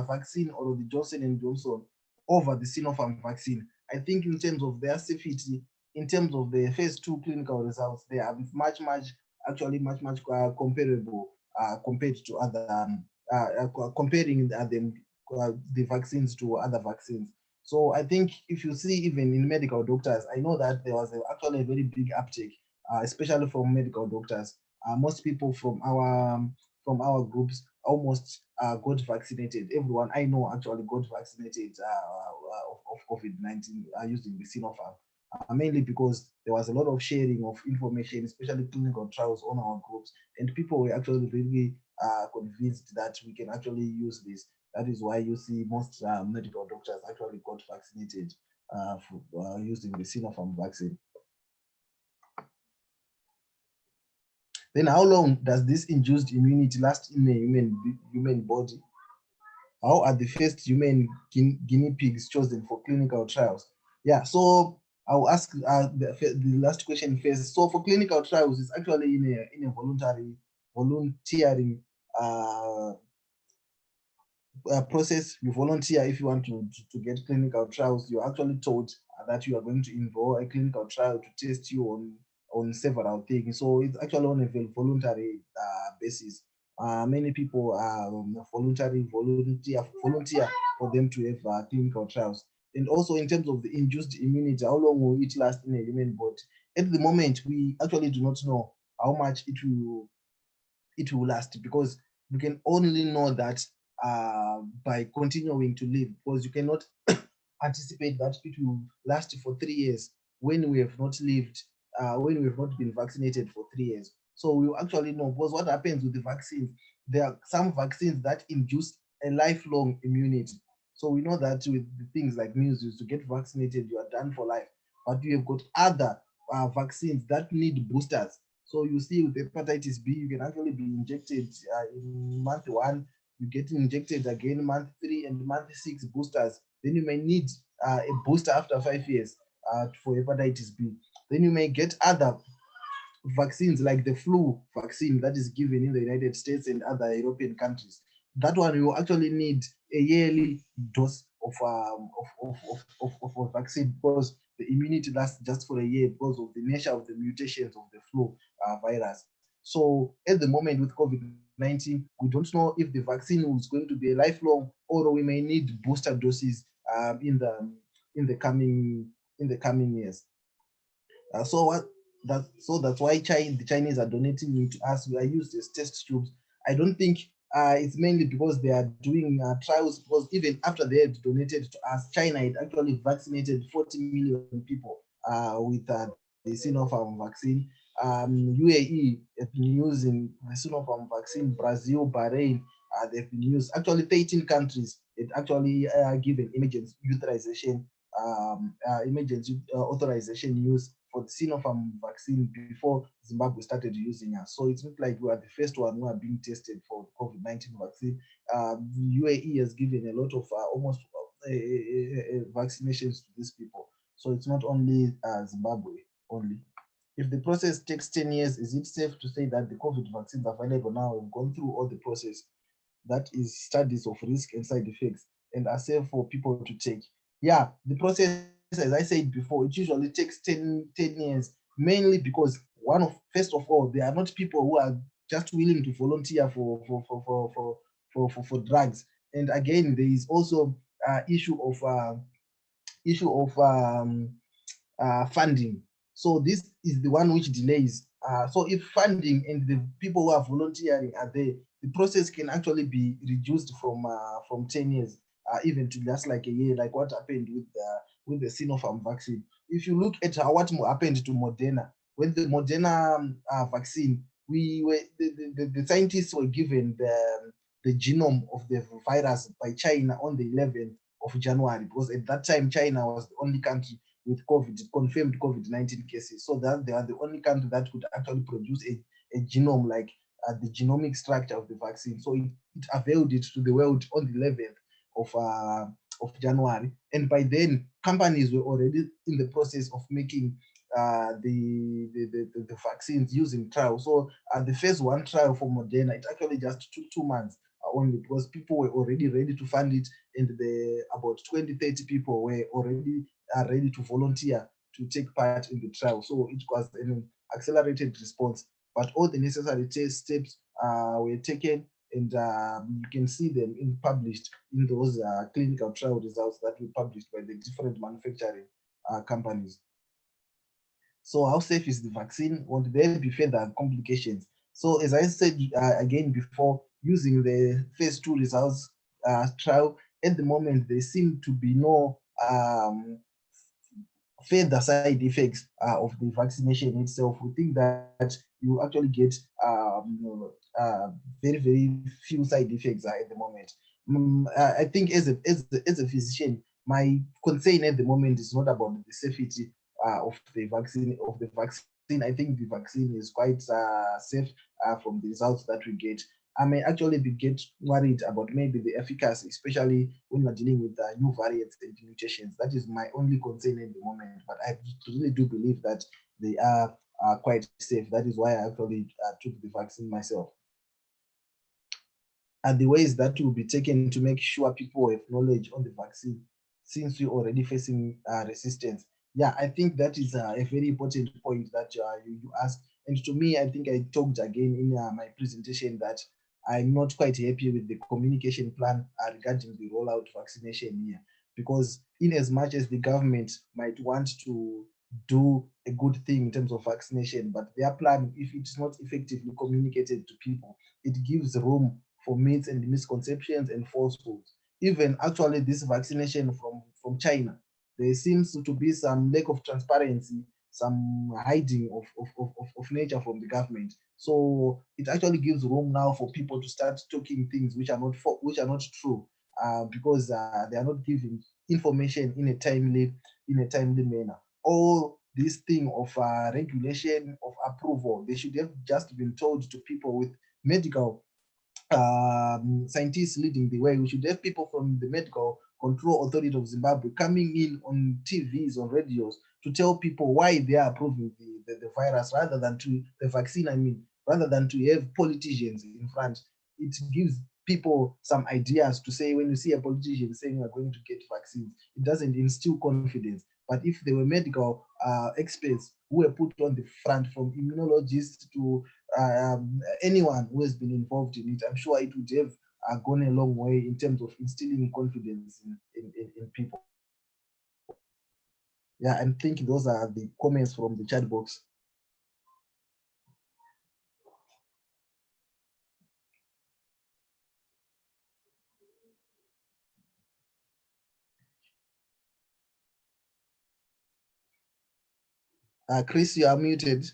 vaccine or the Johnson & Johnson over the Synophm vaccine. I think in terms of their safety, in terms of the phase 2 clinical results, they are much comparable compared to other comparing the vaccines to other vaccines. So I think if you see even in medical doctors, I know that there was actually a very big uptake, especially from medical doctors. Most people from our groups almost got vaccinated. Everyone I know actually got vaccinated of COVID-19 using the Synopharm. Mainly because there was a lot of sharing of information, especially clinical trials on our groups, and people were actually really convinced that we can actually use this. That is why you see most medical doctors actually got vaccinated for using the Synopharm vaccine. Then how long does this induced immunity last in a human body? How are the first human guinea pigs chosen for clinical trials? Yeah, so I'll ask the last question first. So for clinical trials, it's actually in a volunteering process. You volunteer if you want to get clinical trials. You're actually told that you are going to involve a clinical trial to test you on several things. So it's actually on a voluntary basis. Many people volunteer for them to have clinical trials. And also in terms of the induced immunity, how long will it last in a human body? At the moment, we actually do not know how much it will last, because we can only know that by continuing to live, because you cannot anticipate that it will last for 3 years when we have not lived, when we have not been vaccinated for 3 years. So we will actually know, because what happens with the vaccines, there are some vaccines that induce a lifelong immunity. So we know that with the things like measles, to get vaccinated, you are done for life. But you have got other vaccines that need boosters. So you see with hepatitis B, you can actually be injected in month 1, you get injected again month 3 and month 6 boosters. Then you may need a booster after 5 years for hepatitis B. Then you may get other vaccines like the flu vaccine that is given in the United States and other European countries. That one you actually need a yearly dose of a vaccine, because the immunity lasts just for a year because of the nature of the mutations of the flu virus. So at the moment with COVID-19, we don't know if the vaccine is going to be a lifelong, or we may need booster doses in the coming years. So that's why the Chinese are donating it to us. We are used as test tubes. I don't think it's mainly because they are doing trials, because even after they had donated to us, China had actually vaccinated 40 million people with the Sinopharm vaccine. UAE have been using the Sinopharm vaccine. Brazil, Bahrain, they've been used. Actually, 13 countries it actually given emergency authorization use for the Sinopharm vaccine before Zimbabwe started using us. So it's not like we are the first one who are being tested for the COVID-19 vaccine. UAE has given a lot of almost vaccinations to these people. So it's not only Zimbabwe only. If the process takes 10 years, is it safe to say that the COVID vaccines available now have gone through all the process? That is studies of risk and side effects and are safe for people to take. Yeah, the process, as I said before, it usually takes 10 years, mainly because first of all, there are not people who are just willing to volunteer for drugs. And again, there is also issue of funding. So this is the one which delays. So if funding and the people who are volunteering are there, the process can actually be reduced from 10 years, even to just like a year, like what happened with the Sinopharm vaccine. If you look at what happened to Moderna, when the Moderna vaccine, the scientists were given the genome of the virus by China on the 11th of January, because at that time China was the only country with confirmed COVID-19 cases. So that they are the only country that could actually produce a genome, like the genomic structure of the vaccine. So it availed it to the world on the 11th of January. And by then, companies were already in the process of making the vaccines using trials. So the phase 1 trial for Moderna, it actually just took 2 months only, because people were already ready to fund it, and about 20-30 people were already ready to volunteer to take part in the trial. So it was an accelerated response, but all the necessary steps were taken, and you can see them published in those clinical trial results that were published by the different manufacturing companies. So how safe is the vaccine? Won't there be further complications? So as I said again before, using the phase 2 results trial, at the moment there seem to be no further side effects of the vaccination itself. We think that you actually get very, very few side effects at the moment. I think as a physician, my concern at the moment is not about the safety of the vaccine. I think the vaccine is quite safe from the results that we get. I may actually get worried about maybe the efficacy, especially when we're dealing with new variants and mutations. That is my only concern at the moment. But I really do believe that they are quite safe. That is why I actually took the vaccine myself. And the ways that will be taken to make sure people have knowledge on the vaccine, since we're already facing resistance. Yeah, I think that is a very important point that you asked. And to me, I think I talked again in my presentation that I'm not quite happy with the communication plan regarding the rollout vaccination here, because in as much as the government might want to do a good thing in terms of vaccination, but their plan, if it's not effectively communicated to people, it gives room for myths and misconceptions and falsehoods. Even actually this vaccination from China, there seems to be some lack of transparency, some hiding of nature from the government. So it actually gives room now for people to start talking things which are not true, because they are not giving information in a timely manner. All this thing of regulation, of approval, they should have just been told to people with medical scientists leading the way. We should have people from the Medical Control Authority of Zimbabwe coming in on TVs, on radios, to tell people why they are approving the virus rather than to the vaccine, rather than to have politicians in front. It gives people some ideas to say, when you see a politician saying we're going to get vaccines, it doesn't instill confidence. But if there were medical experts who were put on the front, from immunologists to anyone who has been involved in it, I'm sure it would have gone a long way in terms of instilling confidence in people. Yeah, and I think those are the comments from the chat box. Chris, you are muted.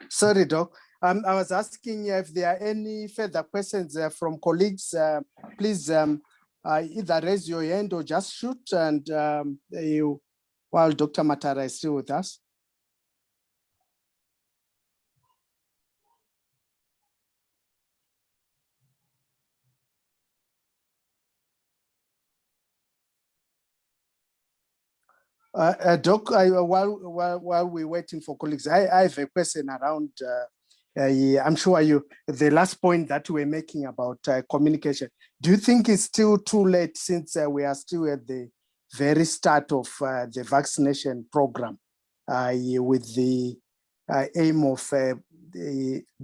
Sorry, Doc. I was asking if there are any further questions from colleagues. Please either raise your hand or just shoot, and while Dr. Matara is still with us. Doc, while we're waiting for colleagues, I have a question around, I'm sure the last point that we're making about communication. Do you think it's still too late, since we are still at the very start of the vaccination program with the aim of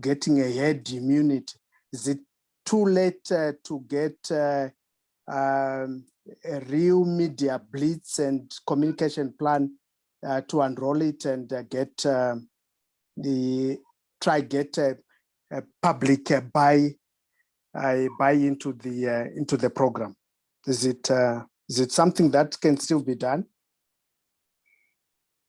getting a herd immunity? Is it too late to get a real media blitz and communication plan to unroll it and get a public buy into the program? Is it something that can still be done?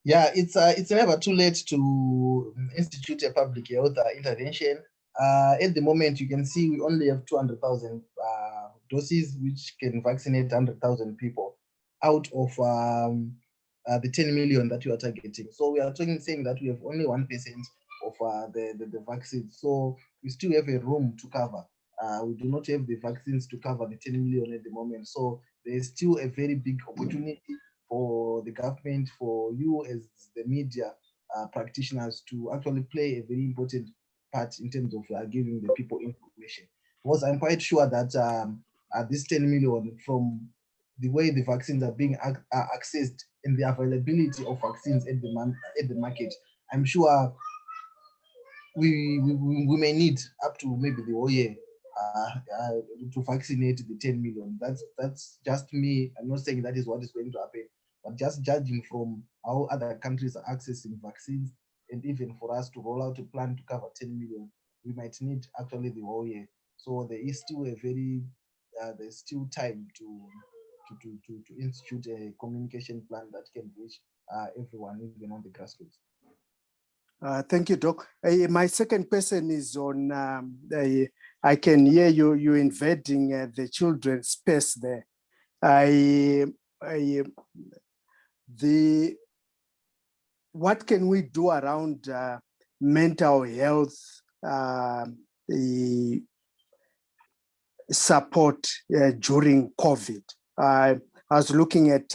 Yeah, it's never too late to institute a public health intervention. At the moment, you can see we only have 200,000 doses, which can vaccinate 100,000 people out of the 10 million that you are targeting. So we are saying that we have only 1% of the vaccines. So we still have a room to cover. We do not have the vaccines to cover the 10 million at the moment. So there is still a very big opportunity for the government, for you as the media practitioners, to actually play a very important part in terms of giving the people information. Because I'm quite sure that this 10 million, from the way the vaccines are being accessed and the availability of vaccines at the market, I'm sure we may need up to maybe the whole year to vaccinate the 10 million. That's just me. I'm not saying that is what is going to happen, but just judging from how other countries are accessing vaccines, and even for us to roll out a plan to cover 10 million, we might need actually the whole year. So there is still there's still time to institute a communication plan that can reach everyone, even on the grassroots. Thank you, Doc. My second question is on, I can hear you invading the children's space there. What can we do around mental health support during COVID? I was looking at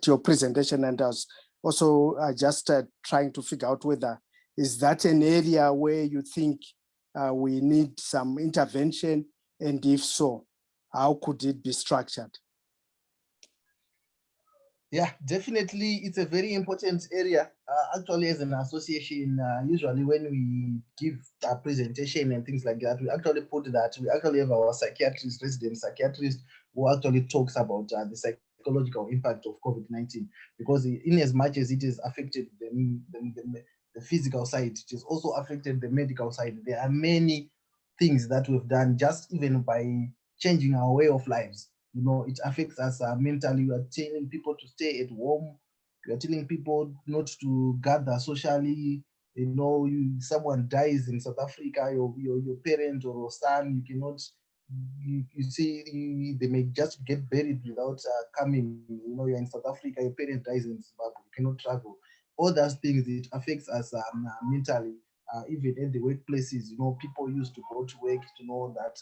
your presentation, and I was also just trying to figure out whether is that an area where you think we need some intervention, and if so, how could it be structured? Yeah, definitely, it's a very important area. Actually, as an association, usually when we give a presentation and things like that, we actually put that we actually have our psychiatrist, resident psychiatrist, who actually talks about the psychological impact of COVID-19, because in as much as it has affected the physical side, it has also affected the medical side. There are many things that we've done just even by changing our way of lives. You know, it affects us mentally. We are telling people to stay at home. We are telling people not to gather socially. You know, someone dies in South Africa, your parent or son, you cannot. You see, they may just get buried without coming. You know, you're in South Africa, your parent dies in Zimbabwe, you cannot travel. All those things, it affects us mentally. Even in the workplaces, you know, people used to go to work to know that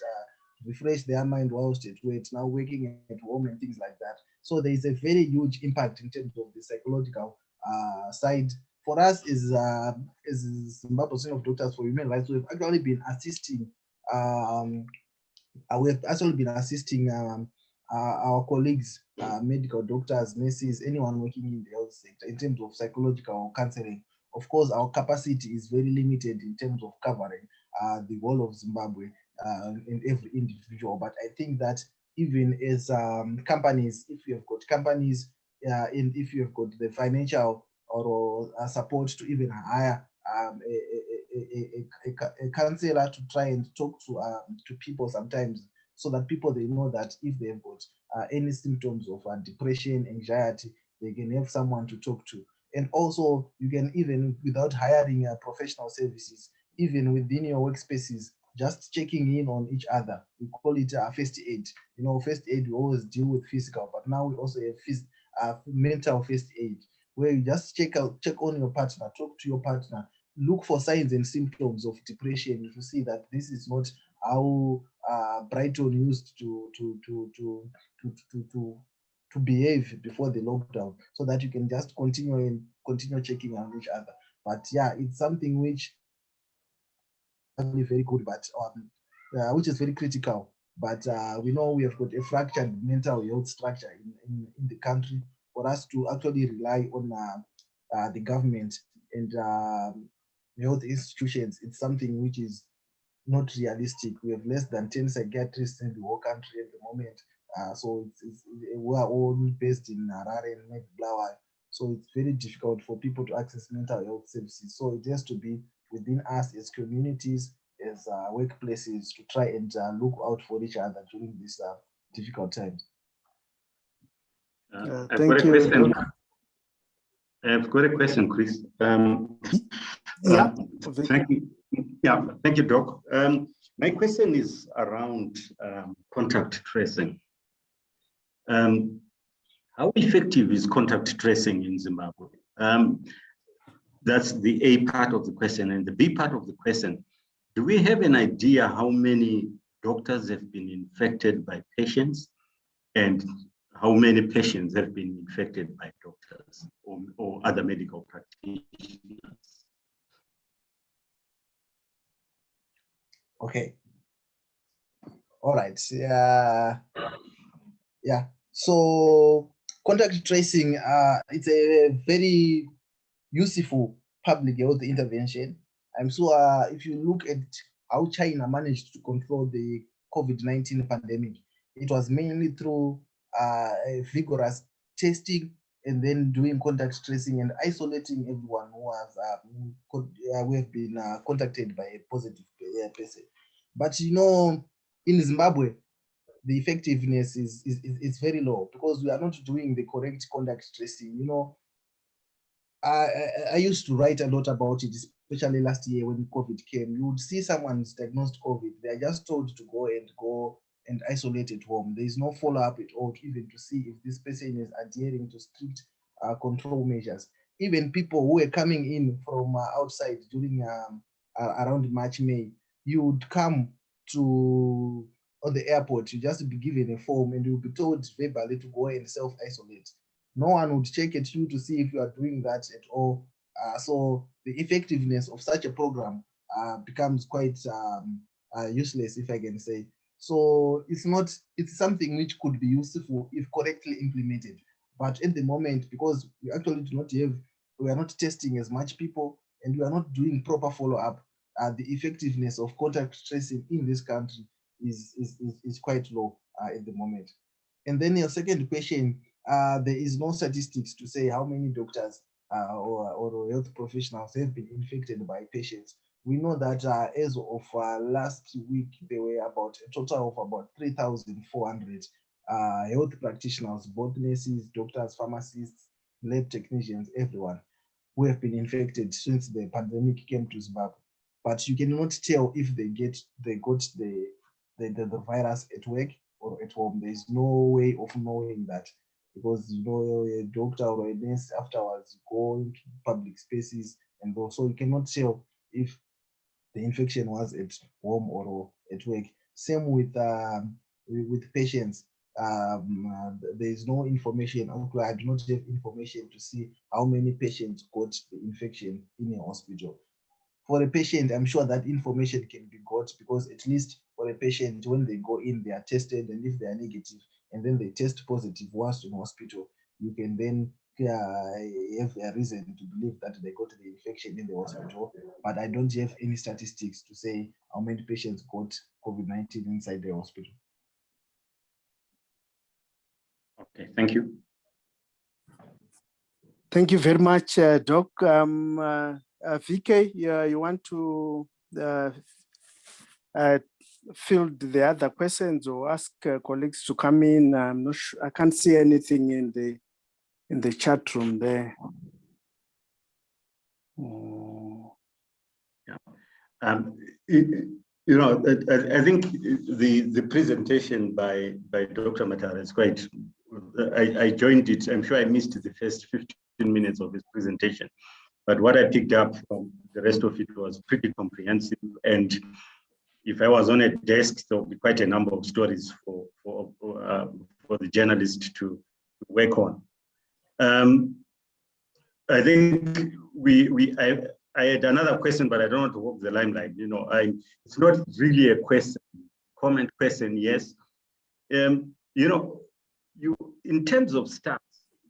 refresh their mind whilst at work, now working at home and things like that. So there is a very huge impact in terms of the psychological side. For us as Zimbabwe Association of Doctors for Human Rights, we've actually been assisting our colleagues, medical doctors, nurses, anyone working in the health sector in terms of psychological counseling. Of course, our capacity is very limited in terms of covering the whole of Zimbabwe in every individual. But I think that even as companies, if you have got companies and if you have got the financial or support to even hire a counselor to try and talk to people sometimes, so that people, they know that if they've got any symptoms of depression, anxiety, they can have someone to talk to. And also, you can, even without hiring professional services, even within your workspaces, just checking in on each other. We call it first aid. You know, first aid, we always deal with physical, but now we also have mental first aid, where you just check on your partner, talk to your partner, look for signs and symptoms of depression to see that this is not how Brighton used to behave before the lockdown, so that you can just continue checking on each other. But yeah, it's something which is very good, but which is very critical. But we know we have got a fractured mental health structure in the country. For us to actually rely on the government and health institutions, it's something which is not realistic. We have less than 10 psychiatrists in the whole country at the moment. So we are all based in Harare and maybe Blawa. So it's very difficult for people to access mental health services. So it has to be within us as communities, as workplaces, to try and look out for each other during these difficult times. Thank you. I've got a question, Chris. Yeah. Thank you. Yeah, thank you, Doc. My question is around contact tracing. How effective is contact tracing in Zimbabwe? That's the A part of the question. And the B part of the question, do we have an idea how many doctors have been infected by patients and how many patients have been infected by doctors or other medical practitioners? Okay. All right. Yeah. So contact tracing, it's a very useful public health intervention. I'm sure if you look at how China managed to control the COVID-19 pandemic, it was mainly through vigorous testing and then doing contact tracing and isolating everyone who have been contacted by a positive person. But you know, in Zimbabwe, the effectiveness is very low because we are not doing the correct contact tracing. You know, I used to write a lot about it, especially last year when COVID came. You would see someone's diagnosed COVID, they are just told to go and isolate at home. There is no follow-up at all, even to see if this person is adhering to strict control measures. Even people who were coming in from outside during around March, May, you would come to on the airport, you just be given a form and you'll be told verbally to go and self-isolate. No one would check at you to see if you are doing that at all. So the effectiveness of such a program becomes quite useless, if I can say. So it's something which could be useful if correctly implemented. But at the moment, because we actually we are not testing as much people and we are not doing proper follow-up, the effectiveness of contact tracing in this country is quite low at the moment. And then your second question, there is no statistics to say how many doctors or health professionals have been infected by patients. We know that as of last week, there were about a total of about 3,400 health practitioners, both nurses, doctors, pharmacists, lab technicians, everyone who have been infected since the pandemic came to Zimbabwe. But you cannot tell if they got the virus at work or at home. There is no way of knowing that, because you know, a doctor or a nurse afterwards go into public spaces, and also you cannot tell if the infection was at home or at work. Same with patients. there is no information. I do not have information to see how many patients got the infection in a hospital. For a patient, I'm sure that information can be got, because at least for a patient, when they go in, they are tested, and if they are negative and then they test positive whilst in hospital, you can then have a reason to believe that they got the infection in the hospital. But I don't have any statistics to say how many patients got COVID-19 inside the hospital. Okay, thank you. Thank you very much, Doc. VK, you want to field the other questions or ask colleagues to come in? I'm not sure. I can't see anything in the chat room there. Yeah. I think the presentation by Dr. Matara is quite. I joined it. I'm sure I missed the first 15 minutes of his presentation, but what I picked up from the rest of it was pretty comprehensive. And if I was on a desk, there would be quite a number of stories for the journalist to work on. I think I had another question, but I don't want to walk the limelight. It's not really a question, comment question. Yes, in terms of stats,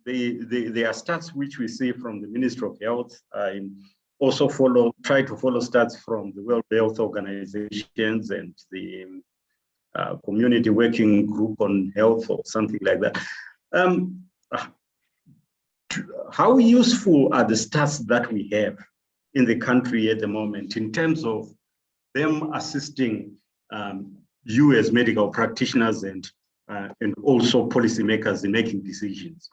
there are stats which we see from the Ministry of Health. I also try to follow stats from the World Health Organizations and the Community Working Group on Health or something like that. How useful are the stats that we have in the country at the moment in terms of them assisting you as medical practitioners and also policymakers in making decisions?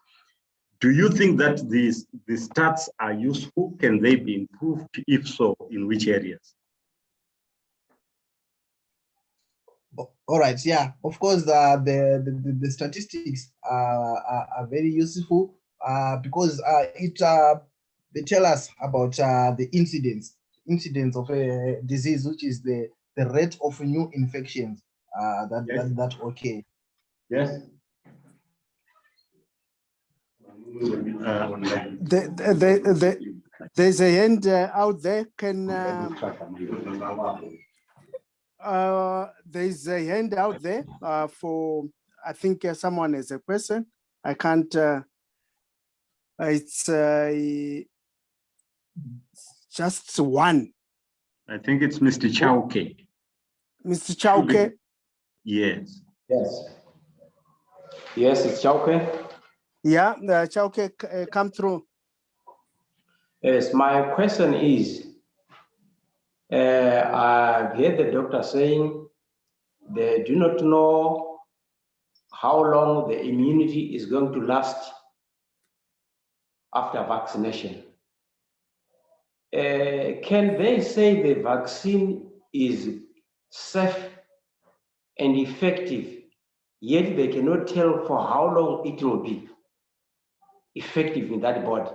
Do you think that the stats are useful? Can they be improved? If so, in which areas? All right, yeah, of course, the statistics are very useful because they tell us about the incidence of a disease, which is the rate of new infections that occur. Yes. There's a hand out there. There's a hand out there for, I think someone has a question. I can't, it's just one. I think it's Mr. Chauke. Mr. Chauke? Yes. Yes, it's Chauke. Yeah, Chauke, come through. Yes, my question is, I heard the doctor saying they do not know how long the immunity is going to last after vaccination. Can they say the vaccine is safe and effective, yet they cannot tell for how long it will be effective in that body?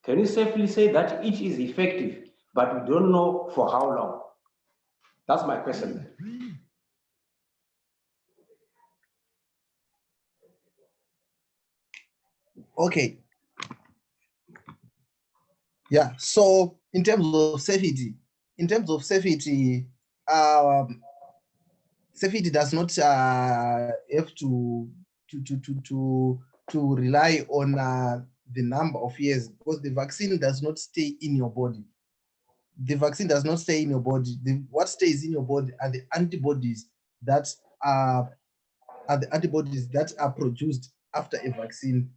Can you safely say that it is effective, but we don't know for how long? That's my question. Okay. Yeah, so in terms of safety, safety does not have to rely on the number of years, because the vaccine does not stay in your body. The vaccine does not stay in your body. What stays in your body are the antibodies that are produced after a vaccine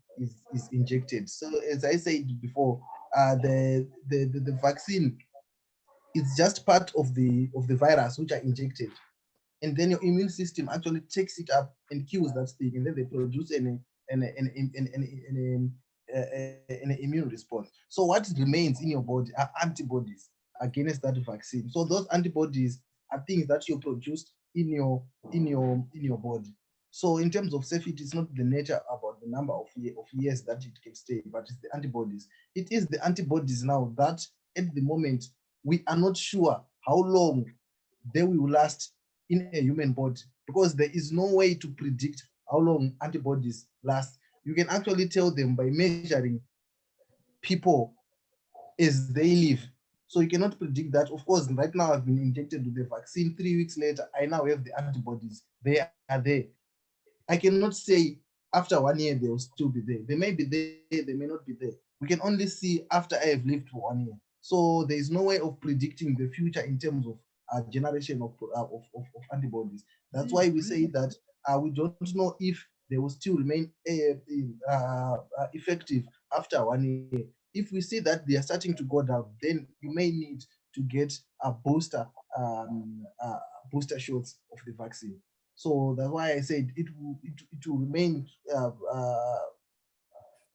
is injected. So as I said before, the vaccine is just part of the virus which are injected, and then your immune system actually takes it up and kills that thing, and then they produce an immune response. So what remains in your body are antibodies against that vaccine. So those antibodies are things that you produced in your body. So in terms of safety, it's not the nature about the number of years that it can stay, but it's the antibodies. It is the antibodies now that at the moment we are not sure how long they will last in a human body. because there is no way to predict how long antibodies last. You can actually tell them by measuring people as they live. So you cannot predict that. Of course, right now I've been injected with the vaccine. 3 weeks later, I now have the antibodies. They are there. I cannot say after 1 year they will still be there. They may be there, they may not be there. We can only see after I have lived for 1 year. So there is no way of predicting the future in terms of generation of antibodies. That's why we say that we don't know if they will still remain effective after 1 year. If we see that they are starting to go down, then you may need to get a booster shots of the vaccine. So that's why I said it will remain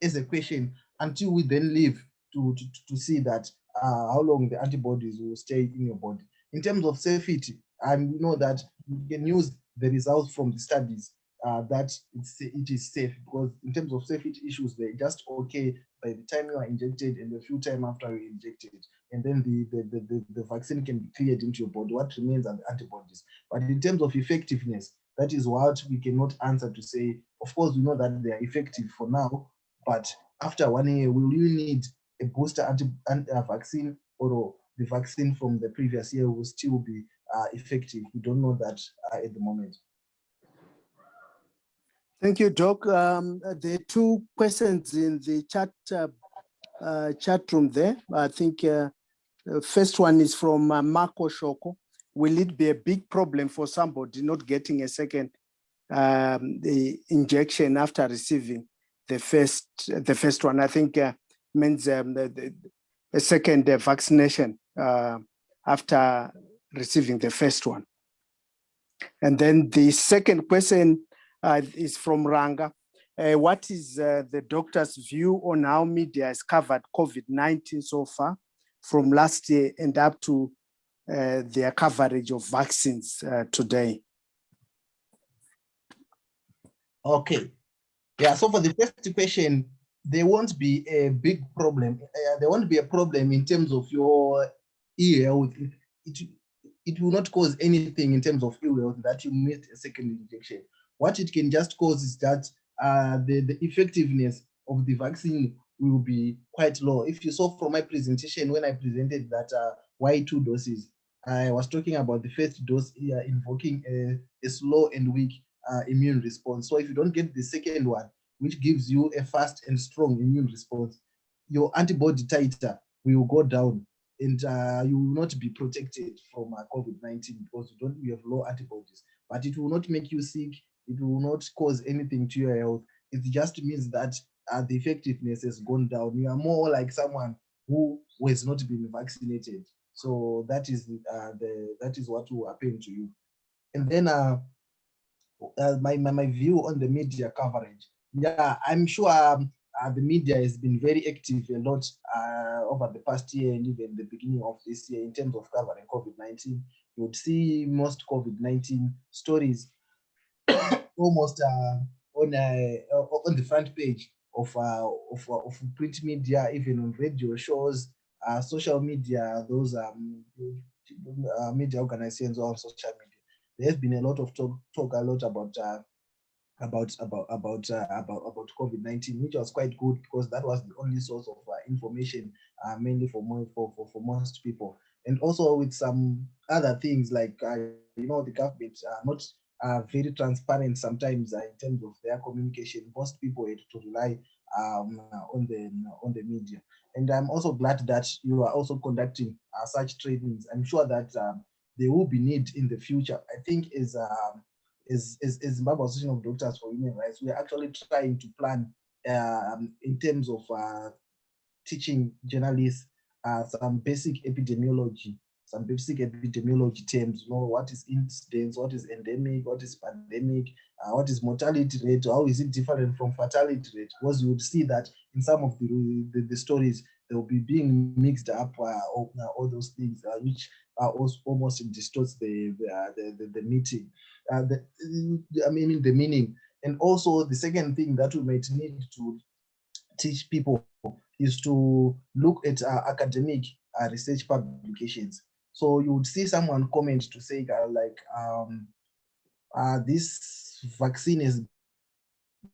as a question until we then live to see that how long the antibodies will stay in your body. In terms of safety, and we know that you can use the results from the studies that it is safe, because in terms of safety issues, they're just okay by the time you are injected and a few time after you're injected, and then the vaccine can be cleared into your body. What remains are the antibodies. But in terms of effectiveness, that is what we cannot answer to say. Of course, we know that they are effective for now, but after 1 year, will you need a booster vaccine, or the vaccine from the previous year will still be effective? We don't know that at the moment. Thank you, Doc. There are two questions in the chat room there. I think the first one is from Marco Shoko. Will it be a big problem for somebody not getting a second injection after receiving the first one? I think means a second vaccination after receiving the first one. And then the second question is from Ranga. What is the doctor's view on how media has covered COVID-19 so far from last year and up to their coverage of vaccines today? Okay. Yeah, so for the first question, there won't be a big problem. There won't be a problem in terms of your e-health. It will not cause anything in terms of e-health that you missed a second injection. What it can just cause is that the effectiveness of the vaccine will be quite low. If you saw from my presentation, when I presented that why 2 doses, I was talking about the first dose here invoking a slow and weak immune response. So if you don't get the second one, which gives you a fast and strong immune response, your antibody titer will go down, and you will not be protected from COVID-19 because you have low antibodies. But it will not make you sick. It will not cause anything to your health. It just means that the effectiveness has gone down. You are more like someone who has not been vaccinated. So that is what will happen to you. And then my view on the media coverage. Yeah, I'm sure the media has been very active a lot over the past year and even the beginning of this year in terms of covering COVID-19. You would see most COVID-19 stories almost on the front page of print media, even on radio shows, social media, those media organizations on social media. There's been a lot of talk a lot about COVID-19, which was quite good because that was the only source of information, mainly for most people. And also with some other things like the government are not very transparent sometimes in terms of their communication. Most people had to rely on the media. And I'm also glad that you are also conducting such trainings. I'm sure that there will be need in the future. I think as Zimbabwe Association of Doctors for Human Rights, we are actually trying to plan in terms of teaching journalists some basic epidemiology terms. What is incidence, what is endemic, what is pandemic, what is mortality rate, how is it different from fatality rate? Because you would see that in some of the stories, they will be being mixed up, all those things, which almost distorts the meeting. The meaning. And also the second thing that we might need to teach people is to look at academic research publications. So you would see someone comment to say this vaccine is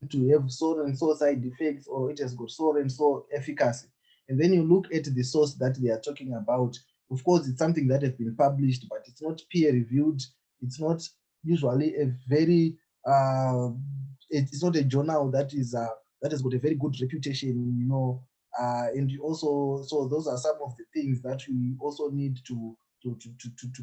to have so and so side effects, or it has got so and so efficacy. And then you look at the source that they are talking about. Of course, it's something that has been published, but it's not peer reviewed. It's not usually a very, it's not a journal that has got a very good reputation, you know. And you also, so those are some of the things that we also need to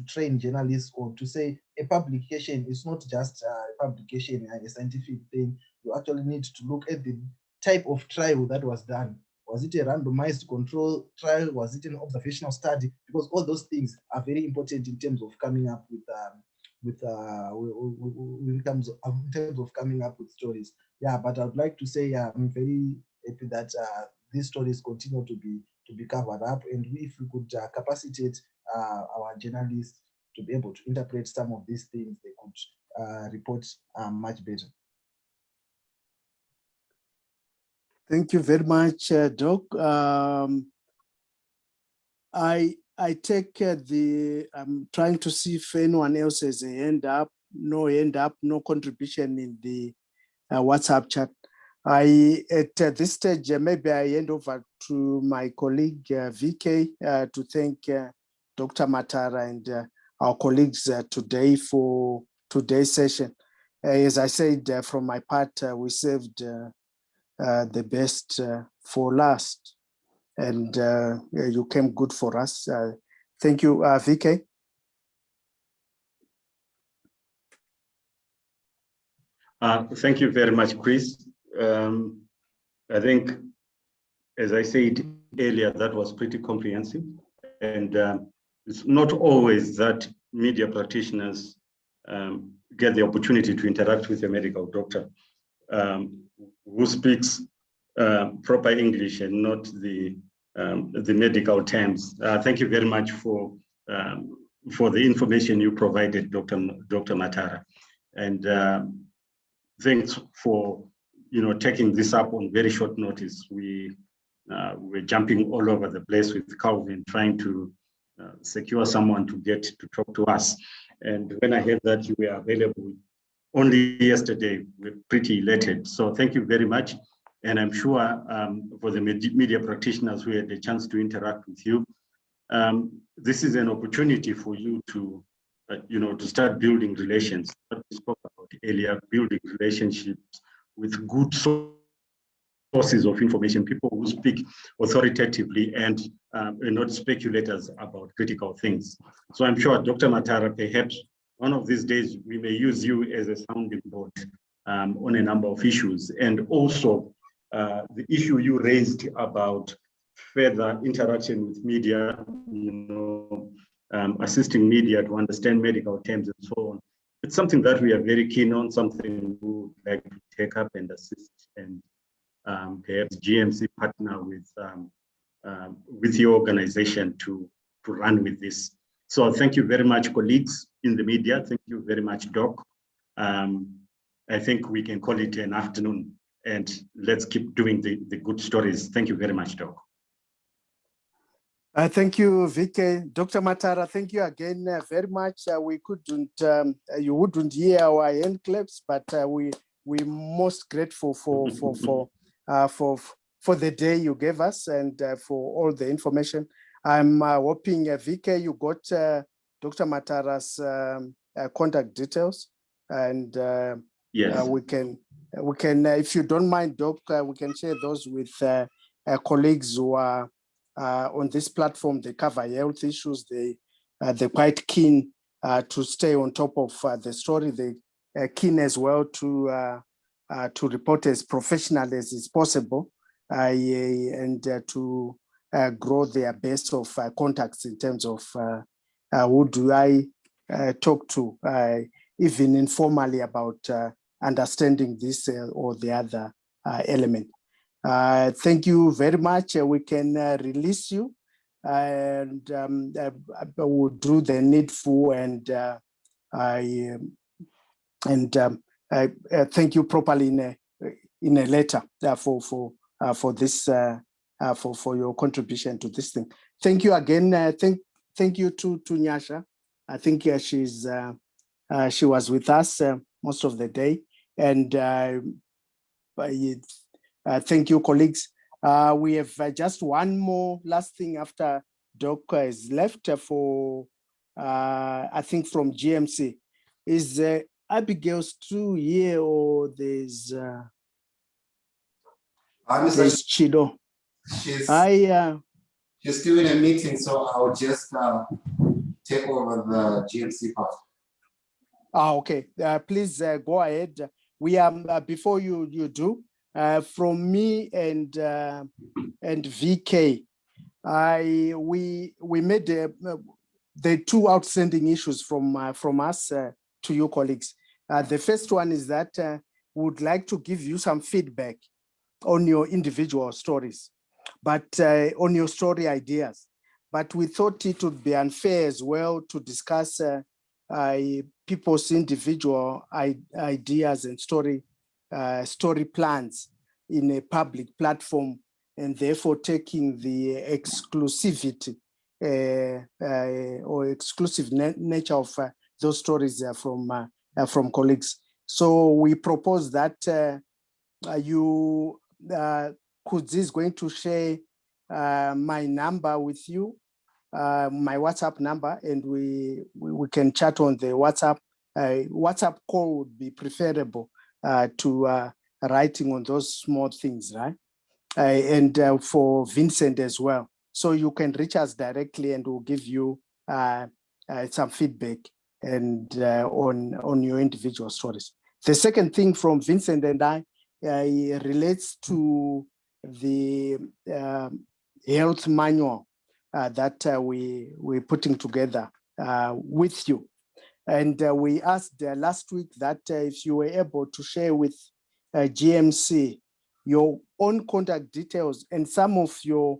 train journalists, or to say a publication is not just a publication, a scientific thing. You actually need to look at the type of trial that was done. Was it a randomized control trial? Was it an observational study? Because all those things are very important in terms of coming up in terms of coming up with stories. Yeah, but I'd like to say, I'm very happy that these stories continue to be covered up, and if we could capacitate our journalists to be able to interpret some of these things, they could report much better. Thank you very much, Doc. I take I'm trying to see if anyone else has a hand up. No hand up, no contribution in the WhatsApp chat. At this stage, maybe I hand over to my colleague VK to thank Dr. Matara and our colleagues today for today's session. As I said, from my part, we saved the best for last, and you came good for us. Thank you, VK. Thank you very much, Chris. I think, as I said earlier, that was pretty comprehensive, and it's not always that media practitioners get the opportunity to interact with a medical doctor who speaks proper English and not the medical terms. Thank you very much for the information you provided, Dr. Matara, and thanks for taking this up on very short notice. We're jumping all over the place with Calvin, trying to secure someone to get to talk to us. And when I heard that you were available only yesterday, we're pretty elated. So thank you very much. And I'm sure for the media practitioners who had a chance to interact with you, this is an opportunity for you to, to start building relations. What we spoke about earlier, building relationships with good sources of information, people who speak authoritatively and not speculators about critical things. So I'm sure, Dr. Matara, perhaps one of these days we may use you as a sounding board on a number of issues. And also the issue you raised about further interaction with media, assisting media to understand medical terms and so on. It's something that we are very keen on, something we would like to take up and assist, and perhaps GMC partner with your organization to run with this. So thank you very much, colleagues in the media. Thank you very much, Doc. I think we can call it an afternoon, and let's keep doing the good stories. Thank you very much, Doc. Thank you, VK. Dr. Matara, thank you again very much. We couldn't, you wouldn't hear our hand claps, but we're most grateful for the day you gave us and for all the information. I'm hoping, VK, you got Dr. Matara's contact details, and yes, we can, if you don't mind, Doc, we can share those with colleagues who are on this platform. They cover health issues. They're quite keen to stay on top of the story. They're keen as well to report as professional as is possible, and to grow their base of contacts in terms of who do I talk to, even informally, about understanding this or the other element. Thank you very much. We can release you, and we'll do the needful, and thank you properly in a letter for this for your contribution to this thing. Thank you again. Thank you to Nyasha. I think she's She was with us most of the day. And thank you, colleagues. We have just one more last thing after Doc is left for, I think, from GMC. Is Abigail still here, or there's Chido? She's still in a meeting, so I'll just take over the GMC part. Okay. Please go ahead. We are before you do. From me and VK, we made the two outstanding issues from us to you colleagues. The first one is that we would like to give you some feedback on your individual stories, but on your story ideas. But we thought it would be unfair as well to discuss people's individual ideas and story plans in a public platform, and therefore taking the exclusivity or exclusive nature of those stories from colleagues. So we propose that Kudzi is going to share my number with you, my WhatsApp number, and we can chat on the WhatsApp. WhatsApp call would be preferable to writing on those small things, right? And for Vincent as well. So you can reach us directly and we'll give you some feedback and on your individual stories. The second thing from Vincent and I relates to the health manual that we're putting together with you. And we asked last week that if you were able to share with GMC your own contact details and some of your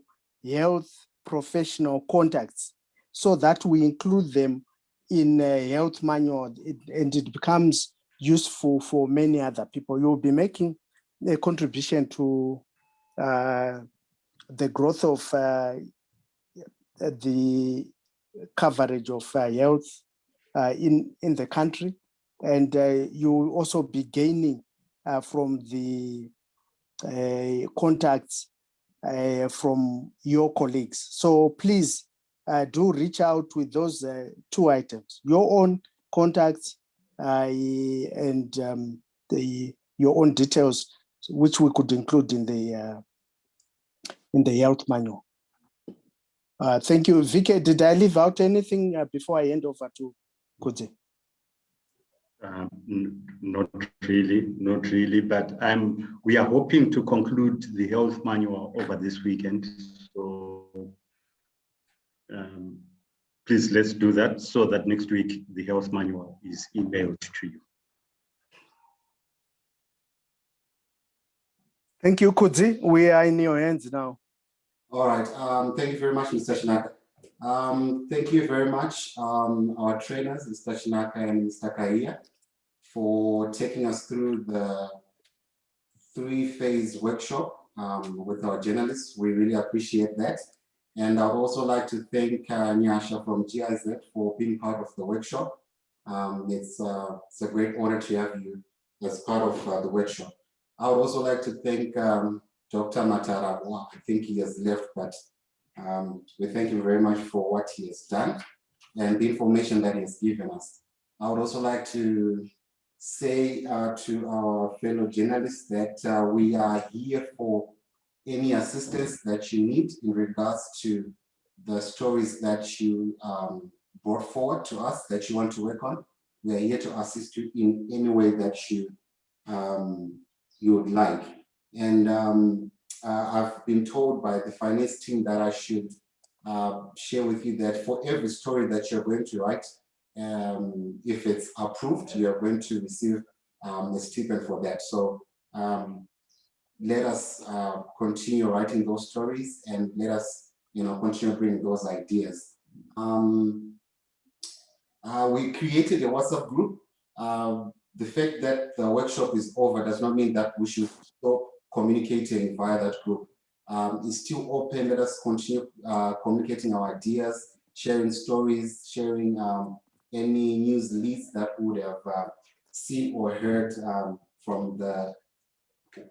health professional contacts, so that we include them in a health manual, and it becomes useful for many other people. You'll be making a contribution to the growth of the coverage of health in the country, and you will also be gaining from the contacts from your colleagues. So please do reach out with those two items: your own contacts and your own details, which we could include in the health manual. Thank you. Vike, did I leave out anything before I hand over to Kudzi? Not really, but we are hoping to conclude the health manual over this weekend. So please, let's do that so that next week the health manual is emailed to you. Thank you, Kudzi. We are in your hands now. All right. Thank you very much, Mr. Shinaka. Thank you very much, our trainers, Mr. Shinaka and Mr. Kaia, for taking us through the 3-phase workshop with our journalists. We really appreciate that. And I'd also like to thank Nyasha from GIZ for being part of the workshop. It's a great honor to have you as part of the workshop. I would also like to thank Dr. Matara. Well, I think he has left, but we thank him very much for what he has done and the information that he has given us. I would also like to say to our fellow journalists that we are here for any assistance that you need in regards to the stories that you brought forward to us that you want to work on. We are here to assist you in any way that you would like. And I've been told by the finance team that I should share with you that for every story that you're going to write, if it's approved, you are going to receive a stipend for that. So let us continue writing those stories, and let us, continue bringing those ideas. We created a WhatsApp group. The fact that the workshop is over does not mean that we should stop communicating via that group. It's still open. Let us continue communicating our ideas, sharing stories, sharing any news leads that we would have seen or heard from the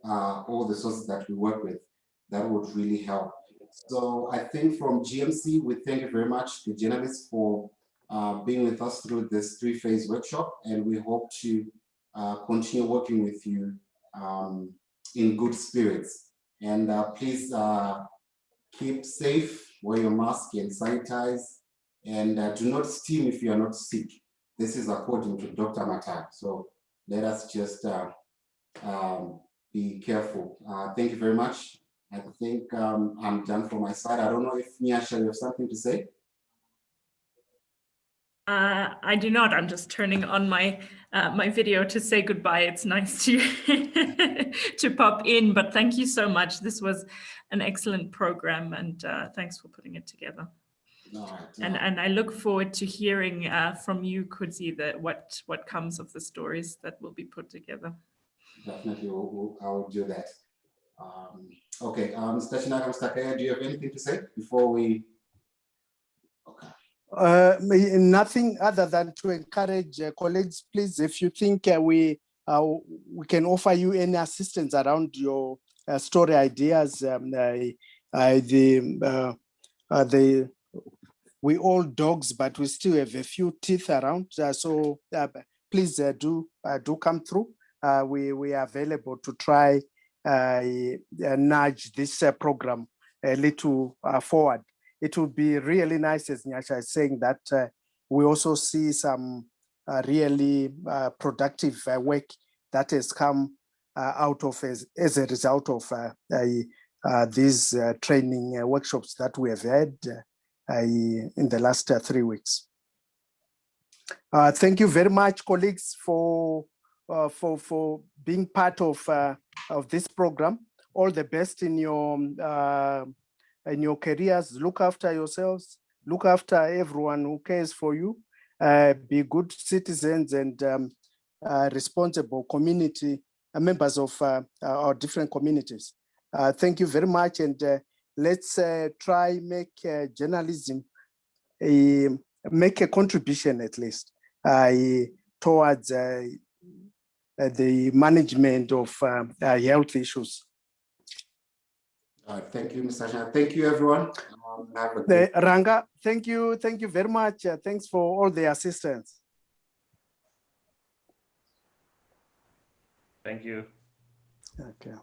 all the sources that we work with. That would really help. So I think from GMC, we thank you very much, the journalists, for being with us through this 3-phase workshop, and we hope to continue working with you in good spirits. And please keep safe, wear your mask and sanitize, and do not steam if you are not sick. This is according to Dr. Matara. So let us just be careful. Thank you very much. I think I'm done from my side. I don't know if Nyasha, you have something to say? I do not. I'm just turning on my my video to say goodbye. It's nice to to pop in, but thank you so much. This was an excellent program, and thanks for putting it together. All right. And I look forward to hearing from you, Kudzi, what comes of the stories that will be put together. Definitely, I'll do that. Okay, Mr. Chinaka, Mr. Kaya, do you have anything to say before we? Okay. Nothing other than to encourage colleagues, please, if you think we can offer you any assistance around your story ideas, we all dogs, but we still have a few teeth around. So please do come through. We are available to try nudge this program a little forward. It would be really nice, as Nyasha is saying, that we also see some really productive work that has come out of as a result of these training workshops that we have had in the last 3 weeks. Thank you very much, colleagues, for being part of this program. All the best in your careers. Look after yourselves. Look after everyone who cares for you. Be good citizens and responsible community members of our different communities. Thank you very much, and let's try make journalism make a contribution at least towards the management of health issues. Thank you, Mr. Shah. Thank you, everyone. Ranga, thank you very much. Thanks for all the assistance. Thank you. Okay.